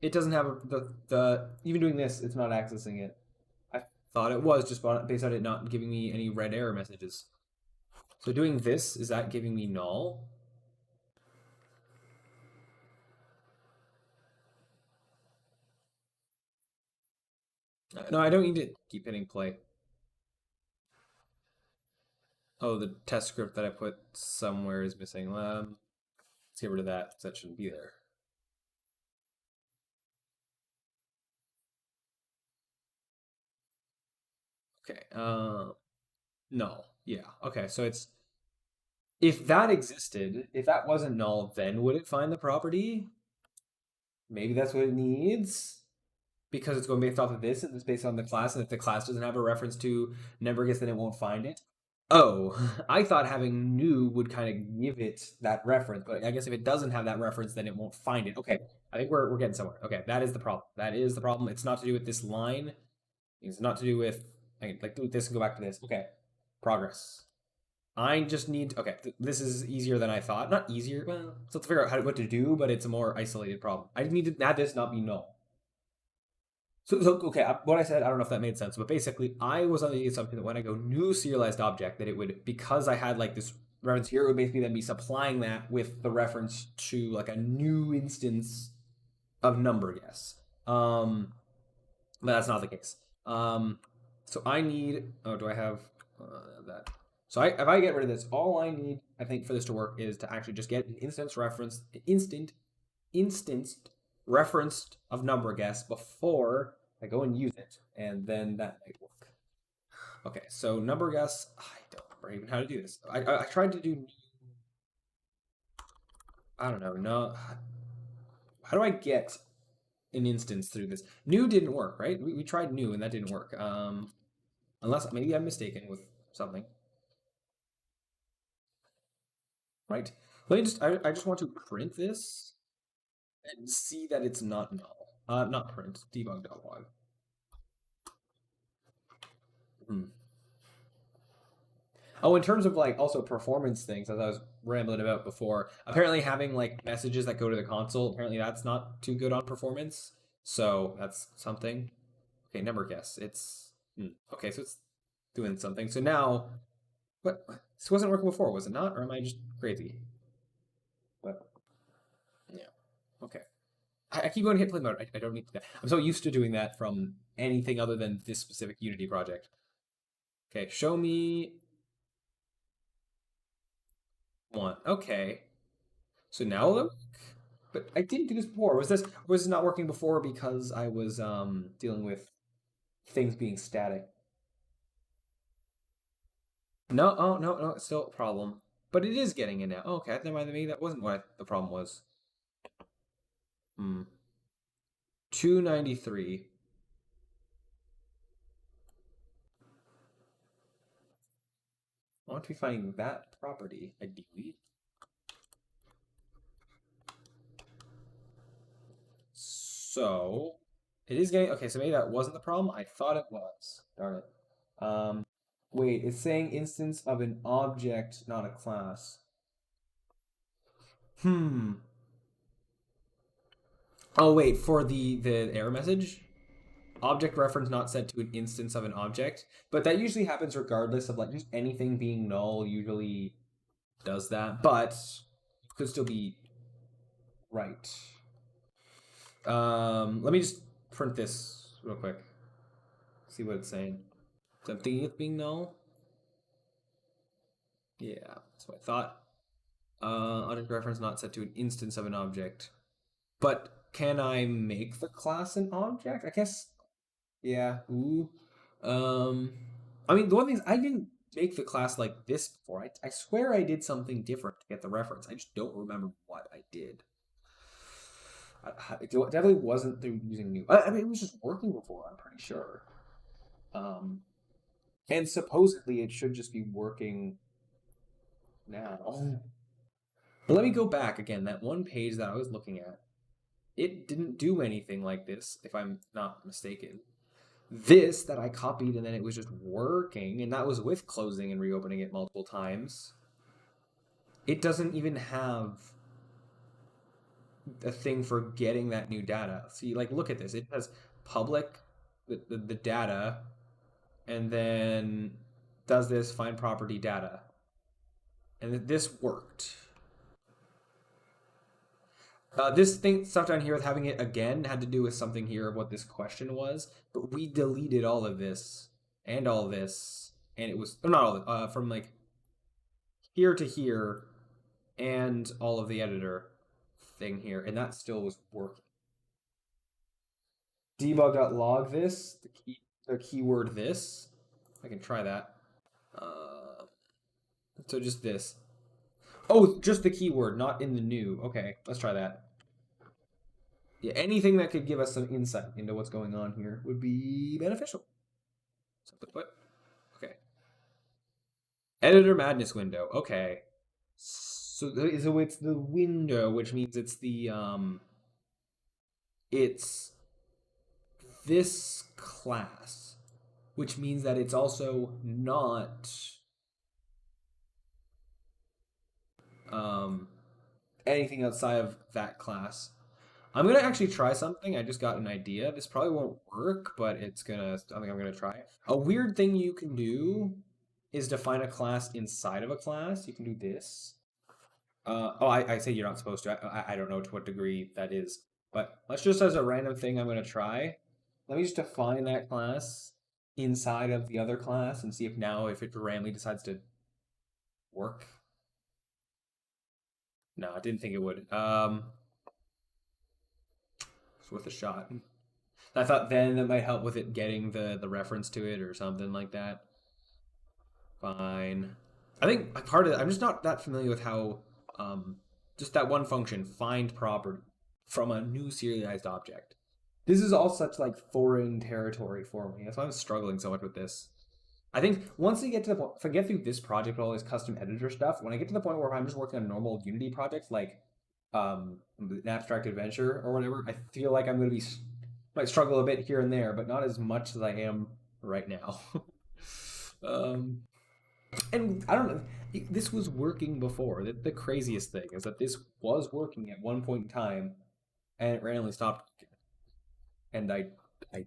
Speaker 1: it doesn't have the even doing this, it's not accessing it. I thought it was just based on it not giving me any red error messages. So doing this, is that giving me null? No, I don't need to keep hitting play. Oh, the test script that I put somewhere is missing. Let's get rid of that. That shouldn't be there. Okay. No. Yeah. Okay. So it's if that existed, if that wasn't null, then would it find the property? Maybe that's what it needs. because it's going based off of this, and it's based on the class, and if the class doesn't have a reference to number guess, then it won't find it. Oh, I thought having new would kind of give it that reference, but I guess if it doesn't have that reference, then it won't find it. Okay, I think we're getting somewhere. Okay, that is the problem. That is the problem. It's not to do with this line. It's not to do with I can like do this and go back to this. Okay, progress. I just need. Okay, this is easier than I thought. Not easier. Well, so let's figure out what to do, but it's a more isolated problem. I need to have this not be null. So okay, what I said, I don't know if that made sense, but basically, I was under the assumption that when I go new serialized object, that it would, because I had like this reference here, it would basically then be supplying that with the reference to like a new instance of number guess. But that's not the case. So I need. Oh, do I have that? So if I get rid of this, all I need, I think, for this to work is to actually just get an instanced referenced of number guess before I go and use it, and then that might work. Okay, so number guess. I don't remember even how to do this. I tried to do. I don't know. No. How do I get an instance through this? New didn't work, right? We tried new and that didn't work. Unless maybe I'm mistaken with something. Right? Let me just. I just want to print this and see that it's not null. Not print. Debug.log. Hmm. Oh, in terms of like also performance things, as I was rambling about before, apparently having like messages that go to the console, apparently that's not too good on performance. So that's something. Okay, number guess. Okay, so it's doing something. So now, what? This wasn't working before, was it not? Or am I just crazy? But yeah, okay. I keep going to hit play mode. I don't need to. I'm so used to doing that from anything other than this specific Unity project. Okay, show me one. Okay. So now look, but I didn't do this before. Was this not working before because I was dealing with things being static? No, oh no, it's still a problem. But it is getting in now. Oh, okay, never mind. Maybe that wasn't what the problem was. 293. I want to be finding that property, ideally. So it is getting okay. So maybe that wasn't the problem. I thought it was. Darn it. Wait, it's saying instance of an object, not a class. Hmm. Oh wait, for the error message, object reference not set to an instance of an object, but that usually happens regardless of like just anything being null. Usually does that, but could still be right. Let me just print this real quick. See what it's saying. So I'm thinking it's being null. Yeah, that's what I thought. Object reference not set to an instance of an object. But can I make the class an object? I guess. Yeah. Ooh. Um. I mean, the one thing is, I didn't make the class like this before. I swear I did something different to get the reference. I just don't remember what I did. It definitely wasn't through using new. I mean, it was just working before. I'm pretty sure. Um. And supposedly it should just be working now. But let me go back again. That one page that I was looking at, it didn't do anything like this, if I'm not mistaken. This that I copied and then it was just working, and that was with closing and reopening it multiple times. It doesn't even have a thing for getting that new data. See, like, look at this. It has public, the data, and then does this find property data. And this worked. This thing stuff down here with having it again had to do with something here of what this question was, but we deleted all of this and all of this, and it was not all of it, from like here to here, and all of the editor thing here, and that still was working. Debug.log this, the keyword this. I can try that. Uh, so just this. Oh, just the keyword, not in the new. Okay, let's try that. Yeah, anything that could give us some insight into what's going on here would be beneficial. Simply put. Okay. Editor madness window. Okay. So it's the window, which means it's this class, which means that it's also not um anything outside of that class. I'm gonna actually try something. I just got an idea. This probably won't work, but I think I'm gonna try it. A weird thing you can do is define a class inside of a class. You can do this. I say you're not supposed to. I don't know to what degree that is, but let's just as a random thing I'm gonna try. Let me just define that class inside of the other class and see if it randomly decides to work. No, I didn't think it would. It's worth a shot. I thought then that might help with it getting the reference to it or something like that. Fine. I think part of it, I'm just not that familiar with how just that one function, find property from a new serialized object. This is all such like foreign territory for me. That's why I'm struggling so much with this. I think once I get to the point, if I get through this project with all this custom editor stuff, when I get to the point where I'm just working on normal Unity projects like an abstract adventure or whatever, I feel like I'm going to be might struggle a bit here and there, but not as much as I am right now. um, and I don't know. This was working before. The craziest thing is that this was working at one point in time, and it randomly stopped. And I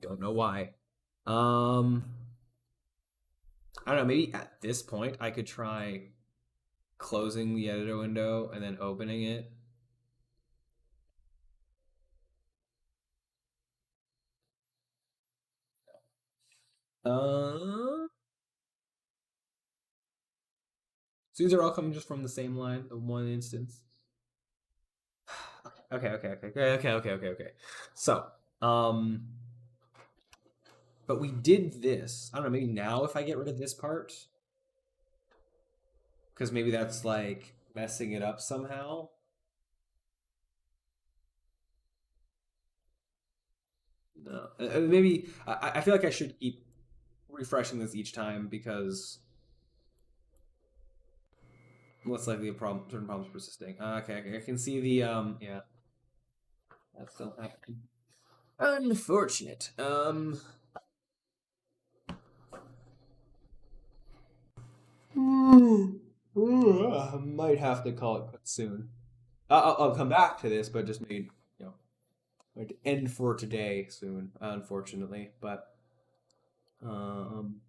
Speaker 1: don't know why. Um, I don't know. Maybe at this point I could try closing the editor window and then opening it. Uh, so these are all coming just from the same line, the one instance. Okay. So, um, but we did this. I don't know. Maybe now if I get rid of this part, because maybe that's like messing it up somehow. No, maybe I feel like I should keep refreshing this each time because less likely a problem, certain problems persisting. Okay, I can see the yeah, that's still happening. Unfortunate. I might have to call it quits soon. I'll come back to this, but just maybe going to end for today soon, unfortunately. But um,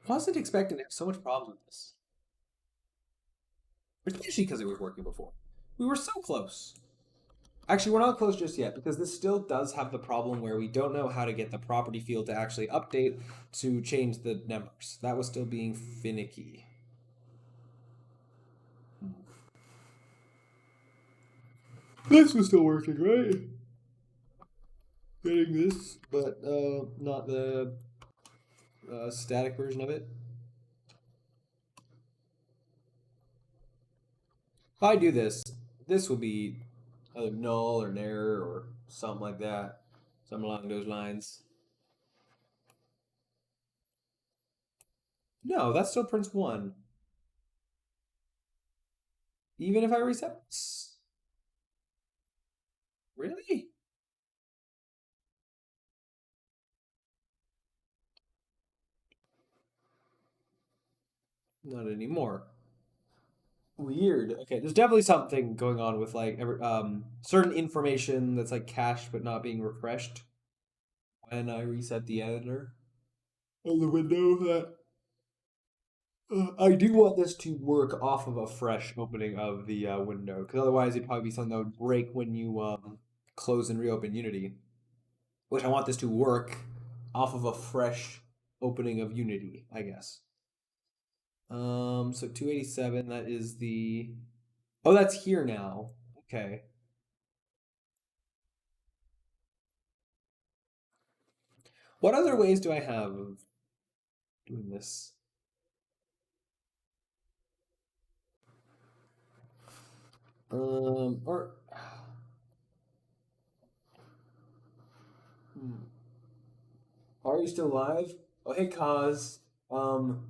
Speaker 1: wasn't expecting to have so much problems with this, especially because it was working before. We were so close. Actually, we're not close just yet because this still does have the problem where we don't know how to get the property field to actually update to change the numbers. That was still being finicky. This was still working, right? Getting this, but not the static version of it. If I do this, this will be either null or an error or something like that, something along those lines. No, that still prints one, even if I reset. Really? Not anymore. Weird. Okay, there's definitely something going on with like certain information that's like cached but not being refreshed when I reset the editor of the window. That I do want this to work off of a fresh opening of the window because otherwise it'd probably be something that would break when you close and reopen Unity. Which I want this to work off of a fresh opening of Unity, I guess. So 287. That is the. Oh, that's here now. Okay. What other ways do I have of doing this? Or you still live? Oh, hey, Kaz. Um,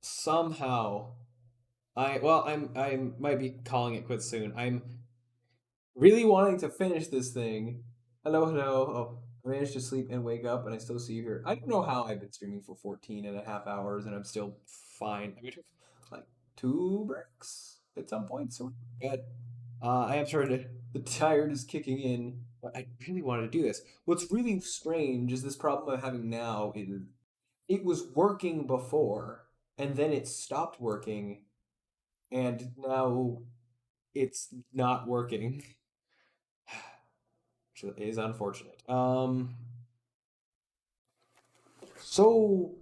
Speaker 1: somehow I might be calling it quits soon. I'm really wanting to finish this thing. Hello, hello. Oh, I managed to sleep and wake up, and I still see you here. I don't know how I've been streaming for 14 and a half hours, and I'm still fine. I mean, took like two breaks at some point, so we're good. I am starting to. The tired is kicking in, but I really wanted to do this. What's really strange is this problem I'm having now is it was working before, and then it stopped working, and now it's not working, which is unfortunate. So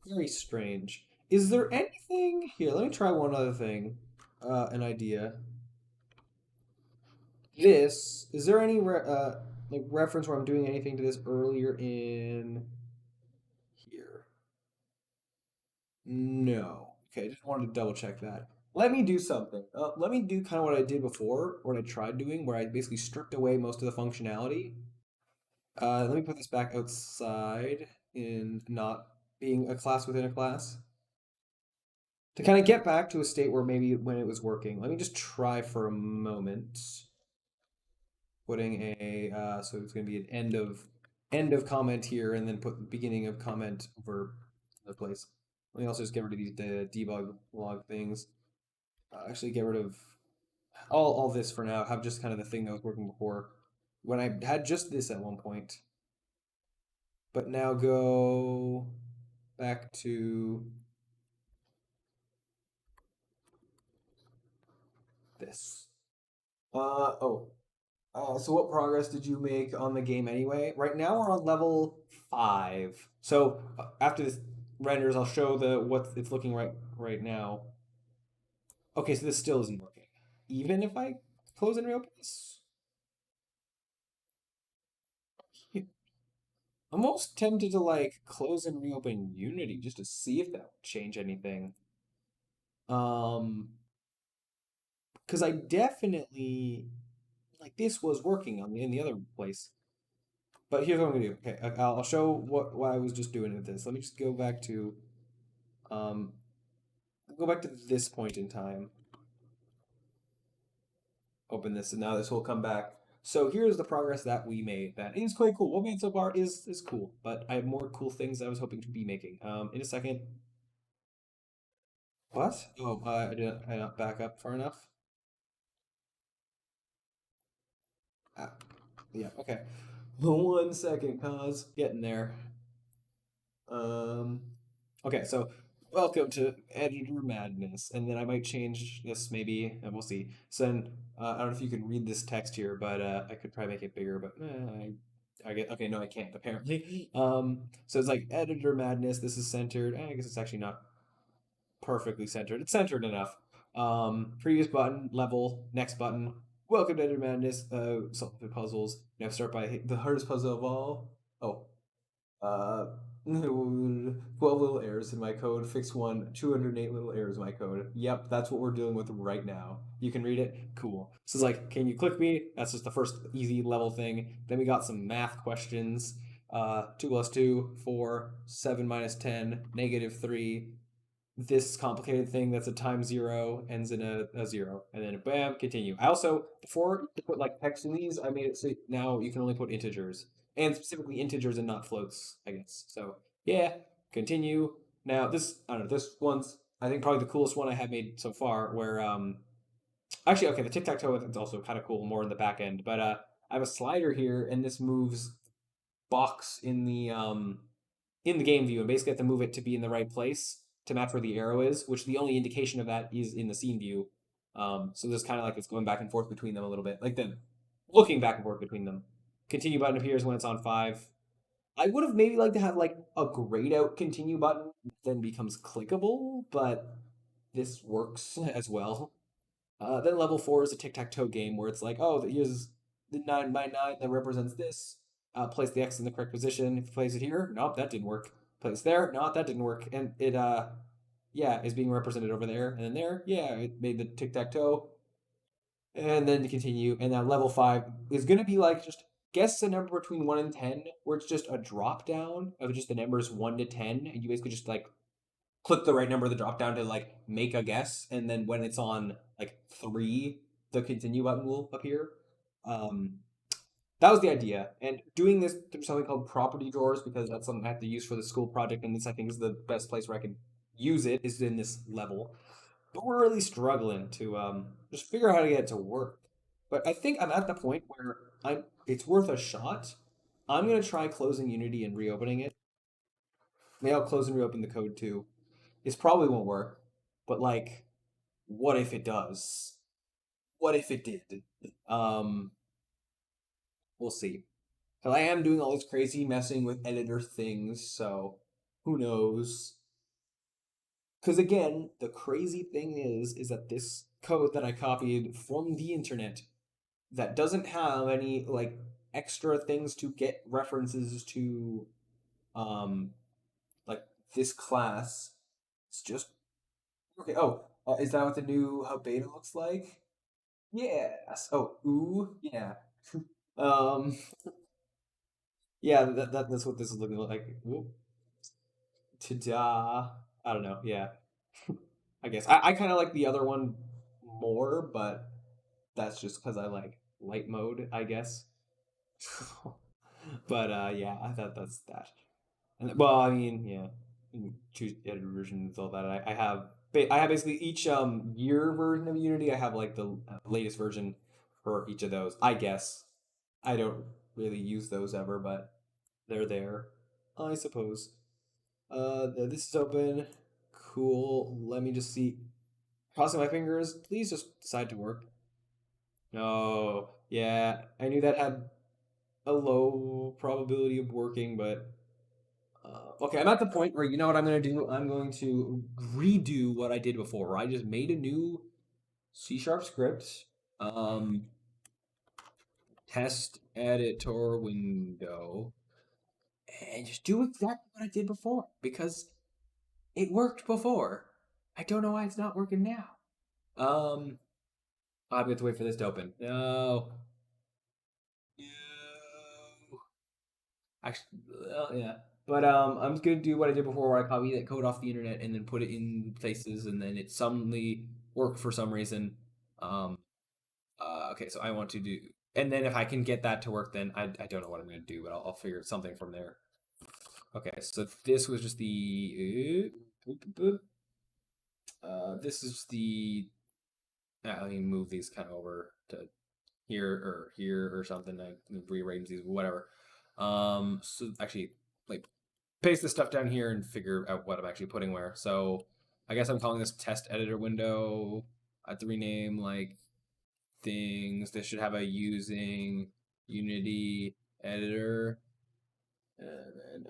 Speaker 1: very strange. Is there anything here? Let me try one other thing. An idea. This is there any like reference where I'm doing anything to this earlier in here? No. Okay, just wanted to double check that. Let me do something. Let me do kind of what I did before, what I tried doing, where I basically stripped away most of the functionality. Let me put this back outside in not being a class within a class to kind of get back to a state where maybe when it was working. Let me just try for a moment putting a so it's going to be an end of comment here, and then put the beginning of comment over the place. Let me also just get rid of these debug log things. Actually, get rid of all this for now. Have just kind of the thing that was working before when I had just this at one point. But now go back to this. Oh. So what progress did you make on the game anyway? Right now we're on level 5. So after this renders, I'll show the what it's looking right now. Okay, so this still isn't working. Even if I close and reopen this? I'm almost tempted to like close and reopen Unity just to see if that would change anything. Because I definitely like this was working on in the other place. But here's what I'm gonna do. Okay, I'll show what I was just doing with this. Let me just um go back to this point in time. Open this, and now this will come back. So here's the progress that we made. That is quite cool. What we made so far is cool, but I have more cool things I was hoping to be making. In a second. What? Oh, I not back up far enough. Ah, yeah. Okay. 1 second, cause getting there. Um, okay, so welcome to Editor Madness, and then I might change this maybe, and we'll see. So then, I don't know if you can read this text here, but I could probably make it bigger, but I get okay. No, I can't apparently. So it's like Editor Madness. This is centered. I guess it's actually not perfectly centered. It's centered enough. Previous button, level, next button. Welcome to Editor Madness. Solve the puzzles. Now start by the hardest puzzle of all. Oh, uh, 12 little errors in my code. Fix one. 208 little errors in my code. Yep, that's what we're dealing with right now. You can read it? Cool. So it's like, can you click me? That's just the first easy level thing. Then we got some math questions. 2 plus 2, 4, 7 minus 10, -3. This complicated thing that's a time zero ends in a zero. And then bam, continue. I also, before you put like text in these, I made it so now you can only put integers. And specifically integers and not floats, I guess. So yeah, continue. Now this, I don't know, this one's, I think probably the coolest one I have made so far, where actually okay, the tic-tac-toe is also kind of cool, more in the back end. But I have a slider here, and this moves box in the game view, and basically have to move it to be in the right place to match where the arrow is, which the only indication of that is in the scene view. So there's kind of like it's going back and forth between them a little bit, like then looking back and forth between them. Continue button appears when it's on 5. I would have maybe liked to have like a grayed out continue button then becomes clickable, but this works as well. Then level 4 is a tic tac toe game where it's like, oh, here's the 9 by 9 that represents this. Place the X in the correct position. If you place it here, nope, that didn't work. Place there, no, that didn't work. And it, yeah, is being represented over there. And then there, yeah, it made the tic tac toe. And then to continue. And now level 5 is going to be like just guess a number between 1 and 10, where it's just a drop down of just the numbers 1 to 10, and you basically just like click the right number of the drop down to like make a guess, and then when it's on like 3, the continue button will appear. Um, that was the idea, and doing this through something called property drawers because that's something I have to use for the school project, and this I think is the best place where I can use it is in this level. But we're really struggling to just figure out how to get it to work. But I think I'm at the point where I'm it's worth a shot. I'm gonna try closing Unity and reopening it. Maybe I'll close and reopen the code too. This probably won't work, but like, what if it does? What if it did? Um, we'll see. 'Cause I am doing all this crazy messing with editor things, so who knows? Because again, the crazy thing is that this code that I copied from the internet that doesn't have any like extra things to get references to um like this class. It's just okay. Oh, is that what the new hub beta looks like? Yes. Oh, ooh, yeah. Um, yeah. That's what this is looking like. Ooh, ta-da! I don't know. Yeah, I guess I kind of like the other one more, but that's just because I like light mode, I guess. But yeah, I thought that's that. And well, I mean, yeah, you can choose editor version with all that. I have basically each year version of Unity. I have like the latest version for each of those. I guess I don't really use those ever, but they're there, I suppose. This is open. Cool. Let me just see. Crossing my fingers. Please just decide to work. No. Yeah, I knew that had a low probability of working, but okay, I'm at the point where you know what I'm going to do? I'm going to redo what I did before, where I just made a new C sharp script, um, test editor window, and just do exactly what I did before because it worked before. I don't know why it's not working now. Um, I'm going to wait for this to open. No. No. Actually, well, yeah. But I'm just gonna do what I did before, where I copy that code off the internet and then put it in places, and then it suddenly worked for some reason. Um, okay, so I want to do, and then if I can get that to work, then I don't know what I'm gonna do, but I'll figure something from there. Okay, so this was just the this is the let me move these kind of over to here or something. I rearrange these, whatever. So actually, like paste this stuff down here and figure out what I'm actually putting where. So I guess I'm calling this test editor window. I have to rename like things. This should have a using Unity editor. And,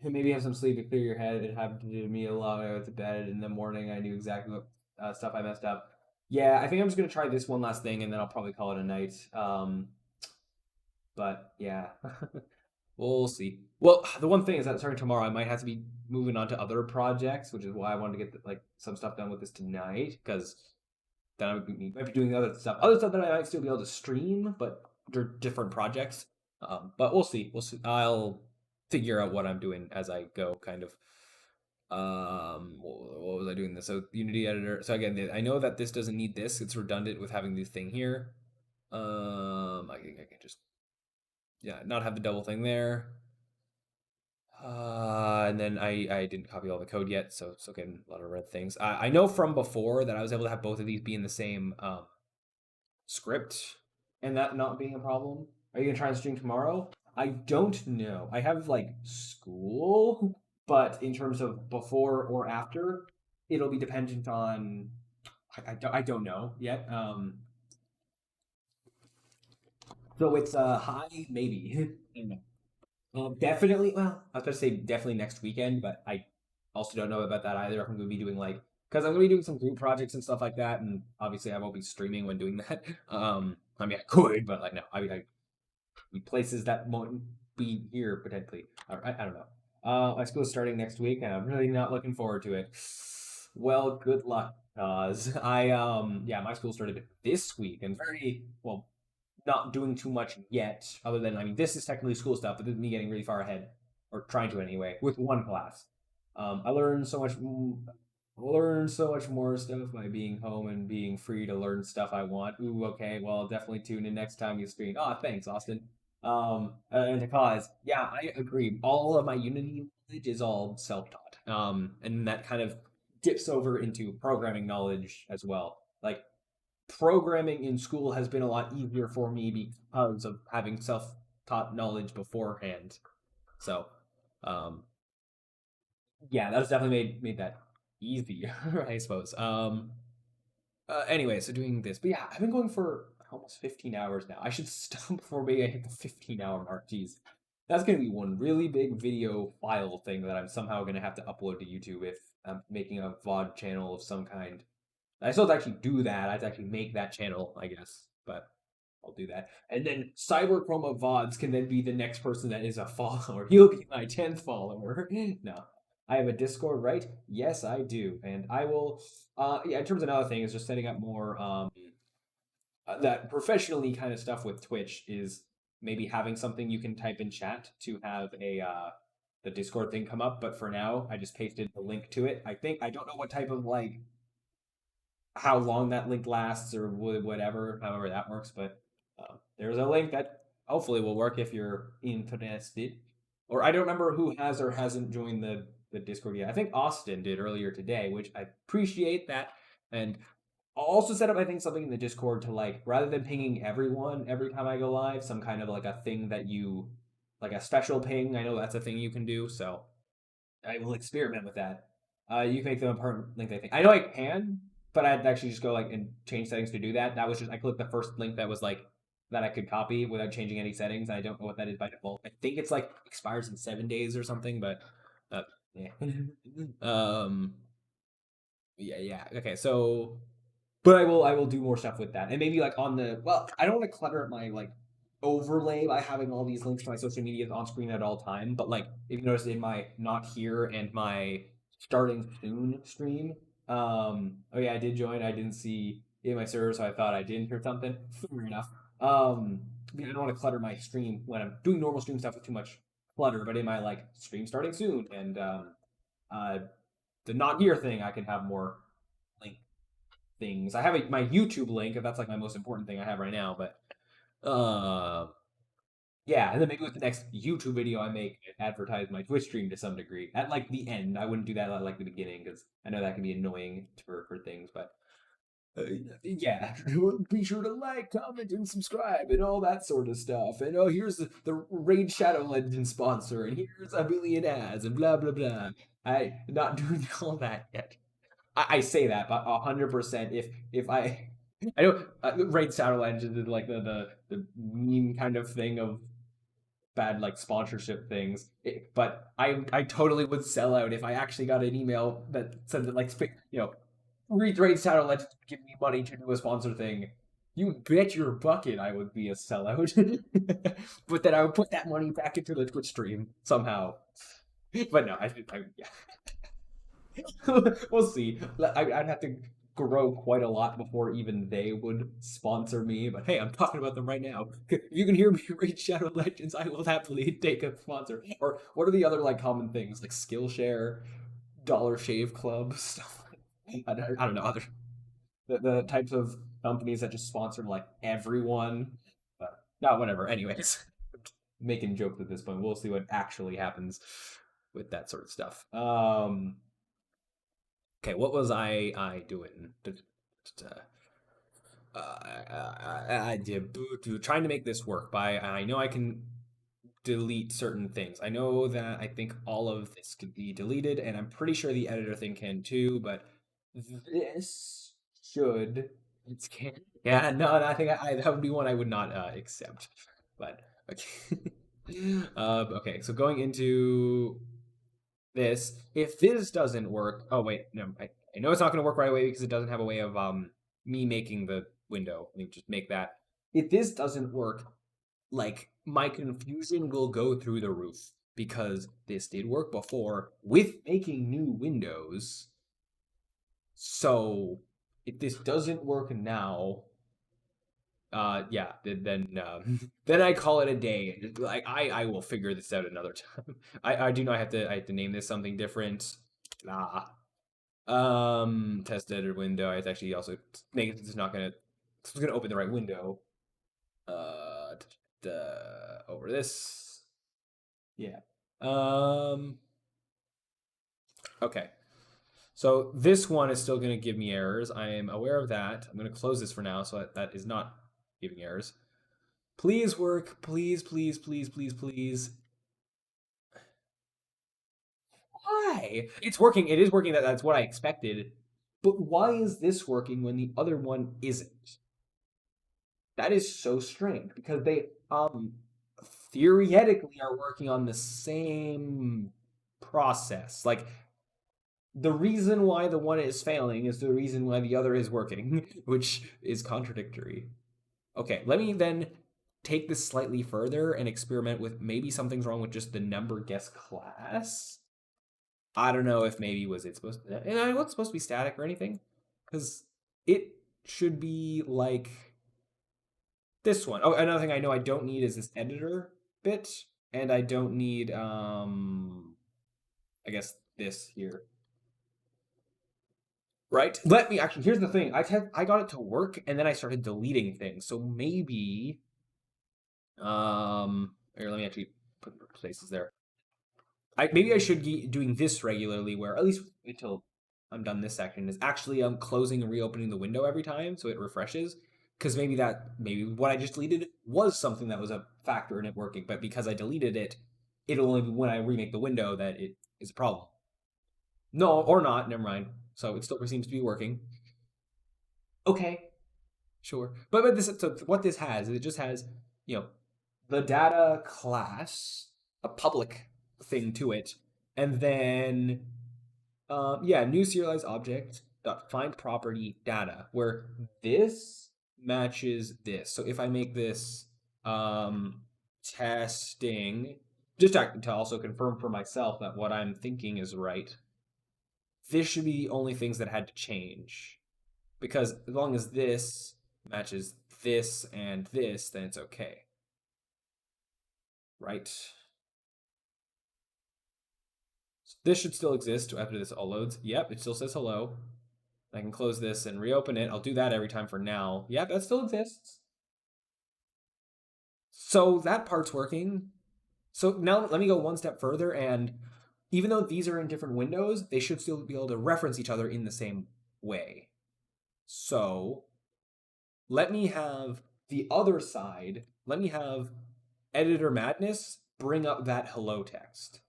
Speaker 1: maybe have some sleep to clear your head. It happened to me a lot when I went to bed in the morning. I knew exactly what stuff I messed up. Yeah, I think I'm just gonna try this one last thing, and then I'll probably call it a night. But yeah, we'll see. Well, the one thing is that starting tomorrow, I might have to be moving on to other projects, which is why I wanted to get like some stuff done with this tonight, because then might be doing other stuff that I might still be able to stream, but they're different projects. But we'll see. We'll see. I'll figure out what I'm doing as I go, kind of. What was I doing this? So Unity editor. So again, I know that this doesn't need this. It's redundant with having this thing here. I think I can just not have the double thing there. And then I didn't copy all the code yet, so it's okay. A lot of red things. I know from before that I was able to have both of these be in the same script, and that not being a problem. Are you gonna try and stream tomorrow? I don't know. I have like school, but in terms of before or after, it'll be dependent on. I don't know yet. So it's high maybe. I don't know. Definitely. Well, I was about to say definitely next weekend, but I also don't know about that either. If I'm going to be doing like, because I'm going to be doing some group projects and stuff like that, and obviously I won't be streaming when doing that. I mean I could, but like no, I mean places that won't be here potentially. I don't know. My school is starting next week, and I'm really not looking forward to it. Well, good luck, cause I yeah, my school started this week, and very well. not doing too much yet, other than, I mean, this is technically school stuff, but this is me getting really far ahead, or trying to anyway, with one class. I learned so much. Learn so much more stuff by being home and being free to learn stuff I want. Ooh, okay. Well, I'll definitely tune in next time you stream. Oh, thanks, Austin. And to cause, yeah, I agree. All of my Unity knowledge is all self-taught. And that kind of dips over into programming knowledge as well. Like programming in school has been a lot easier for me because of having self-taught knowledge beforehand. So, um, yeah, that's definitely made that easier, I suppose. Anyway, so doing this, but yeah, I've been going for almost 15 hours now. I should stop before maybe I hit the 15-hour mark. Jeez, that's gonna be one really big video file thing that I'm somehow gonna have to upload to YouTube if I'm making a VOD channel of some kind. I still have to actually do that. I have to actually make that channel, I guess, but I'll do that. And then Cyber Chroma VODs can then be the next person that is a follower. He'll be my 10th follower. No. I have a Discord, right? Yes, I do. And I will yeah, in terms of another thing is just setting up more that professionally kind of stuff with Twitch is maybe having something you can type in chat to have a the Discord thing come up, but for now I just pasted the link to it. I don't know what type of like how long that link lasts or whatever, however that works. But there's a link that hopefully will work if you're interested. Or I don't remember who has or hasn't joined the Discord yet. I think Austin did earlier today, which I appreciate that. And I'll also set up, I think, something in the Discord to like rather than pinging everyone every time I go live, some kind of like a thing that you like a special ping. I know that's a thing you can do, so I will experiment with that. You can make them a permanent link. I think I know I can, but I'd actually just go like and change settings to do that. That was just I clicked the first link that was like that I could copy without changing any settings. I don't know what that is by default. I think it's like expires in 7 days or something, but yeah. um, yeah. Okay, so but I will do more stuff with that. And maybe like on the well, I don't want to clutter up my like overlay by having all these links to my social medias on screen at all time. But like if you notice in my not here and my starting soon stream, oh yeah, I did join. I didn't see in my server, so I thought I didn't hear something. Fair enough. I don't want to clutter my stream when I'm doing normal stream stuff with too much clutter, but in my like stream starting soon and uh the not here thing I can have more link things. I have my YouTube link, if that's like my most important thing I have right now. But yeah, and then maybe with the next YouTube video I make, advertise my Twitch stream to some degree. At like the end, I wouldn't do that at like the beginning because I know that can be annoying for things. But yeah, be sure to like, comment, and subscribe, and all that sort of stuff. And oh, here's the Raid Shadow Legend sponsor, and here's a million ads, and blah blah blah. I not doing all that yet. I say that, but 100%. If I know Raid Shadow Legends is like the meme kind of thing of bad like sponsorship things. But I totally would sell out if I actually got an email that said that like Raid Shadow Legends give me money to do a sponsor thing. You bet your bucket I would be a sellout. But then I would put that money back into the Twitch stream somehow. But no, yeah. We'll see. I'd have to grow quite a lot before even they would sponsor me. But hey, I'm talking about them right now. If you can hear me read Shadow Legends, I will happily take a sponsor. Or what are the other like common things like Skillshare, Dollar Shave Club stuff? I don't know other the types of companies that just sponsor like everyone. But no, whatever. Anyways, making jokes at this point. We'll see what actually happens with that sort of stuff. Okay, what was I doing? I did trying to make this work by I know I can delete certain things. I know that I think all of this could be deleted, and I'm pretty sure the editor thing can too, but this should it's can yeah, no, I think that would be one I would not accept. But okay. Okay, so going into this. If this doesn't work, oh wait, no, I know it's not going to work right away because it doesn't have a way of me making the window. Let me just make that. If this doesn't work, like my confusion will go through the roof because this did work before with making new windows. So if this doesn't work now, Yeah, then then I call it a day. Like I will figure this out another time. I do not have to. I have to name this something different. Ah. Test editor window. I have to actually also make it. It's not gonna. It's gonna open the right window. Uh, over this. Yeah. Um. Okay. So this one is still going to give me errors. I am aware of that. I'm going to close this for now, so that is not giving errors. Please work. Please, please, please, please, please. Why? It's working. It is working. That's what I expected. But why is this working when the other one isn't? That is so strange because they theoretically are working on the same process. Like the reason why the one is failing is the reason why the other is working, which is contradictory. Okay, let me then take this slightly further and experiment with maybe something's wrong with just the number guess class. I don't know if maybe was it supposed to, and it wasn't supposed to be static or anything, because it should be like this one. Oh, another thing I know I don't need is this editor bit, and I don't need I guess this here. Right? Let me actually. Here's the thing. I got it to work, and then I started deleting things. So maybe here, let me actually put places there. Maybe I should be doing this regularly, where at least until I'm done this section is actually closing and reopening the window every time so it refreshes. Because maybe what I just deleted was something that was a factor in it working, but because I deleted it, it'll only be when I remake the window that it is a problem. No, or not. Never mind. So it still seems to be working. Okay, sure. But this so what this has is it just has you know the data class, a public thing to it, and then yeah, new serialized object dot find property data where this matches this. So if I make this testing, just to also confirm for myself that what I'm thinking is right, this should be the only things that had to change. Because as long as this matches this and this, then it's okay. Right? So this should still exist after this all loads. Yep, it still says hello. I can close this and reopen it. I'll do that every time for now. Yep, that still exists. So that part's working. So now let me go one step further, and even though these are in different windows, they should still be able to reference each other in the same way. So let me have the other side, let me have editor madness bring up that hello text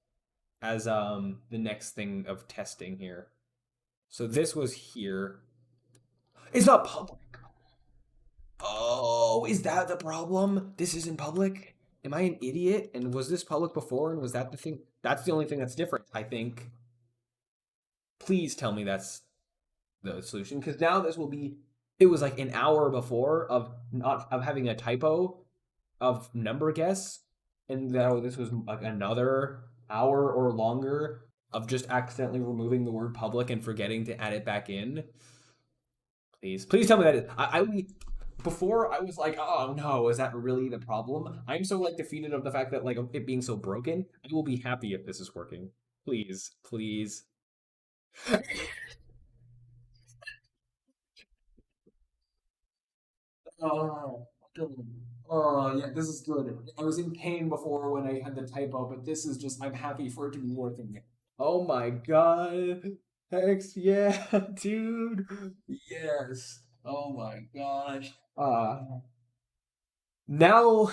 Speaker 1: as the next thing of testing here. So this was here. It's not public. Oh, is that the problem? This isn't public? Am I an idiot? And was this public before? And was that the thing? That's the only thing that's different, I think. Please tell me that's the solution. Because now this will be, it was like an hour before of not of having a typo of number guess. And now this was like another hour or longer of just accidentally removing the word public and forgetting to add it back in. Please tell me that. Before I was like, oh no, is that really the problem? I'm so like defeated of the fact that like it being so broken. I will be happy if this is working. Please, please. Oh, oh yeah, this is good. I was in pain before when I had the typo, but this is just I'm happy for it to be working. Oh my god. Hex, yeah, dude. Yes. Oh my gosh. Now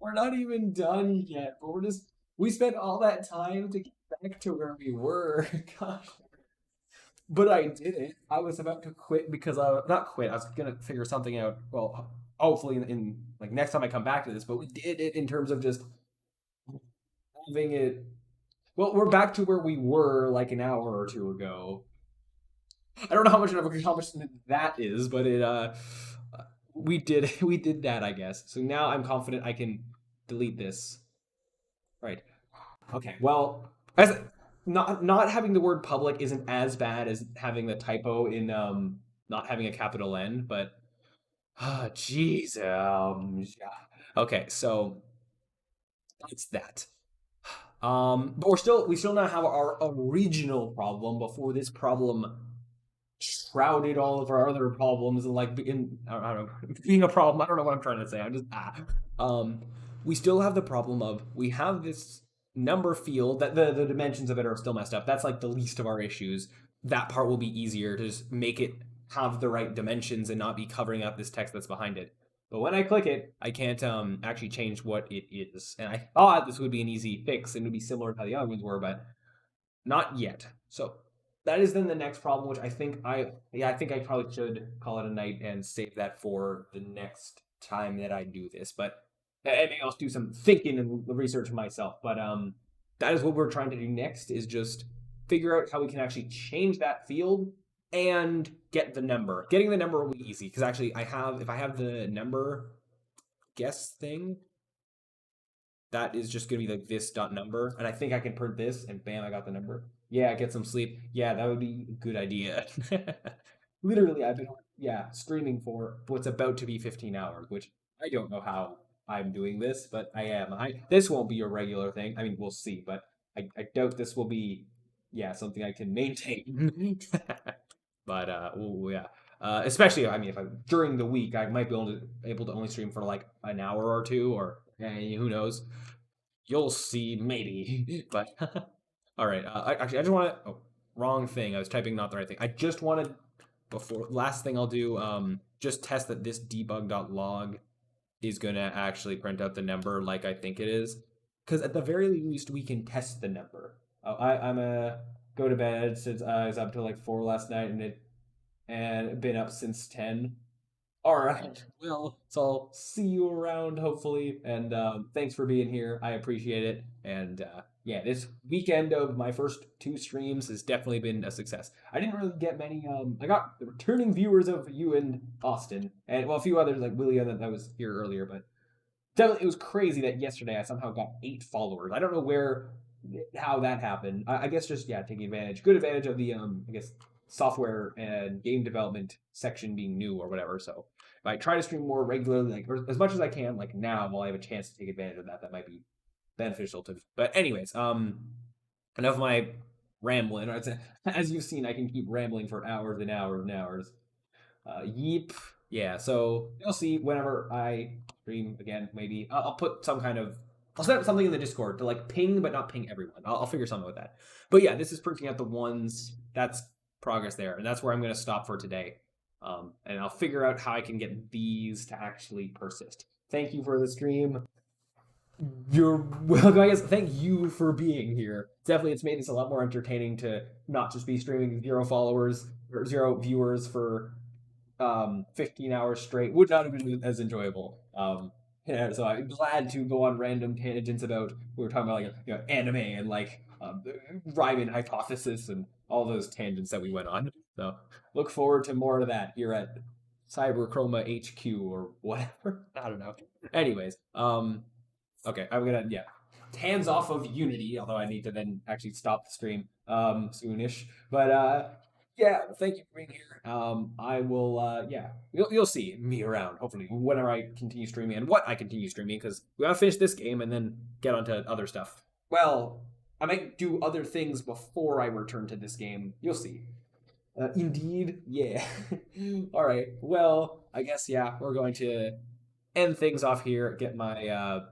Speaker 1: we're not even done yet, but we spent all that time to get back to where we were. Gosh. But I didn't. I was about to quit because I not quit. I was gonna figure something out. Well, hopefully in like next time I come back to this. But we did it in terms of just having it. Well, we're back to where we were like an hour or two ago. I don't know how much of an accomplishment that is, but it we did that, I guess. So now I'm confident I can delete this. Right. Okay. Well, as not having the word public isn't as bad as having the typo in not having a capital N, but Ah, jeez. Yeah. Okay, so that's that. But we still now have our original problem before this problem shrouded all of our other problems and like I don't know being a problem. I don't know what I'm trying to say. I'm just um we still have the problem of we have this number field that the dimensions of it are still messed up. That's like the least of our issues. That part will be easier to just make it have the right dimensions and not be covering up this text that's behind it. But when I click it, I can't actually change what it is. And I thought this would be an easy fix and it would be similar to how the other ones were, but not yet. So that is then the next problem, which I think I probably should call it a night and save that for the next time that I do this. But and maybe I'll do some thinking and research myself. But that is what we're trying to do next is just figure out how we can actually change that field and get the number. Getting the number will be easy because actually I have if I have the number guess thing, that is just gonna be like this dot number, and I think I can print this, and bam, I got the number. Yeah, get some sleep. Yeah, that would be a good idea. Literally, I've been streaming for what's about to be 15 hours, which I don't know how I'm doing this, but I am. I This won't be a regular thing. I mean, we'll see, but I doubt this will be something I can maintain. But yeah. Especially, I mean, if I during the week, I might be able to only stream for like an hour or two, or who knows. You'll see, maybe. But all right. Actually, I just want to. Oh, wrong thing. I was typing not the right thing. I just wanted before last thing I'll do. Just test that this debug.log is gonna actually print out the number like I think it is, because at the very least we can test the number. I'm a go to bed since I was up till like 4 last night, and been up since 10. All right. Well, so I'll see you around, hopefully. And thanks for being here. I appreciate it. And yeah, this weekend of my first two streams has definitely been a success. I didn't really get many. I got returning viewers of you and Austin, and well, a few others like William that was here earlier. But definitely, it was crazy that yesterday I somehow got 8 followers. I don't know how that happened. I guess just taking good advantage of the I guess software and game development section being new or whatever. So if I try to stream more regularly, like or as much as I can, like now while I have a chance to take advantage of that, that might be beneficial to me. But anyways, enough of my rambling. As you've seen, I can keep rambling for hours and hours and hours. Yeep. Yeah, so you'll see whenever I stream again, maybe I'll put some kind of I'll set up something in the Discord to like ping, but not ping everyone. I'll figure something with that. But yeah, this is printing out the ones. That's progress there, and that's where I'm going to stop for today. And I'll figure out how I can get these to actually persist. Thank you for the stream. You're welcome. I guess thank you for being here. Definitely, it's made this a lot more entertaining to not just be streaming 0 followers or 0 viewers for 15 hours straight. Would not have been as enjoyable. Yeah, so I'm glad to go on random tangents about we were talking about like anime and like Ryman hypothesis and all those tangents that we went on. So look forward to more of that here at Cyberchroma HQ or whatever. I don't know. Anyways, okay, I'm gonna hands off of Unity, although I need to then actually stop the stream soonish. But yeah, thank you for being here. I will you'll see me around hopefully whenever I continue streaming and what I continue streaming because we gotta finish this game and then get onto other stuff. Well, I might do other things before I return to this game. You'll see. Indeed, yeah. All right. Well, I guess we're going to end things off here. Get my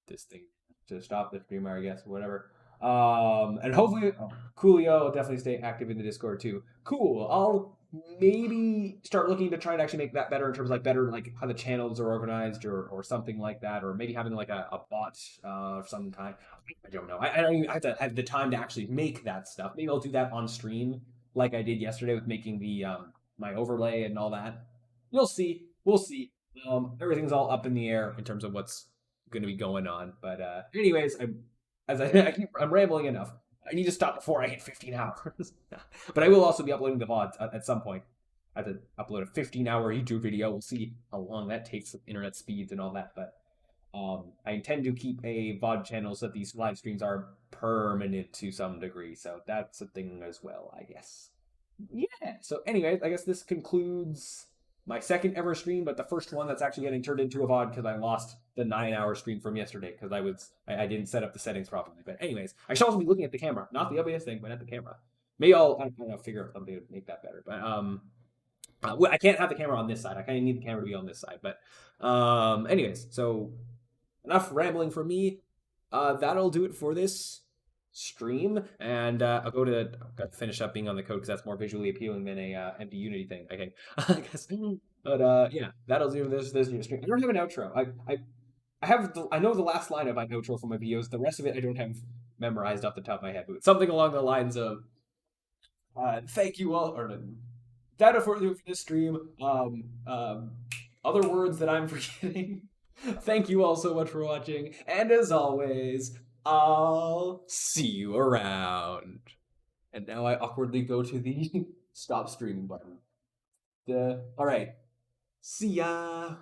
Speaker 1: this thing to stop the streamer, I guess, or whatever. And hopefully, Coolio will definitely stay active in the Discord too. Cool. I'll maybe start looking to try and actually make that better in terms of like better like how the channels are organized or something like that, or maybe having like a bot of some kind. I don't know. I don't even have to have the time to actually make that stuff. Maybe I'll do that on stream like I did yesterday with making the my overlay and all that. You'll see. We'll see. Everything's all up in the air in terms of what's going to be going on. But anyways, I'm rambling enough. I need to stop before I hit 15 hours. But I will also be uploading the VODs at some point. I have to upload a 15-hour YouTube video. We'll see how long that takes with internet speeds and all that. But I intend to keep a VOD channel so that these live streams are permanent to some degree. So that's a thing as well, I guess. Yeah. So anyways, I guess this concludes my second ever stream, but the first one that's actually getting turned into a VOD because I lost the 9 hour stream from yesterday because I didn't set up the settings properly. But anyways, I should also be looking at the camera, not the OBS thing, but at the camera. Maybe I don't know, figure out something to make that better. But I can't have the camera on this side. I kind of need the camera to be on this side. But anyways, so enough rambling from me. That'll do it for this stream, and I'll gotta finish up being on the code because that's more visually appealing than a empty Unity thing. Okay, I guess. But yeah, that'll do this new stream. I don't have an outro. I know the last line of my outro for my videos. The rest of it I don't have memorized off the top of my head. But something along the lines of thank you all, or data for this stream. Other words that I'm forgetting. Thank you all so much for watching, and as always, I'll see you around. And now I awkwardly go to the stop streaming button. All right. See ya.